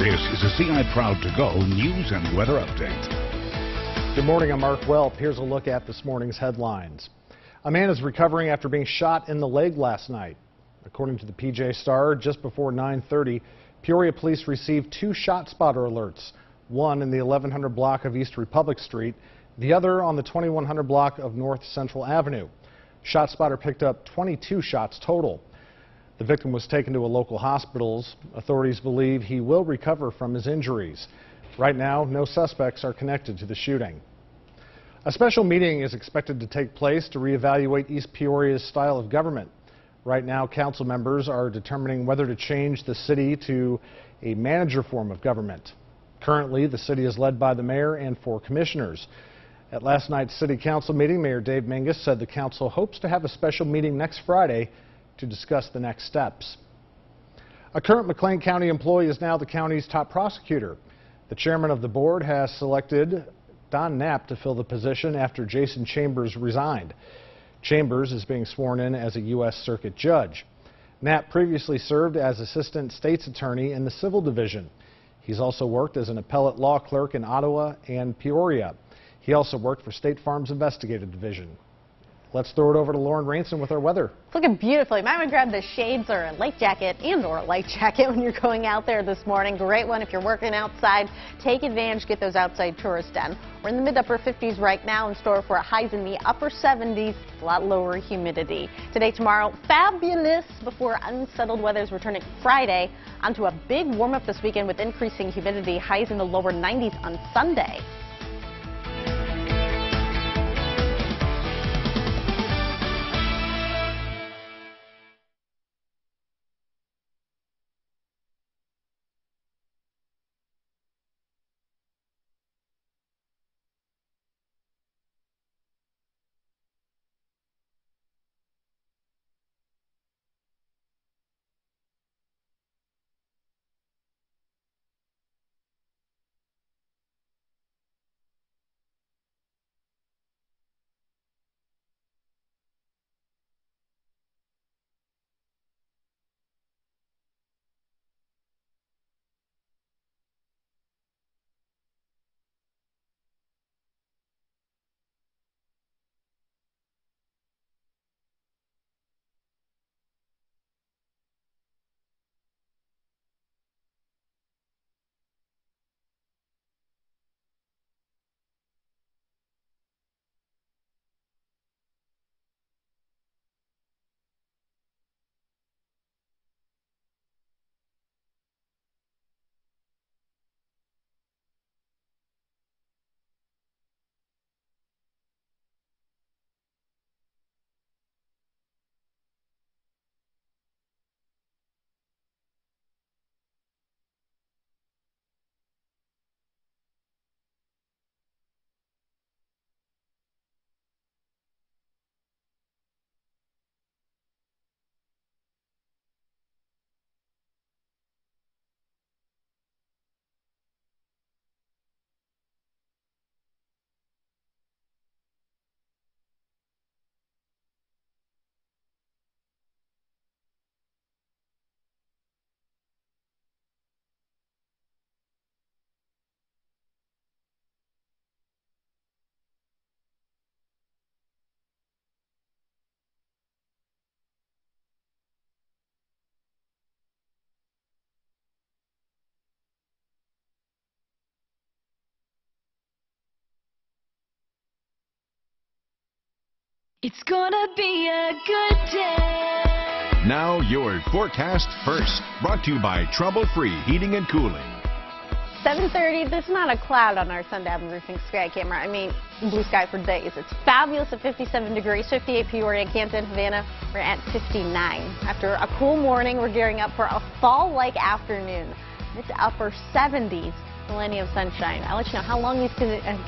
This is a CI Proud to Go news and weather update. Good morning, I'm Mark Welp. Here's a look at this morning's headlines. A man is recovering after being shot in the leg last night. According to the PJ Star, just before 9:30, Peoria police received 2 shot spotter alerts, one in the 1100 block of East Republic Street, the other on the 2100 block of North Central Avenue. Shot spotter picked up 22 shots total. The victim was taken to a local hospital. Authorities believe he will recover from his injuries. Right now, no suspects are connected to the shooting. A special meeting is expected to take place to reevaluate East Peoria's style of government. Right now, council members are determining whether to change the city to a manager form of government. Currently, the city is led by the mayor and 4 commissioners. At last night's city council meeting, Mayor Dave Mingus said the council hopes to have a special meeting next Friday to discuss the next steps. A current McLean County employee is now the county's top prosecutor. The chairman of the board has selected Don Knapp to fill the position after Jason Chambers resigned. Chambers is being sworn in as a U.S. Circuit Judge. Knapp previously served as Assistant State's Attorney in the Civil Division. He's also worked as an appellate law clerk in Ottawa and Peoria. He also worked for State Farm's Investigative Division. Let's throw it over to Lauren Ranson with our weather. It's looking beautiful. You might want to grab the shades or a light jacket or a light jacket when you're going out there this morning. Great one if you're working outside. Take advantage, get those outside tours done. We're in the mid-upper 50s right now, in store for highs in the upper 70s, a lot lower humidity. Today, tomorrow, fabulous before unsettled weather is returning Friday. Onto a big warm-up this weekend with increasing humidity, highs in the lower 90s on Sunday. It's gonna be a good day. Now your forecast first, brought to you by Trouble-Free Heating and Cooling. 7:30, there's not a cloud on our Sun-Dab roofing sky camera. I mean, blue sky for days. It's fabulous at 57 degrees, 58 Peoria, Canton, Havana. We're at 59. After a cool morning, we're gearing up for a fall-like afternoon. It's upper 70s, plenty of sunshine. I'll let you know how long these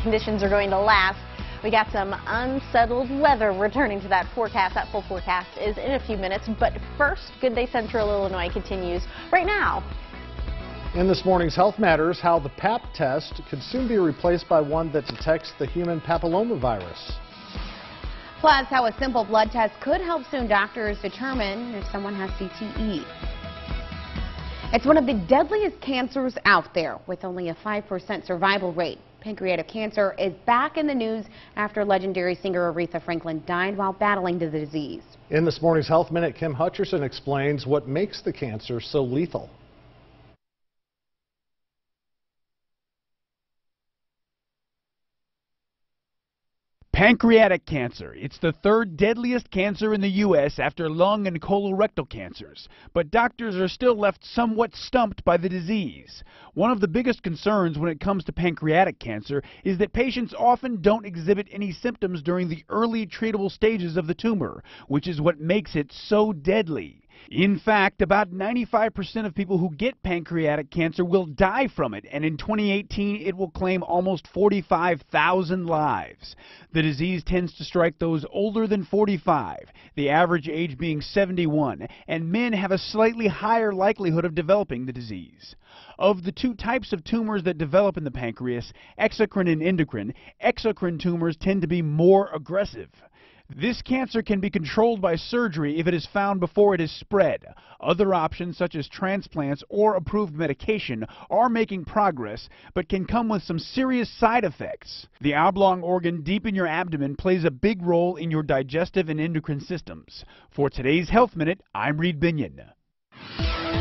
conditions are going to last. We got some unsettled weather returning to that forecast. That full forecast is in a few minutes. But first, Good Day Central Illinois continues right now. In this morning's Health Matters, how the Pap test could soon be replaced by one that detects the human papillomavirus. Plus, how a simple blood test could help soon doctors determine if someone has CTE. It's one of the deadliest cancers out there, with only a 5% survival rate. Pancreatic cancer is back in the news after legendary singer Aretha Franklin died while battling the disease. In this morning's Health Minute, Kim Hutcherson explains what makes the cancer so lethal. Pancreatic cancer. It's the third deadliest cancer in the U.S. after lung and colorectal cancers. But doctors are still left somewhat stumped by the disease. One of the biggest concerns when it comes to pancreatic cancer is that patients often don't exhibit any symptoms during the early treatable stages of the tumor, which is what makes it so deadly. In fact, about 95% of people who get pancreatic cancer will die from it, and in 2018 it will claim almost 45,000 lives. The disease tends to strike those older than 45, the average age being 71, and men have a slightly higher likelihood of developing the disease. Of the two types of tumors that develop in the pancreas, exocrine and endocrine, exocrine tumors tend to be more aggressive. This cancer can be controlled by surgery if it is found before it is spread. Other options, such as transplants or approved medication, are making progress, but can come with some serious side effects. The oblong organ deep in your abdomen plays a big role in your digestive and endocrine systems. For today's Health Minute, I'm Reed Binion.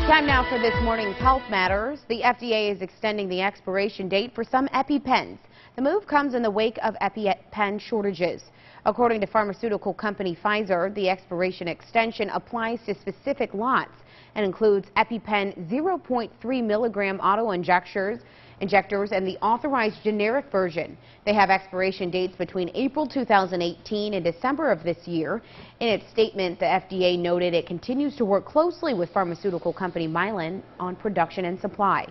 Time now for this morning's Health Matters. The FDA is extending the expiration date for some EpiPens. The move comes in the wake of EpiPen shortages. According to pharmaceutical company Pfizer, the expiration extension applies to specific lots and includes EpiPen 0.3 milligram auto-injectors and the authorized generic version. They have expiration dates between April 2018 and December of this year. In its statement, the FDA noted it continues to work closely with pharmaceutical company Mylan on production and supply.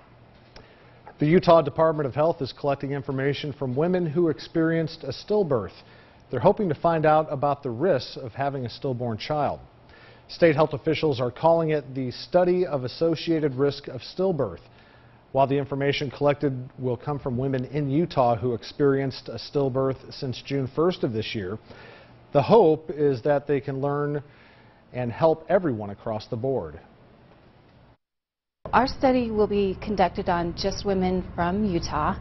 The Utah Department of Health is collecting information from women who experienced a stillbirth. They're hoping to find out about the risks of having a stillborn child. State health officials are calling it the Study of Associated Risk of Stillbirth. While the information collected will come from women in Utah who experienced a stillbirth since June 1st of this year, the hope is that they can learn and help everyone across the board. Our study will be conducted on just women from Utah.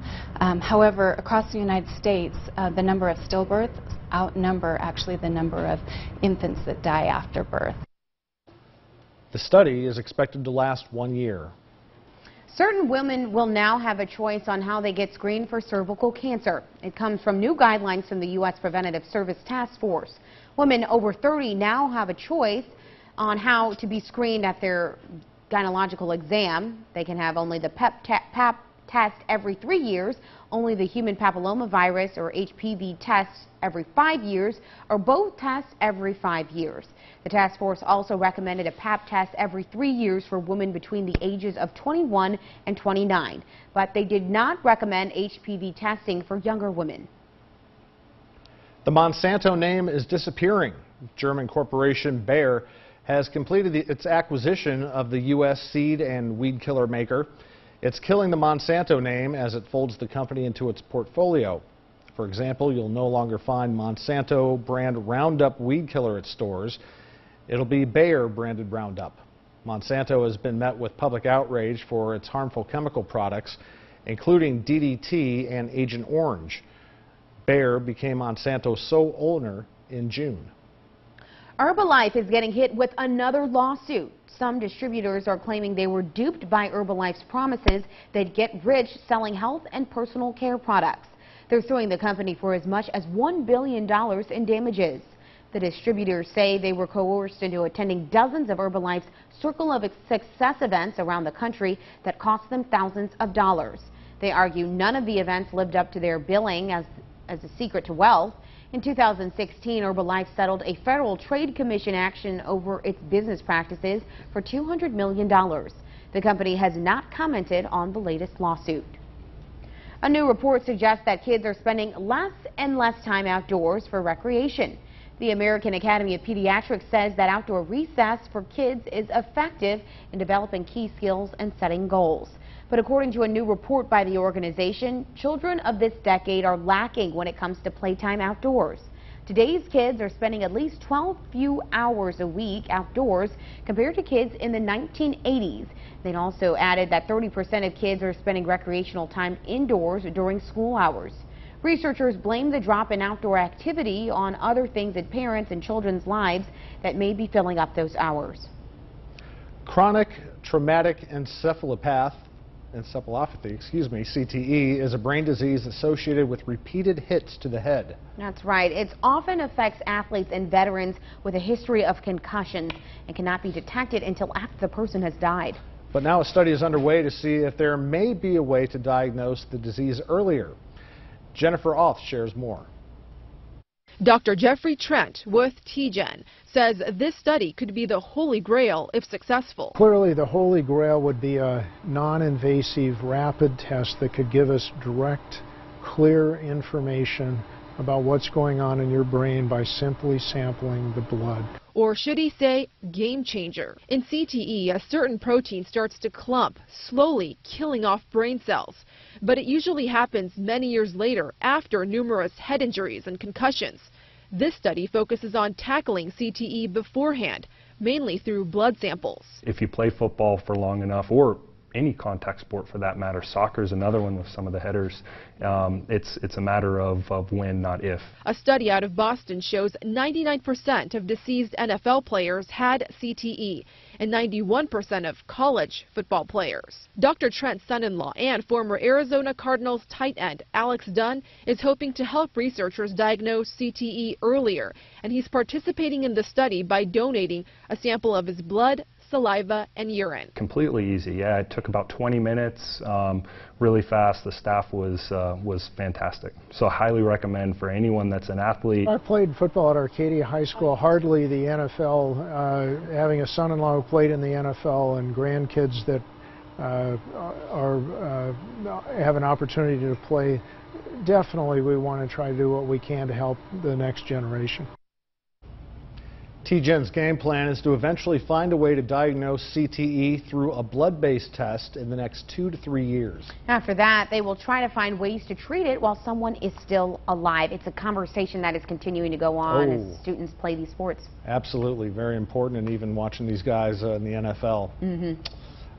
However, across the United States, the number of stillbirths outnumber actually the number of infants that die after birth. The study is expected to last 1 year. Certain women will now have a choice on how they get screened for cervical cancer. It comes from new guidelines from the U.S. Preventive Service Task Force. Women over 30 now have a choice on how to be screened at their gynecological exam. They can have only the Pap test every 3 years, only the human papillomavirus or HPV test every 5 years, or both tests every 5 years. The task force also recommended a Pap test every 3 years for women between the ages of 21 and 29, but they did not recommend HPV testing for younger women. The Monsanto name is disappearing. German corporation Bayer has completed its acquisition of the U.S. seed and weed killer maker. It's killing the Monsanto name as it folds the company into its portfolio. For example, you'll no longer find Monsanto brand Roundup weed killer at stores. It'll be Bayer branded Roundup. Monsanto has been met with public outrage for its harmful chemical products, including DDT and Agent Orange. Bayer became Monsanto's sole owner in June. Herbalife is getting hit with another lawsuit. Some distributors are claiming they were duped by Herbalife's promises they'd get rich selling health and personal care products. They're suing the company for as much as $1 billion in damages. The distributors say they were coerced into attending dozens of Herbalife's Circle of Success events around the country that cost them thousands of dollars. They argue none of the events lived up to their billing as a secret to wealth. In 2016, Herbalife settled a Federal Trade Commission action over its business practices for $200 million. The company has not commented on the latest lawsuit. A new report suggests that kids are spending less and less time outdoors for recreation. The American Academy of Pediatrics says that outdoor recess for kids is effective in developing key skills and setting goals. But according to a new report by the organization, children of this decade are lacking when it comes to playtime outdoors. Today's kids are spending at least 12 few hours a week outdoors compared to kids in the 1980s. They also added that 30% of kids are spending recreational time indoors during school hours. Researchers blame the drop in outdoor activity on other things in parents' and children's lives that may be filling up those hours. Chronic traumatic encephalopathy, CTE, is a brain disease associated with repeated hits to the head. That's right. It often affects athletes and veterans with a history of concussions and cannot be detected until after the person has died. But now a study is underway to see if there may be a way to diagnose the disease earlier. Jennifer Auth shares more. Dr. Jeffrey Trent with TGen says this study could be the holy grail if successful. Clearly, the holy grail would be a non-invasive rapid test that could give us direct, clear information about what's going on in your brain by simply sampling the blood. Or should he say game changer? In CTE, a certain protein starts to clump, slowly killing off brain cells. But it usually happens many years later after numerous head injuries and concussions. This study focuses on tackling CTE beforehand, mainly through blood samples. If you play football for long enough, or any contact sport for that matter, soccer is another one with some of the headers, it's a matter of when, not if. A study out of Boston shows 99% of deceased NFL players had CTE and 91% of college football players. Dr. Trent's son-in-law and former Arizona Cardinals tight end Alex Dunn is hoping to help researchers diagnose CTE earlier, and he's participating in the study by donating a sample of his blood, saliva, and urine. Completely easy. Yeah, it took about 20 minutes, really fast. The staff was fantastic. So I highly recommend for anyone that's an athlete. I played football at Arcadia High School, hardly the NFL, having a son-in-law who played in the NFL and grandkids that have an opportunity to play. Definitely we want to try to do what we can to help the next generation. TGen's game plan is to eventually find a way to diagnose CTE through a blood-based test in the next 2 to 3 years. After that, they will try to find ways to treat it while someone is still alive. It's a conversation that is continuing to go on as students play these sports. Absolutely, very important, and even watching these guys in the NFL. Mm-hmm.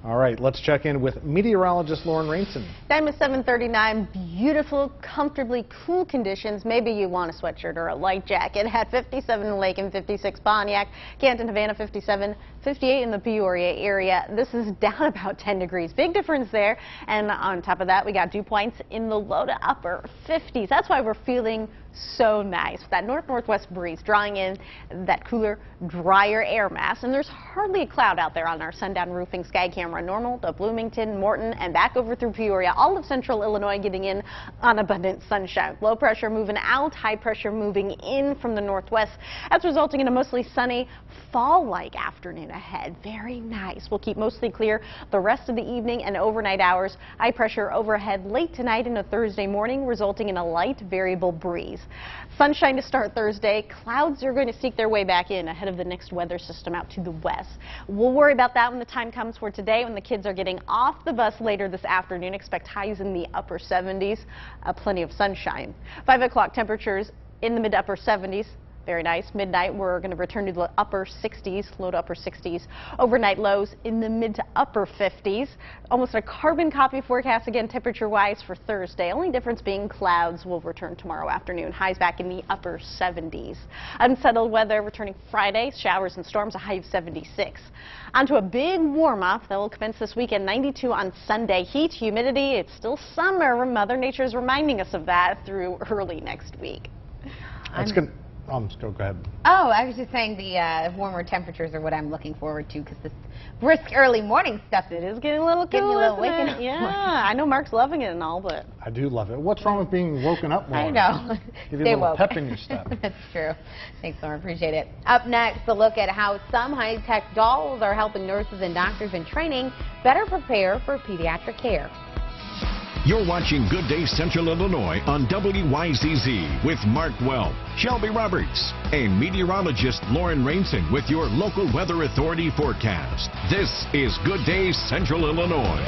All right, let's check in with meteorologist Lauren Rainson. Time is 7:39. Beautiful, comfortably cool conditions. Maybe you want a sweatshirt or a light jacket. At 57 in Lake 56 Pontiac, Canton, Havana 57, 58 in the Peoria area. This is down about 10 degrees. Big difference there. And on top of that, we got dew points in the low to upper 50s. That's why we're feeling so nice. That north-northwest breeze drawing in that cooler, drier air mass. And there's hardly a cloud out there on our sundown roofing sky camera. Normal to Bloomington, Morton, and back over through Peoria. All of central Illinois getting in on abundant sunshine. Low pressure moving out, high pressure moving in from the northwest. That's resulting in a mostly sunny, fall-like afternoon ahead. Very nice. We'll keep mostly clear the rest of the evening and overnight hours. High pressure overhead late tonight into Thursday morning, resulting in a light variable breeze. Sunshine to start Thursday. Clouds are going to seek their way back in ahead of the next weather system out to the west. We'll worry about that when the time comes for today, when the kids are getting off the bus later this afternoon. Expect highs in the upper 70s. Plenty of sunshine. 5 o'clock temperatures in the mid to upper 70s. Very nice. Midnight, we're going to return to the upper 60s, low to upper 60s. Overnight lows in the mid to upper 50s. Almost a carbon copy forecast again, temperature-wise for Thursday. Only difference being clouds will return tomorrow afternoon. Highs back in the upper 70s. Unsettled weather returning Friday. Showers and storms, a high of 76. Onto a big warm-up that will commence this weekend. 92 on Sunday. Heat, humidity, it's still summer. Mother Nature is reminding us of that through early next week. Go ahead. Oh, I was just saying the warmer temperatures are what I'm looking forward to because this brisk early morning stuff. It is getting a little cool, isn't it? Yeah, I know Mark's loving it and all, but... I do love it. What's wrong with being woken up more? I know. Give you a little pep in your step. That's true. Thanks, Lauren. Appreciate it. Up next, a look at how some high-tech dolls are helping nurses and doctors in training better prepare for pediatric care. You're watching Good Day Central Illinois on WYZZ with Mark Welp, Shelby Roberts, and meteorologist Lauren Rainson with your local weather authority forecast. This is Good Day Central Illinois.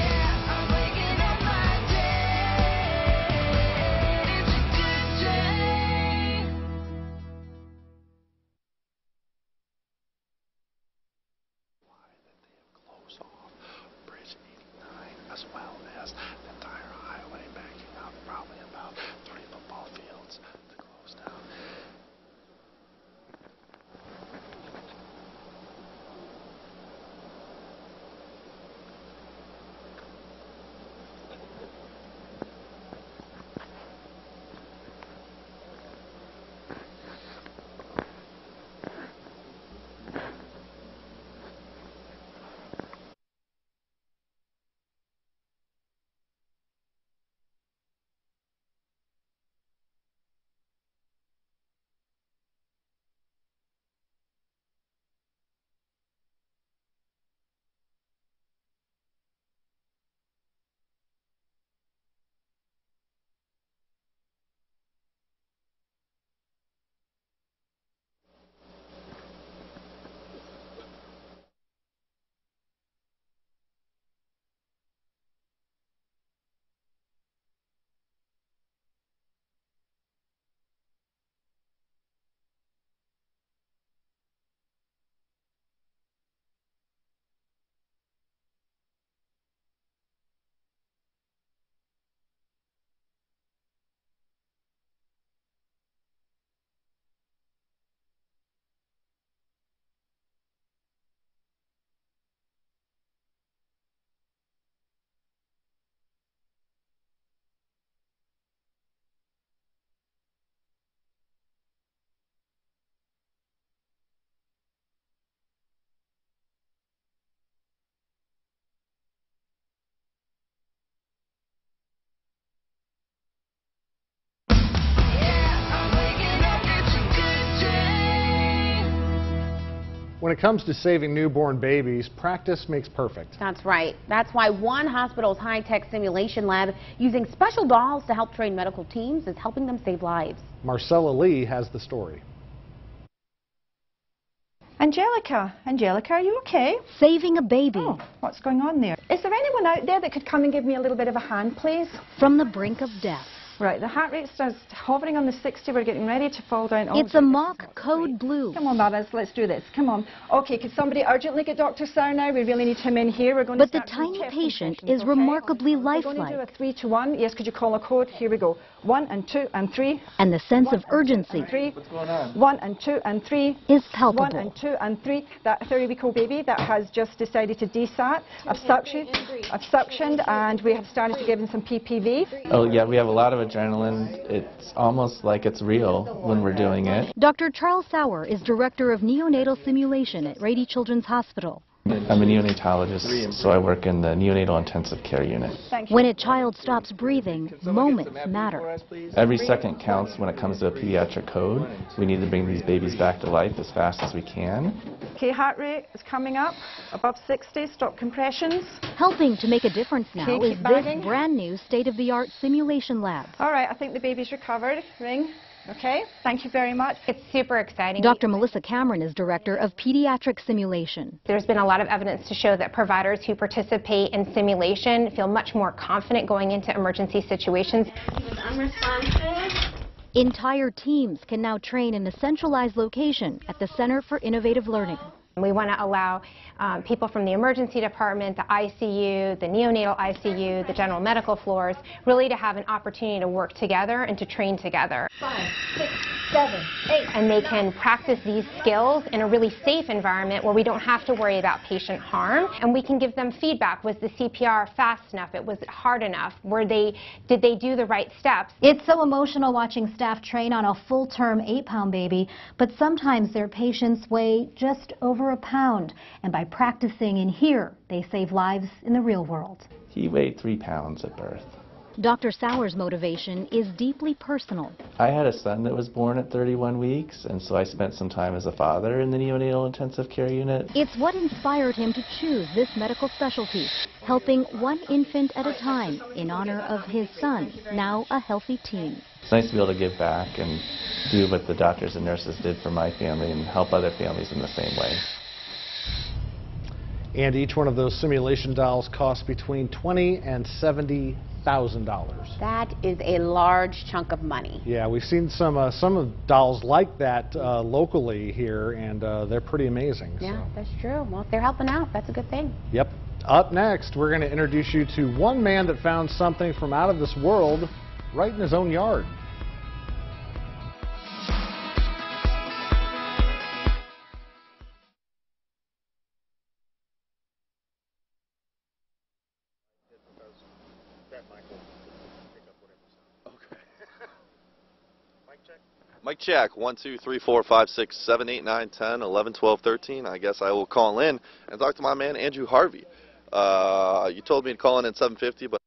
As well as the entire highway backing up probably about 3 football fields to close down. When it comes to saving newborn babies, practice makes perfect. That's right. That's why one hospital's high-tech simulation lab using special dolls to help train medical teams is helping them save lives. Marcella Lee has the story. Angelica, are you okay? Saving a baby. Oh, what's going on there? Is there anyone out there that could come and give me a little bit of a hand, please? From the brink of death. Right, the heart rate starts hovering on the 60. We're getting ready to fall down. Oh, it's a mock code blue. Come on, Babas, let's do this. Come on. Okay, could somebody urgently get Dr. Sarr now? We really need him in here. We're going but to the tiny patient is remarkably lifelike. We're going to do a 3 to 1. Yes, could you call a code? Here we go. 1 and 2 and 3. And the sense of urgency. What's going on? 1 and 2 and 3. Is palpable. 1 and 2 and 3. That 30-week-old baby that has just decided to desat. I've suctioned, and we have started to give him some PPV. Oh yeah, we have a lot of adrenaline. It's almost like it's real when we're doing it. Dr. Charles Sauer is Director of Neonatal Simulation at Rady Children's Hospital. I'm a neonatologist, so I work in the neonatal intensive care unit. When a child stops breathing, moments matter. Every second counts when it comes to a pediatric code. We need to bring these babies back to life as fast as we can. Okay, heart rate is coming up above 60. Stop compressions. Helping to make a difference now is this brand new state-of-the-art simulation lab. All right, I think the baby's recovered. Ring. Okay, thank you very much. It's super exciting. Dr. Melissa Cameron is Director of Pediatric Simulation. There's been a lot of evidence to show that providers who participate in simulation feel much more confident going into emergency situations. Entire teams can now train in a centralized location at the Center for Innovative Learning. We want to allow people from the emergency department, the ICU, the neonatal ICU, the general medical floors, really to have an opportunity to work together and to train together. 5, 6, 7, 8. And they can practice these skills in a really safe environment where we don't have to worry about patient harm, and we can give them feedback. Was the CPR fast enough? Was it hard enough? Did they do the right steps? It's so emotional watching staff train on a full-term 8-pound baby, but sometimes their patients weigh just over a pound, and by practicing in here, they save lives in the real world. He weighed 3 pounds at birth. Dr. Sauer's motivation is deeply personal. I had a son that was born at 31 weeks, and so I spent some time as a father in the neonatal intensive care unit. It's what inspired him to choose this medical specialty, helping one infant at a time in honor of his son, now a healthy teen. It's nice to be able to give back and do what the doctors and nurses did for my family and help other families in the same way. And each one of those simulation dolls costs between $20,000 and $70,000. That is a large chunk of money. Yeah, we've seen some of dolls like that locally here, and they're pretty amazing. Yeah, so. that's true. Well, if they're helping out, that's a good thing. Yep. Up next, we're going to introduce you to one man that found something from out of this world right in his own yard. Mic check. 1, 2, 3, 4, 5, 6, 7, 8, 9, 10, 11, 12, 13. I guess I will call in and talk to my man Andrew Harvey. You told me to call in at 7:50, but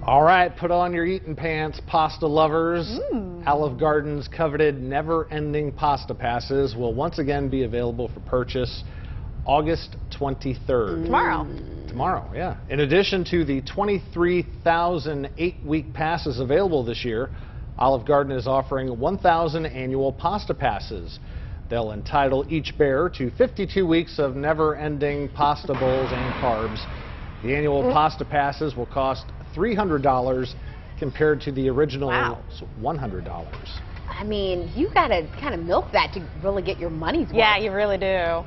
All right, put on your eating pants, pasta lovers. Olive Garden's coveted never-ending pasta passes will once again be available for purchase August 23rd. Tomorrow. Tomorrow, yeah. In addition to the 23,000 8-week passes available this year, Olive Garden is offering 1,000 annual pasta passes. They'll entitle each bearer to 52 weeks of never-ending pasta bowls and carbs. The annual pasta passes will cost $300 compared to the original $100. I mean, you got to kind of milk that to really get your money's worth. Yeah, you really do.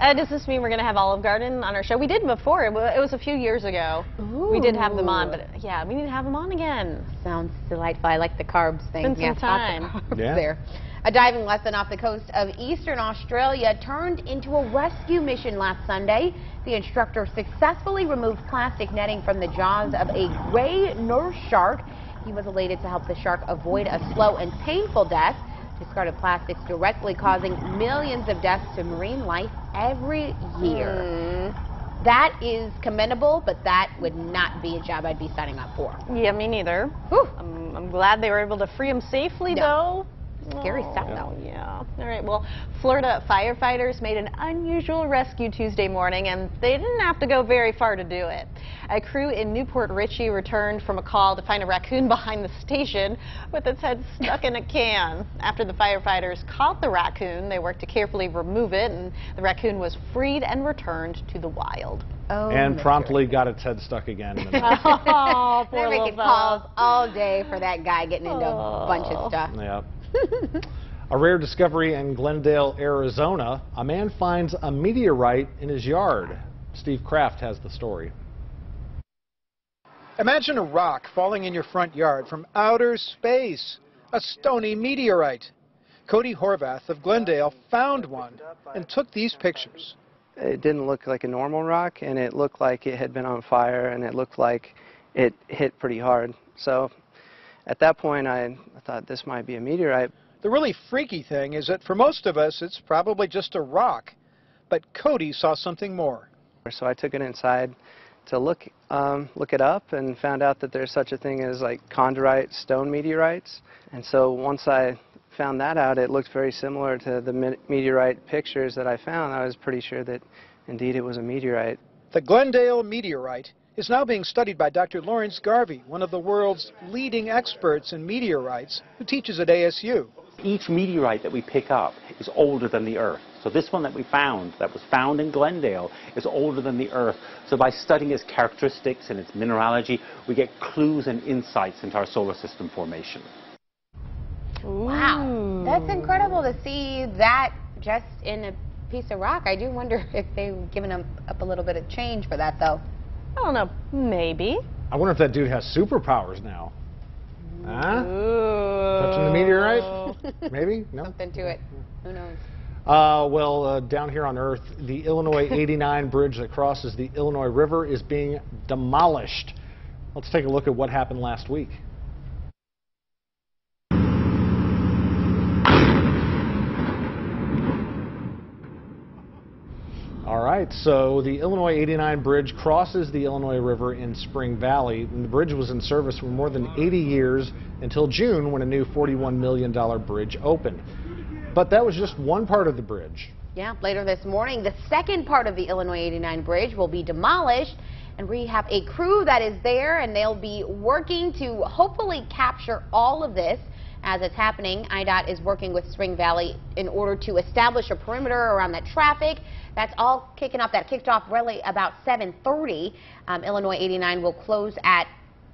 Does this mean we're going to have Olive Garden on our show? We did before. It was a few years ago. Ooh. We did have them on, but yeah, we need to have them on again. Sounds delightful. I like the carbs thing. Spend some time. Lots of carbs there. A diving lesson off the coast of eastern Australia turned into a rescue mission last Sunday. The instructor successfully removed plastic netting from the jaws of a gray nurse shark. He was elated to help the shark avoid a slow and painful death. Discarded plastics directly causing millions of deaths to marine life every year. That is commendable, but that would not be a job I'd be signing up for. Yeah, me neither. I'm glad they were able to free him safely, though. Scary stuff, though. Yeah. All right. Well, Florida firefighters made an unusual rescue Tuesday morning, and they didn't have to go very far to do it. A crew in Newport Richey returned from a call to find a raccoon behind the station with its head stuck in a can. After the firefighters caught the raccoon, they worked to carefully remove it, and the raccoon was freed and returned to the wild. Oh, and promptly got its head stuck again. Oh, poor They're making calls all day for that guy getting into a bunch of stuff. Yeah. A rare discovery in Glendale, Arizona. A man finds a meteorite in his yard. Steve Kraft has the story. Imagine a rock falling in your front yard from outer space, a stony meteorite. Cody Horvath of Glendale found one and took these pictures. It didn't look like a normal rock, and it looked like it had been on fire, and it looked like it hit pretty hard. So at that point, I thought this might be a meteorite. The really freaky thing is that for most of us, it's probably just a rock. But Cody saw something more. So I took it inside to look it up and found out that there's such a thing as like chondrite stone meteorites. And so once I found that out, it looked very similar to the meteorite pictures that I found. I was pretty sure that indeed it was a meteorite. The Glendale meteorite is now being studied by Dr. Lawrence Garvey, one of the world's leading experts in meteorites, who teaches at ASU. Each meteorite that we pick up is older than the Earth. So this one that we found, that was found in Glendale, is older than the Earth. So by studying its characteristics and its mineralogy, we get clues and insights into our solar system formation. Wow, that's incredible to see that just in a piece of rock. I do wonder if they've given them up a little bit of change for that, though. I don't know, maybe. I wonder if that dude has superpowers now. Huh? Touching the meteorite? Maybe? No? Something to it. Who knows? Down here on Earth, the Illinois 89 bridge that crosses the Illinois River is being demolished. Let's take a look at what happened last week. All right, so the Illinois 89 bridge crosses the Illinois River in Spring Valley, and the bridge was in service for more than 80 years until June when a new $41 million bridge opened. But that was just one part of the bridge. Yeah, later this morning, the second part of the Illinois 89 bridge will be demolished, and we have a crew that is there, and they'll be working to hopefully capture all of this as it's happening. IDOT is working with Spring Valley in order to establish a perimeter around that traffic. That's all kicking off. That kicked off really about 7:30. Illinois 89 will close at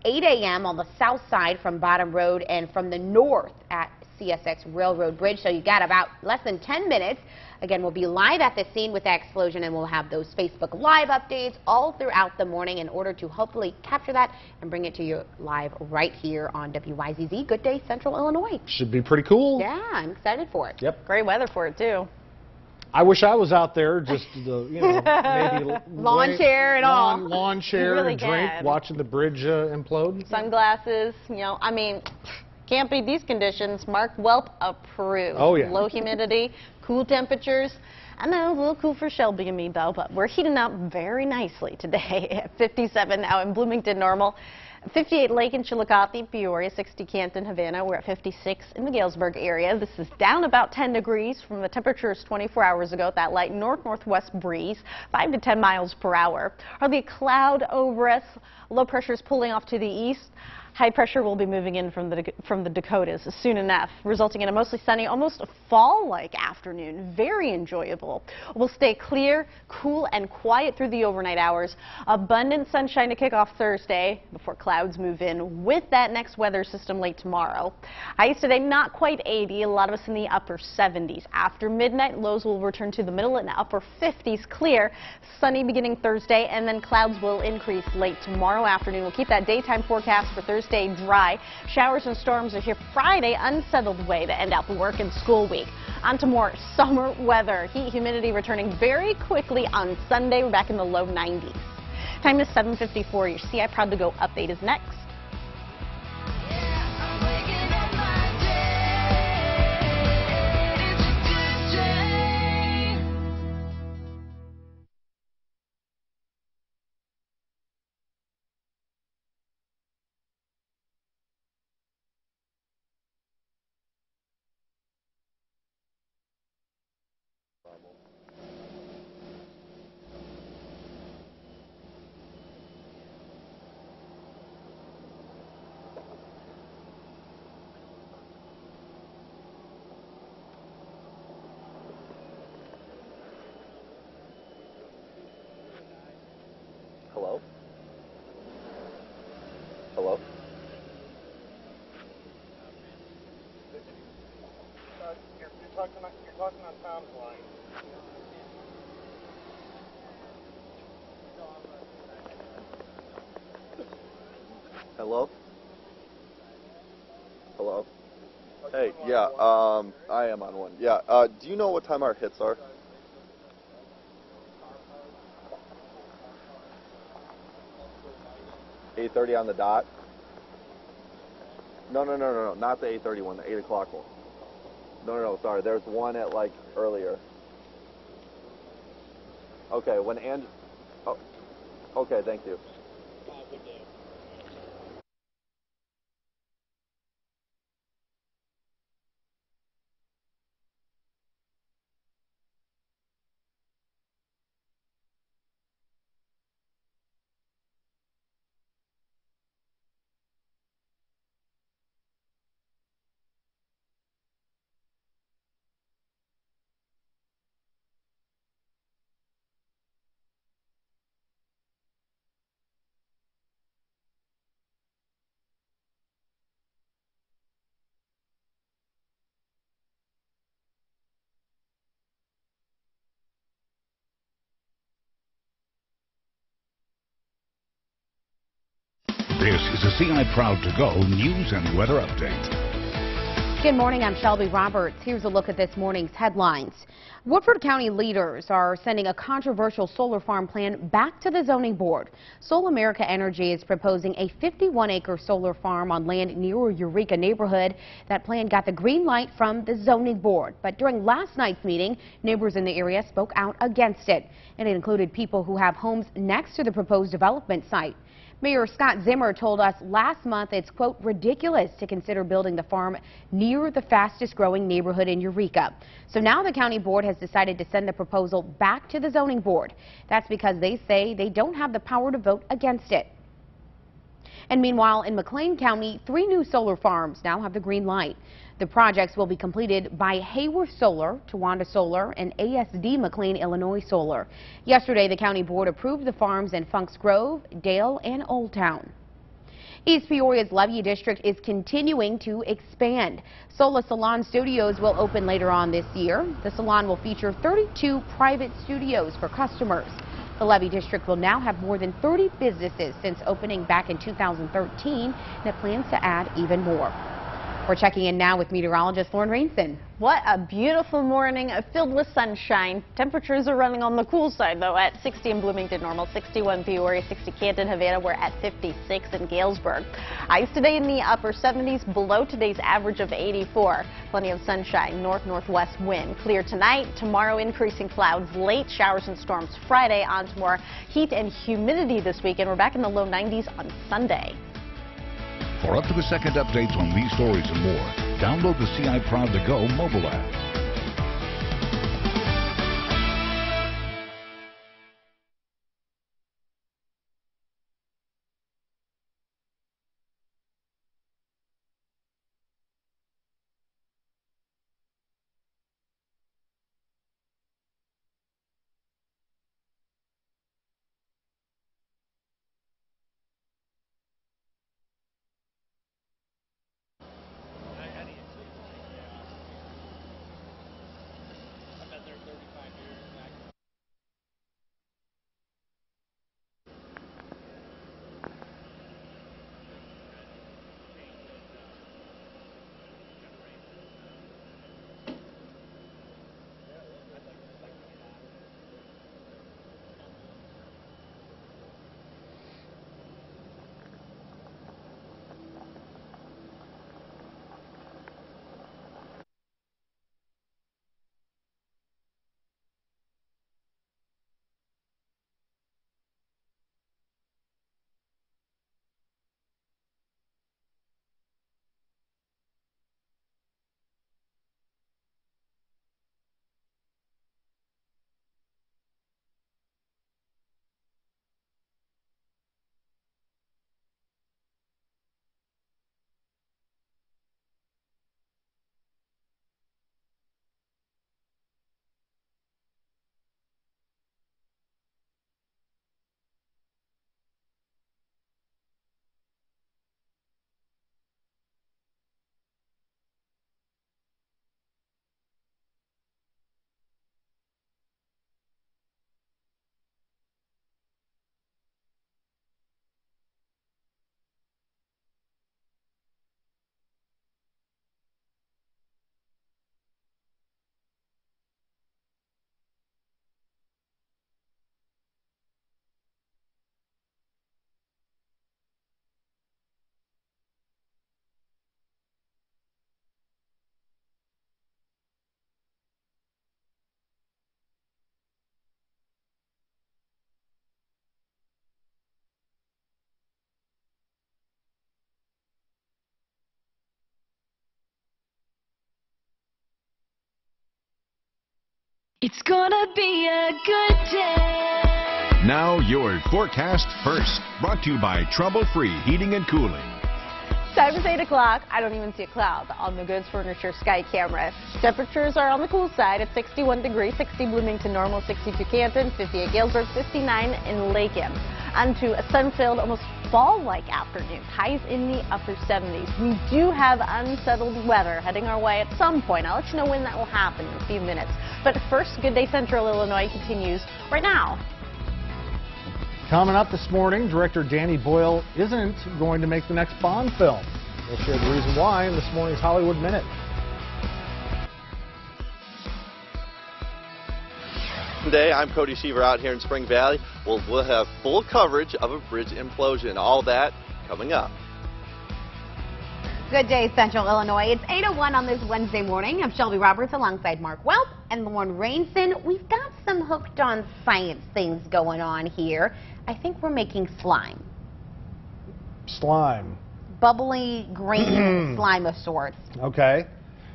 8 a.m. on the south side from Bottom Road and from the north at CSX Railroad Bridge. So you got about less than 10 minutes. Again, we'll be live at the scene with that explosion, and we'll have those Facebook Live updates all throughout the morning in order to hopefully capture that and bring it to you live right here on WYZZ. Good day, Central Illinois. Should be pretty cool. Yeah, I'm excited for it. Yep. Great weather for it, too. I wish I was out there, just maybe lawn chair and all. Lawn chair, really and drink, watching the bridge implode. Sunglasses, I mean, can't beat these conditions. Mark Welp approved. Oh, yeah. Low humidity, cool temperatures. I know, a little cool for Shelby and me, though, but we're heating up very nicely today at 57 now in Bloomington normal. 58 Lake in Chillicothe, Peoria, 60 Canton, Havana. We're at 56 in the Galesburg area. This is down about 10 degrees from the temperatures 24 hours ago. That light north-northwest breeze, 5 to 10 miles per hour. Hardly a cloud over us. Low pressure is pulling off to the east. High pressure will be moving in from the Dakotas soon enough, resulting in a mostly sunny, almost fall-like afternoon. Very enjoyable. We'll stay clear, cool, and quiet through the overnight hours. Abundant sunshine to kick off Thursday before clouds move in with that next weather system late tomorrow. Highs today not quite 80, a lot of us in the upper 70s. After midnight, lows will return to the middle and upper 50s clear. Sunny beginning Thursday, and then clouds will increase late tomorrow afternoon. We'll keep that daytime forecast for Thursday dry. Showers and storms are here Friday, unsettled way to end out the work and school week. On to more summer weather. Heat, humidity returning very quickly on Sunday. We're back in the low 90s. Time is 7:54. Your CI Proud to Go update is next. Hello? Hello? Hello? Hello? Hey, yeah, I am on one. Yeah, do you know what time our hits are? $8:30 on the dot? No, not the 8:30 one, the 8 o'clock one. No, sorry, there's one at, like, earlier. Okay, when oh, okay, thank you. This is a CI Proud to Go news and weather update. Good morning, I'm Shelby Roberts. Here's a look at this morning's headlines. Woodford County leaders are sending a controversial solar farm plan back to the zoning board. Sol America Energy is proposing a 51-acre solar farm on land near a Eureka neighborhood. That plan got the green light from the zoning board. But during last night's meeting, neighbors in the area spoke out against it. And it included people who have homes next to the proposed development site. Mayor Scott Zimmer told us last month it's, quote, ridiculous to consider building the farm near the fastest growing neighborhood in Eureka. So now the county board has decided to send the proposal back to the zoning board. That's because they say they don't have the power to vote against it. And meanwhile, in McLean County, 3 new solar farms now have the green light. The projects will be completed by Hayworth Solar, Towanda Solar, and ASD McLean Illinois Solar. Yesterday, the county board approved the farms in Funks Grove, Dale, and Old Town. East Peoria's Levy District is continuing to expand. Sola Salon Studios will open later on this year. The salon will feature 32 private studios for customers. The Levy District will now have more than 30 businesses since opening back in 2013 and it plans to add even more. We're checking in now with meteorologist Lauren Rainson. What a beautiful morning filled with sunshine. Temperatures are running on the cool side, though, at 60 in Bloomington, normal 61 Peoria, 60 Canton, Havana. We're at 56 in Galesburg. Highs today in the upper 70s, below today's average of 84. Plenty of sunshine, north-northwest wind. Clear tonight, tomorrow increasing clouds, late showers and storms Friday, on to more heat and humidity this weekend. We're back in the low 90s on Sunday. For up-to-the-second updates on these stories and more, download the CI Proud to Go mobile app. It's gonna be a good day. Now your forecast first, brought to you by Trouble Free Heating and Cooling. Time is 8 o'clock. I don't even see a cloud on the Goods Furniture Sky Camera. Temperatures are on the cool side at 61 degrees, 60 Bloomington normal, 62 Canton, 58 Galesburg, 59 in Lakin. Onto a sun-filled, almost fall-like afternoon. Highs in the upper 70s. We do have unsettled weather heading our way at some point. I'll let you know when that will happen in a few minutes. But first, Good Day Central Illinois continues right now. Coming up this morning, director Danny Boyle isn't going to make the next Bond film. We'll share the reason why in this morning's Hollywood Minute. Today, I'm Cody Sheaver out here in Spring Valley. We'll have full coverage of a bridge implosion. All that coming up. Good day, Central Illinois. It's 8:01 on this Wednesday morning. I'm Shelby Roberts alongside Mark Welp and Lauren Rainson. We've got some hooked on science things going on here. I think we're making slime. Slime. Bubbly green slime of sorts. Okay.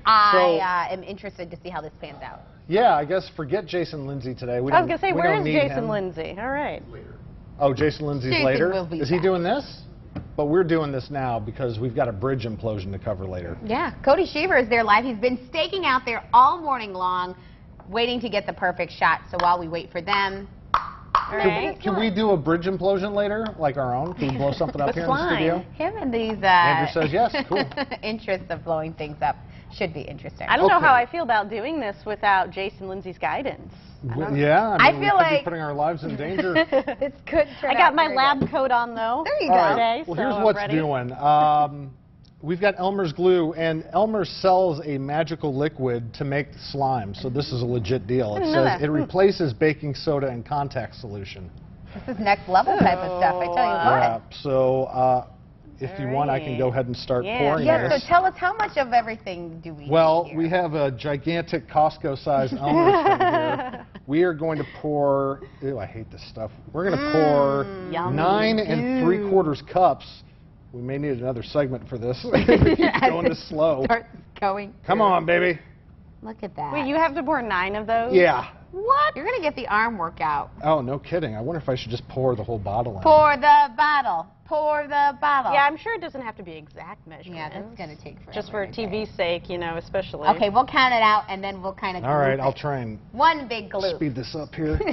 I am interested to see how this pans out. Yeah, I guess forget Jason Lindsay today. I was going to say, where is Jason Lindsay? All right. Oh, Jason Lindsay's Jason later? will be Is he back. doing this? But we're doing this now because we've got a bridge implosion to cover later. Yeah, Cody Sheaver is there live. He's been staking out there all morning long, waiting to get the perfect shot. So while we wait for them... Can we do a bridge implosion later, like our own? Can we blow something up here in the studio? Him and these Andrew says yes. Cool. interests of blowing things up should be interesting. I don't know how I feel about doing this without Jason Lindsay's guidance. Yeah, I mean, we feel could like be putting our lives in danger. This could turn I got out my very lab good. coat on, though. There you All go. right. Today, Well, so here's I'm what's ready. doing. We've got Elmer's glue, and Elmer sells a magical liquid to make slime, so this is a legit deal. It didn't know says that. it replaces baking soda and contact solution. This is next level type of stuff, I tell you Yeah, what. so if you want, I can go ahead and start pouring Yeah, this. so tell us, how much of everything do we Well, need here? we have a gigantic Costco-sized Elmer's thing here. We are going to pour, ew, I hate this stuff. We're going to pour yummy. 9 3/4 cups. We may need another segment for this. We keep going this slow. Start going. Come on, baby. Look at that. Wait, you have to pour 9 of those? Yeah. What? You're going to get the arm workout. Oh, no kidding. I wonder if I should just pour the whole bottle in. Pour the bottle. Pour the bottle. Yeah, I'm sure it doesn't have to be exact measurements. Yeah, that's going to take forever. Just for TV's sake, you know, especially. Okay, we'll count it out, and then we'll kind of All right, I'll try and one big glue. speed this up here. 2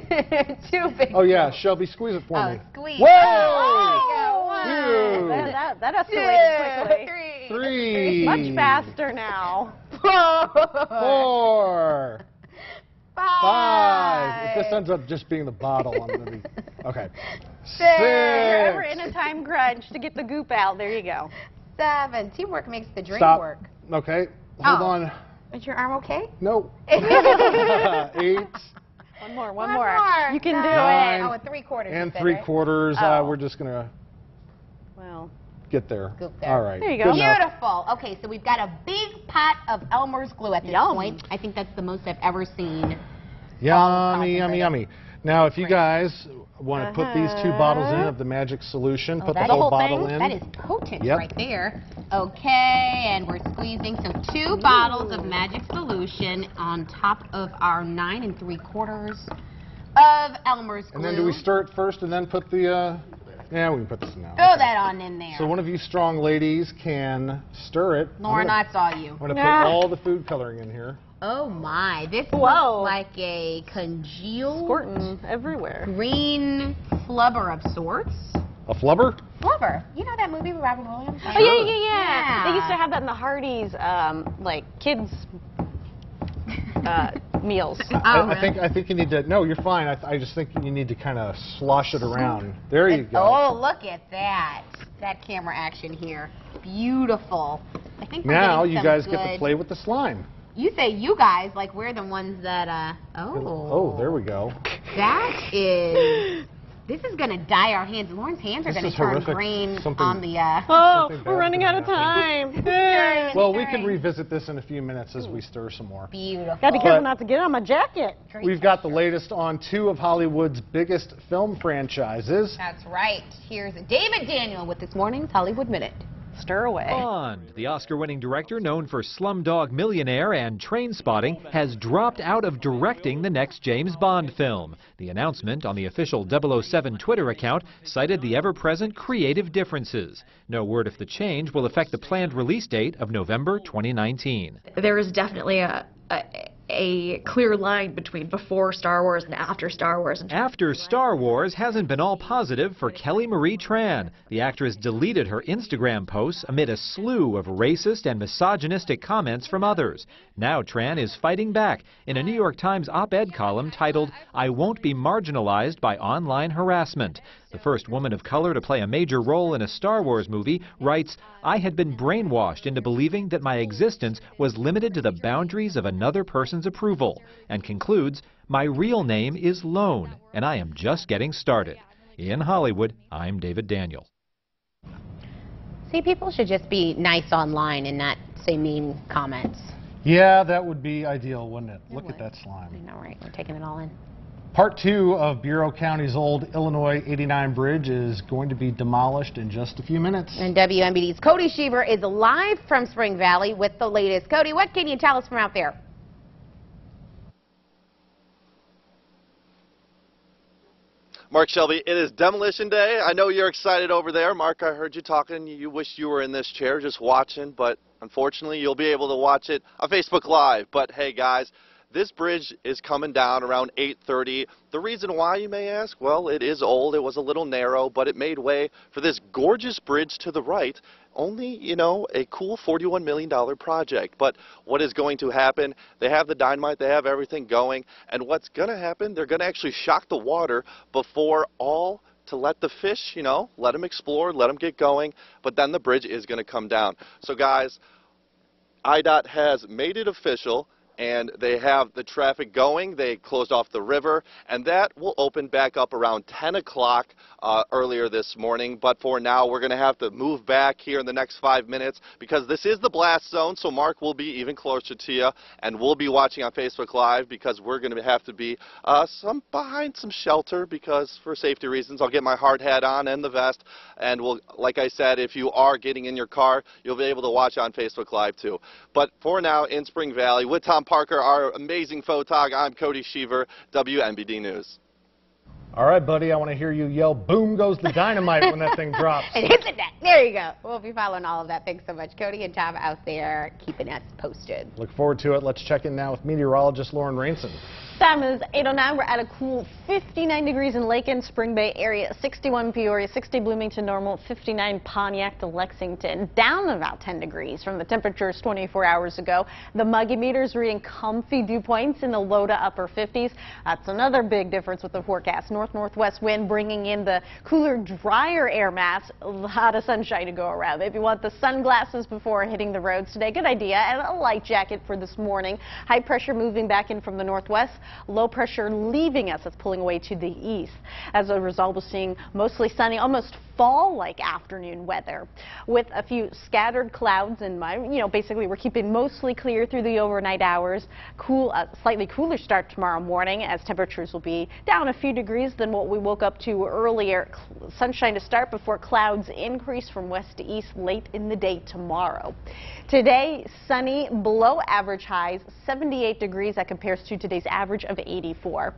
big Oh, yeah, Shelby, squeeze it for me. Squeeze. Whoa! Oh, there you go. 1, That escalated quickly. 3. Much faster now. 4. 5. If this ends up just being the bottle, I'm going to be... Okay. 6. If you're ever in a time crunch to get the goop out, there you go. 7. Teamwork makes the dream Stop. work. Okay. Hold on. Is your arm okay? No. 8. One more. You can do 9 it. Oh, 3/4. and you said, right? 3/4. Oh. We're just going to Well, get there. Scoop there. All right. There you go. Good enough. Beautiful. Okay, so we've got a big pot of Elmer's glue at this point. I think that's the most I've ever seen. Yummy, yummy, yummy. Now, if you guys want to put these 2 bottles in of the magic solution, put the that's whole bottle in. That is potent Yep. right there. Okay, and we're squeezing. So 2 bottles of magic solution on top of our 9 3/4 of Elmer's glue. And then do we stir it first and then put the, yeah, we can put this in now. Throw that on in there. So one of you strong ladies can stir it. Lauren, I saw you. I'm going to put all the food coloring in here. Oh my, this looks like a congealed squirting everywhere. Green flubber of sorts. A flubber? Flubber. You know that movie with Robin Williams? Oh, yeah. They used to have that in the Hardee's, like, kids' meals. I think you need to, no, you're fine. I just think you need to kind of slosh it around. There you go. Oh, look at that. That camera action here. Beautiful. I think we're now getting you some guys good... get to play with the slime. You say you guys, like we're the ones that, Oh, there we go. That is... This is going to dye our hands. Lauren's hands are This going to is turn horrific. green Something- on the... Oh, Something we're bad's running out gonna of time. Well, we can revisit this in a few minutes as we stir some more. Beautiful. Gotta be careful not to get on my jacket. We've got the latest on 2 of Hollywood's biggest film franchises. That's right. Here's David Daniel with this morning's Hollywood Minute. Stir away. Bond, the Oscar-winning director known for Slumdog Millionaire and Trainspotting, has dropped out of directing the next James Bond film. The announcement on the official 007 Twitter account cited the ever-present creative differences. No word if the change will affect the planned release date of November 2019. There is definitely a clear line between before Star Wars and after Star Wars. After Star Wars hasn't been all positive for Kelly Marie Tran. The actress deleted her Instagram posts amid a slew of racist and misogynistic comments from others. Now Tran is fighting back in a New York Times op-ed column titled, "I Won't Be Marginalized by Online Harassment." The first woman of color to play a major role in a Star Wars movie writes, "I had been brainwashed into believing that my existence was limited to the boundaries of another person's approval," and concludes, "My real name is Lone, and I am just getting started." In Hollywood, I'm David Daniel. See, people should just be nice online and not say mean comments. Yeah, that would be ideal, wouldn't it? Look at that slime. I know, right? We're taking it all in. Part 2 of Bureau County's old Illinois 89 bridge is going to be demolished in just a few minutes. And WMBD's Cody Sheaver is live from Spring Valley with the latest. Cody, what can you tell us from out there? Mark Shelby, it is demolition day. I know you're excited over there. Mark, I heard you talking. You wish you were in this chair just watching, but unfortunately you'll be able to watch it on Facebook Live. But hey guys, this bridge is coming down around 8:30. The reason why, you may ask? Well, it is old. It was a little narrow, but it made way for this gorgeous bridge to the right. Only, you know, a cool $41 million project. But what is going to happen? They have the dynamite, they have everything going, and what's going to happen, they're going to actually shock the water before all to let the fish, you know, let them explore, let them get going, but then the bridge is going to come down. So guys, IDOT has made it official, and they have the traffic going. They closed off the river, and that will open back up around 10 o'clock earlier this morning. But for now, we're going to have to move back here in the next 5 minutes because this is the blast zone, so Mark will be even closer to you, and we'll be watching on Facebook Live because we're going to have to be behind some shelter because for safety reasons. I'll get my hard hat on and the vest, and we'll, like I said, if you are getting in your car, you'll be able to watch on Facebook Live too. But for now, in Spring Valley, with Tom Parker, our amazing photog, I'm Cody Sheaver, WMBD News. All right, buddy, I want to hear you yell, boom goes the dynamite when that thing drops. It hits the net. There you go. We'll be following all of that. Thanks so much, Cody and Tom out there keeping us posted. Look forward to it. Let's check in now with meteorologist Lauren Rainson. Time is 8:09. We're at a cool 59 degrees in Lake and Spring Bay area, 61 Peoria, 60 Bloomington normal, 59 Pontiac to Lexington, down about 10 degrees from the temperatures 24 hours ago. The muggy meters reading comfy dew points in the low to upper 50s. That's another big difference with the forecast. North-northwest wind bringing in the cooler, drier air mass. A lot of sunshine to go around. If you want the sunglasses before hitting the roads today, good idea. And a light jacket for this morning. High pressure moving back in from the northwest. Low pressure leaving us. It's pulling away to the east. As a result, we're seeing mostly sunny, almost fall-like afternoon weather with a few scattered clouds in mind. You know, basically we're keeping mostly clear through the overnight hours. Cool, slightly cooler start tomorrow morning as temperatures will be down a few degrees than what we woke up to earlier. Sunshine to start before clouds increase from west to east late in the day tomorrow. Today, sunny, below average highs, 78 degrees. That compares to today's average of 84.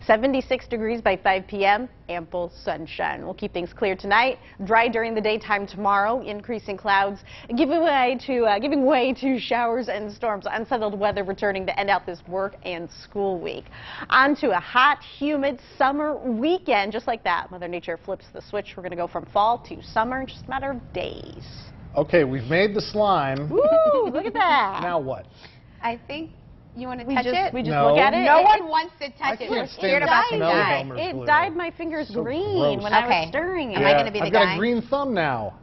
76 degrees by 5 p.m. Ample sunshine. We'll keep things clear tonight. Dry during the daytime tomorrow. Increasing clouds giving way to showers and storms. Unsettled weather returning to end out this work and school week. On to a hot, humid summer weekend. Just like that, Mother Nature flips the switch. We're going to go from fall to summer in just a matter of days. Okay, we've made the slime. Woo! Look at that. Now what? I think you want to touch it? We just No. look at it. No one wants to touch it. We're can't scared stand about the the smell of dye. Elmer's It glue. dyed my fingers So green gross. when I Okay. was stirring it. Am I going to be the I've guy? got a green thumb now.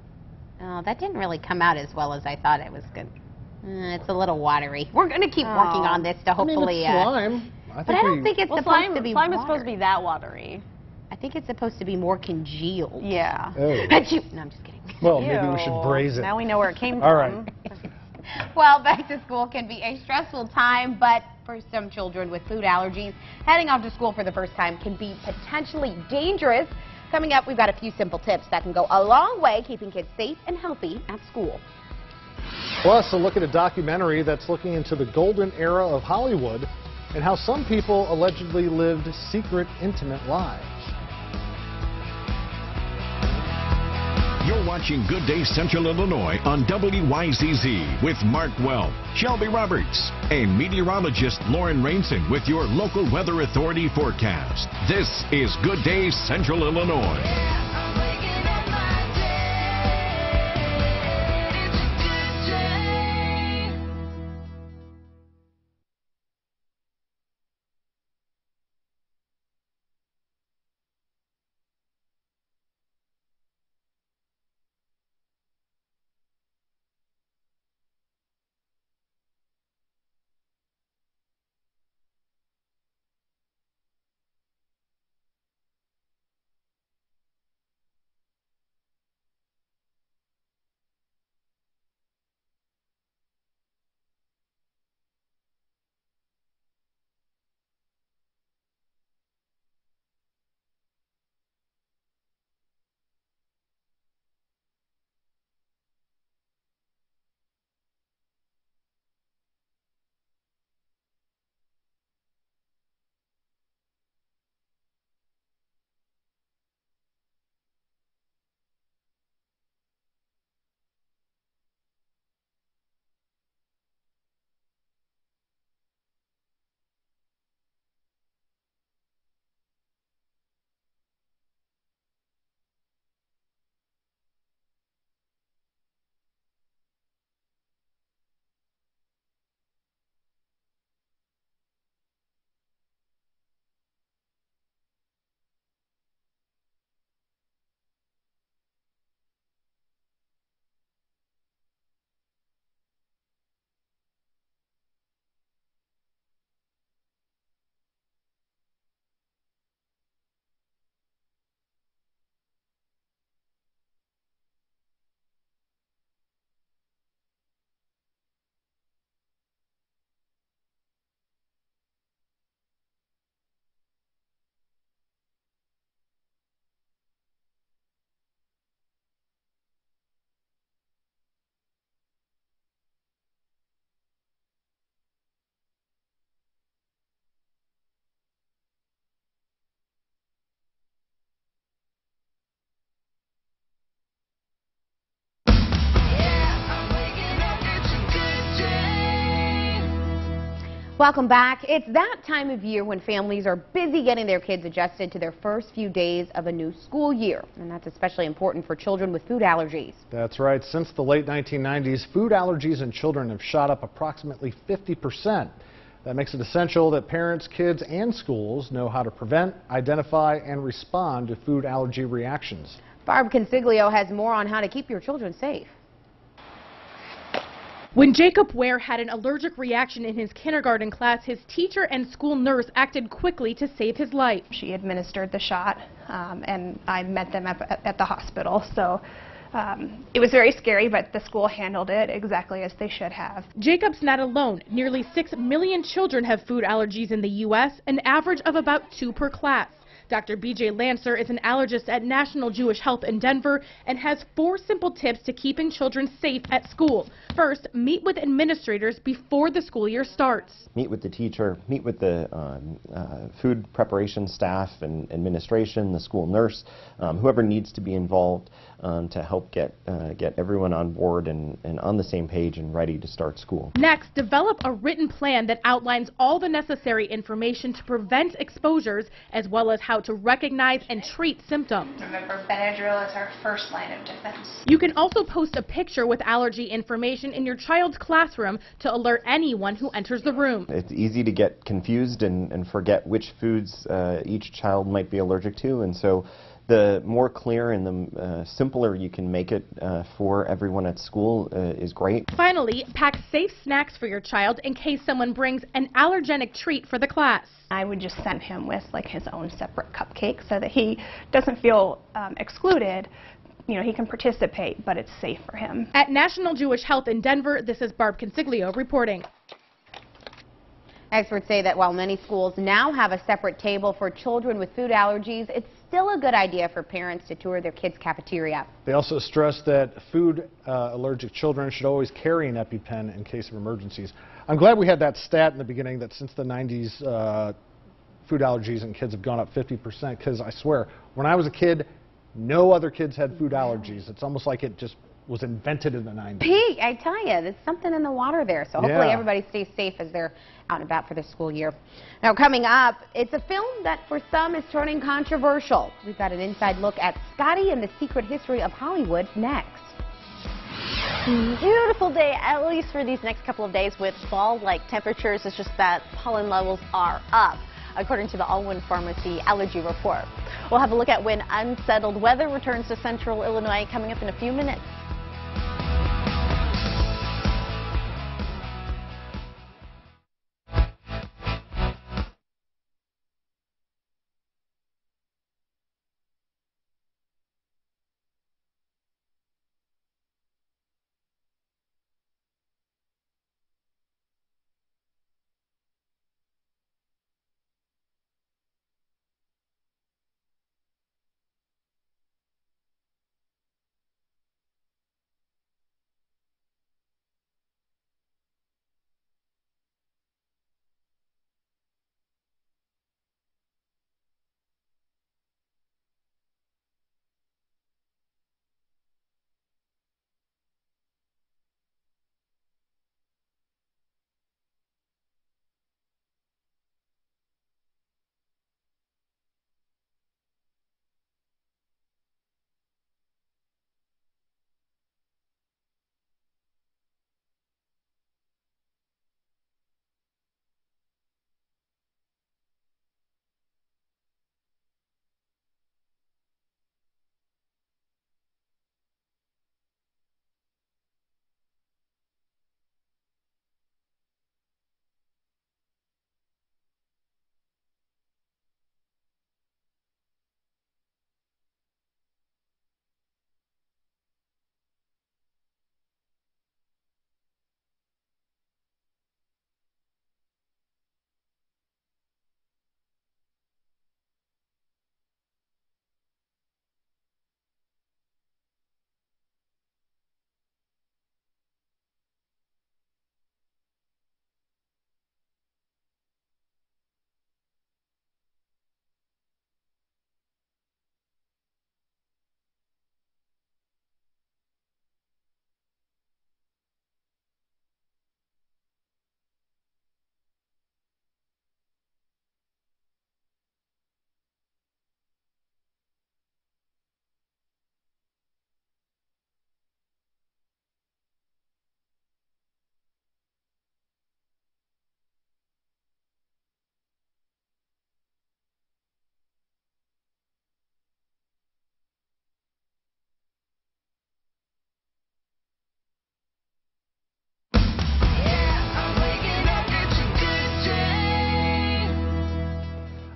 Oh, that didn't really come out as well as I thought it was good. It's a little watery. We're going to keep working on this to hopefully. I mean, it's slime. But I don't think it's supposed to be slime water. is supposed to be that watery. I think it's supposed to be more congealed. Yeah. Oh. No, I'm just kidding. Well, maybe we should braise it. Now we know where it came All from. right. Well, back to school can be a stressful time, but for some children with food allergies, heading off to school for the first time can be potentially dangerous. Coming up, we've got a few simple tips that can go a long way keeping kids safe and healthy at school. Plus, a look at a documentary that's looking into the golden era of Hollywood and how some people allegedly lived secret, intimate lives. You're watching Good Day Central Illinois on WYZZ with Mark Welp, Shelby Roberts, and meteorologist Lauren Rainson with your local weather authority forecast. This is Good Day Central Illinois. Welcome back. It's that time of year when families are busy getting their kids adjusted to their first few days of a new school year. And that's especially important for children with food allergies. That's right. Since the late 1990s, food allergies in children have shot up approximately 50%. That makes it essential that parents, kids, and schools know how to prevent, identify, and respond to food allergy reactions. Barb Consiglio has more on how to keep your children safe. When Jacob Ware had an allergic reaction in his kindergarten class, his teacher and school nurse acted quickly to save his life. She administered the shot, and I met them at the hospital. So it was very scary, but the school handled it exactly as they should have. Jacob's not alone. Nearly 6 million children have food allergies in the U.S., an average of about 2 per class. Dr. B.J. Lancer is an allergist at National Jewish Health in Denver and has 4 simple tips to keeping children safe at school. First, meet with administrators before the school year starts. Meet with the teacher, meet with the food preparation staff and administration, the school nurse, whoever needs to be involved to help get everyone on board and on the same page and ready to start school. Next, develop a written plan that outlines all the necessary information to prevent exposures as well as how to recognize and treat symptoms. Remember, Benadryl is our first line of defense. You can also post a picture with allergy information in your child's classroom to alert anyone who enters the room. It's easy to get confused and forget which foods each child might be allergic to, and so the more clear and the simpler you can make it for everyone at school is great. Finally, pack safe snacks for your child in case someone brings an allergenic treat for the class. I would just send him with like his own separate cupcake so that he doesn't feel excluded. You know, he can participate, but it's safe for him. At National Jewish Health in Denver, this is Barb Consiglio reporting. Experts say that while many schools now have a separate table for children with food allergies, it's still a good idea for parents to tour their kids' cafeteria. They also stress that food allergic children should always carry an EpiPen in case of emergencies. I'm glad we had that stat in the beginning that since the 90s, food allergies in kids have gone up 50%, because I swear, when I was a kid, no other kids had food allergies. It's almost like it just was invented in the 90s. Pete, I tell you, there's something in the water there, so hopefully everybody stays safe as they're out and about for the school year. Now, coming up, it's a film that for some is turning controversial. We've got an inside look at Scotty and the secret history of Hollywood next. Beautiful day, at least for these next couple of days with fall-like temperatures. It's just that pollen levels are up, according to the Allwyn Pharmacy Allergy Report. We'll have a look at when unsettled weather returns to central Illinois coming up in a few minutes.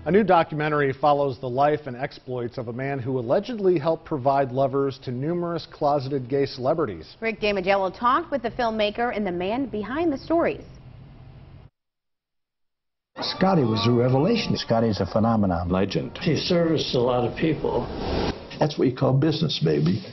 A new documentary follows the life and exploits of a man who allegedly helped provide lovers to numerous closeted gay celebrities. Rick DiMaggio talked with the filmmaker and the man behind the stories. Scotty was a revelation. Scotty's a phenomenon. Legend. He serviced a lot of people. That's what you call business, baby.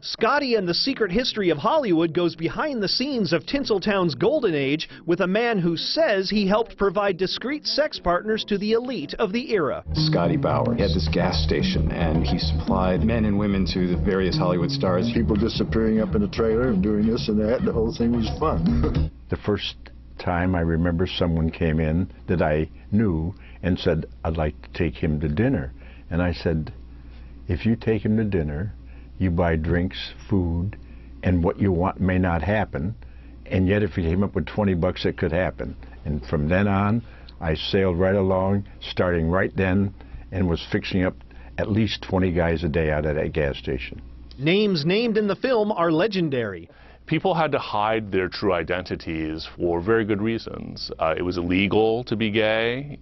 Scotty and the Secret History of Hollywood goes behind the scenes of Tinseltown's golden age with a man who says he helped provide discreet sex partners to the elite of the era. Scotty Bowers had this gas station, and he supplied men and women to the various Hollywood stars. People disappearing up in a trailer and doing this and that. The whole thing was fun. The first time I remember someone came in that I knew and said, "I'd like to take him to dinner." And I said, "If you take him to dinner, you buy drinks, food, and what you want may not happen, and yet if you came up with 20 bucks, it could happen." And from then on, I sailed right along, starting right then, and was fixing up at least 20 guys a day out at that gas station. Names named in the film are legendary. People had to hide their true identities for very good reasons. It was illegal to be gay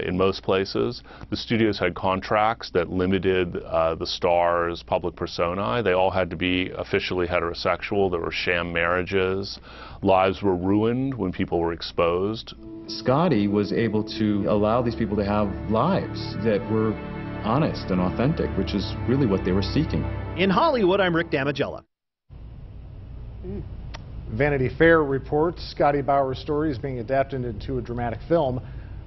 in most places. The studios had contracts that limited the stars' public persona. They all had to be officially heterosexual. There were sham marriages. Lives were ruined when people were exposed. Scotty was able to allow these people to have lives that were honest and authentic, which is really what they were seeking. In Hollywood, I'm Rick Damigella. Vanity Fair reports Scotty Bowers' story is being adapted into a dramatic film.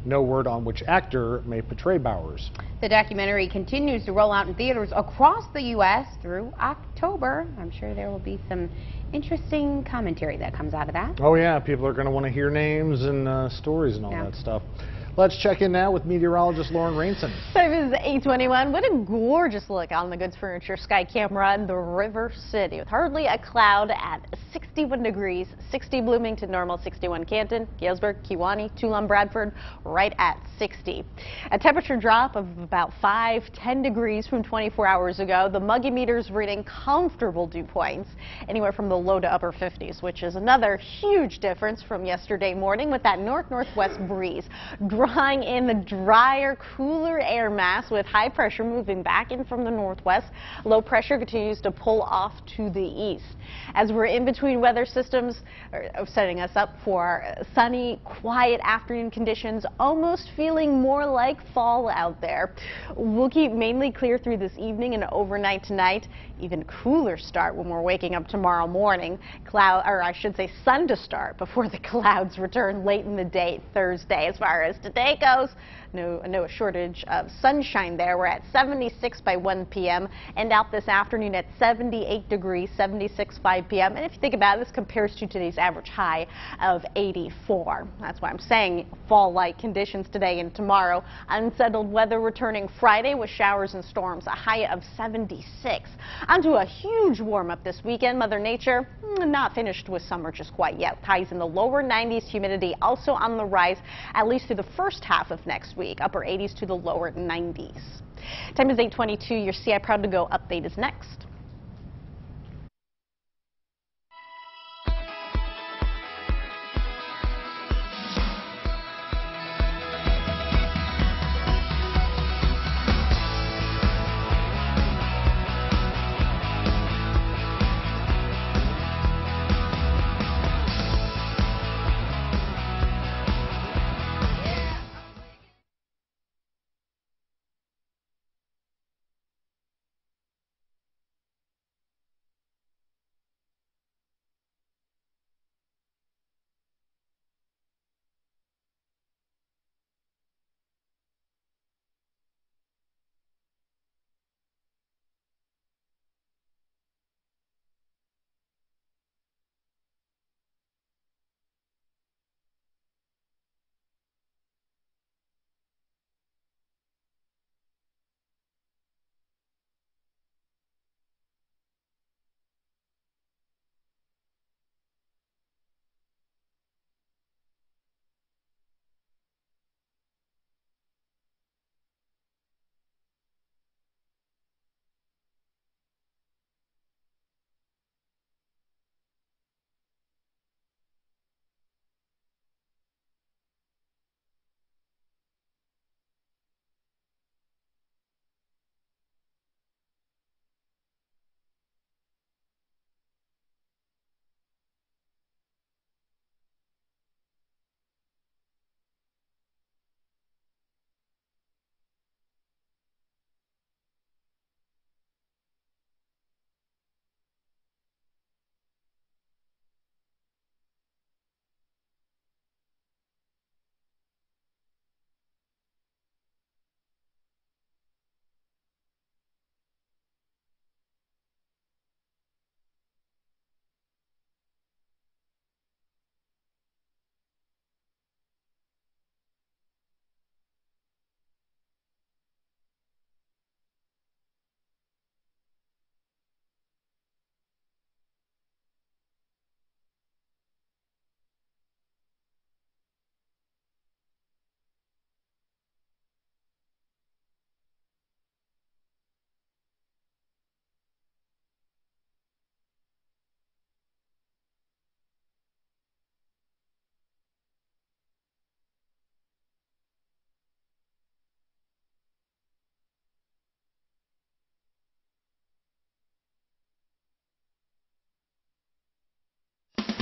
No word on which actor may portray Bowers. The documentary continues to roll out in theaters across the U.S. through October. I'm sure there will be some interesting commentary that comes out of that. Oh yeah, people are going to want to hear names and stories and all that stuff. Let's check in now with meteorologist Lauren Rainson. Time is 8:21. What a gorgeous look on the Goods Furniture sky camera in the River City with hardly a cloud at 61 degrees, 60 Bloomington, normal 61 Canton, Galesburg, Kewanee, Tuolumne, Bradford, right at 60. A temperature drop of about 5-10 degrees from 24 hours ago. The muggy meters reading comfortable dew points, anywhere from the low to upper 50s, which is another huge difference from yesterday morning with that north-northwest breeze. Drawing in the drier, cooler air mass with high pressure moving back in from the northwest. Low pressure continues to pull off to the east. As we're in between weather systems, setting us up for sunny, quiet afternoon conditions, almost feeling more like fall out there. We'll keep mainly clear through this evening and overnight tonight. Even cooler start when we're waking up tomorrow morning. Sun to start before the clouds return late in the day Thursday. As far as today goes, no shortage of sunshine there. We're at 76 by 1 p.m. and out this afternoon at 78 degrees, 76 5 p.m. And if you think about it, this compares to today's average high of 84. That's why I'm saying fall-like conditions today and tomorrow. Unsettled weather returning Friday with showers and storms, a high of 76. Onto a huge warm-up this weekend. Mother Nature not finished with summer just quite yet. Highs in the lower 90s, humidity also on the rise, at least through the first half of next week. Upper 80s to the lower 90s. Time is 8:22. Your CI Proud to Go update is next.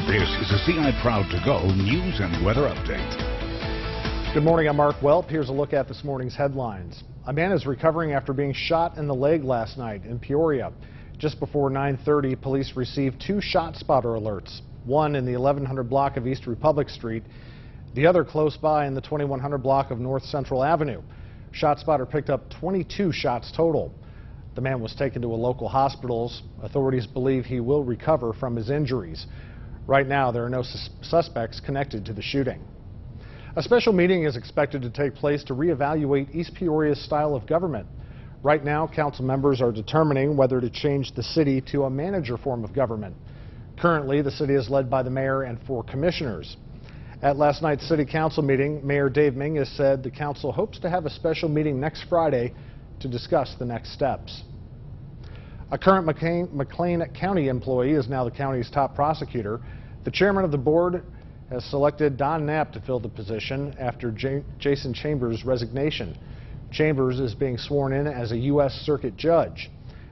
This is a CI Proud to Go news and weather update. Good morning, I'm Mark Welp. Here's a look at this morning's headlines. A man is recovering after being shot in the leg last night in Peoria. Just before 9:30, police received 2 shot spotter alerts, one in the 1100 block of East Republic Street, the other close by in the 2100 block of North Central Avenue. ShotSpotter picked up 22 shots total. The man was taken to a local hospital. Authorities believe he will recover from his injuries. Right now, there are no suspects connected to the shooting. A special meeting is expected to take place to reevaluate East Peoria's style of government. Right now, council members are determining whether to change the city to a manager form of government. Currently, the city is led by the mayor and 4 commissioners. At last night's city council meeting, Mayor Dave Mingus said the council hopes to have a special meeting next Friday to discuss the next steps. A current McLean County employee is now the county's top prosecutor. The chairman of the board has selected Don Knapp to fill the position after Jason Chambers' resignation. Chambers is being sworn in as a U.S. Circuit Judge.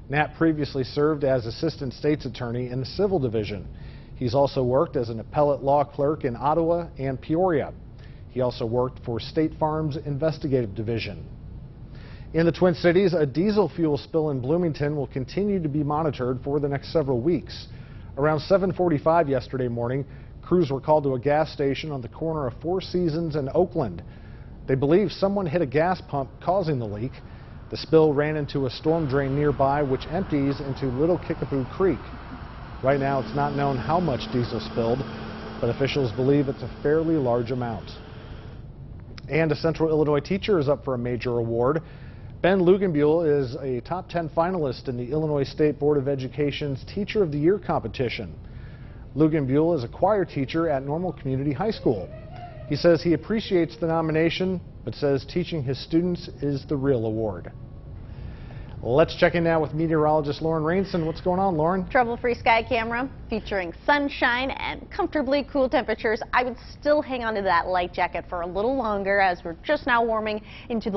Knapp previously served as Assistant State's Attorney in the Civil Division. He's also worked as an appellate law clerk in Ottawa and Peoria. He also worked for State Farm's Investigative Division. In the Twin Cities, a diesel fuel spill in Bloomington will continue to be monitored for the next several weeks. Around 7:45 yesterday morning, crews were called to a gas station on the corner of Four Seasons and Oakland. They believe someone hit a gas pump causing the leak. The spill ran into a storm drain nearby, which empties into Little Kickapoo Creek. Right now, it's not known how much diesel spilled, but officials believe it's a fairly large amount. And a Central Illinois teacher is up for a major award. Ben Lugenbuehl is a top 10 finalist in the Illinois State Board of Education's Teacher of the Year competition. Lugenbuehl is a choir teacher at Normal Community High School. He says he appreciates the nomination, but says teaching his students is the real award. Let's check in now with meteorologist Lauren Rainson. What's going on, Lauren? Trouble-free sky camera featuring sunshine and comfortably cool temperatures. I would still hang on to that light jacket for a little longer as we're just now warming into the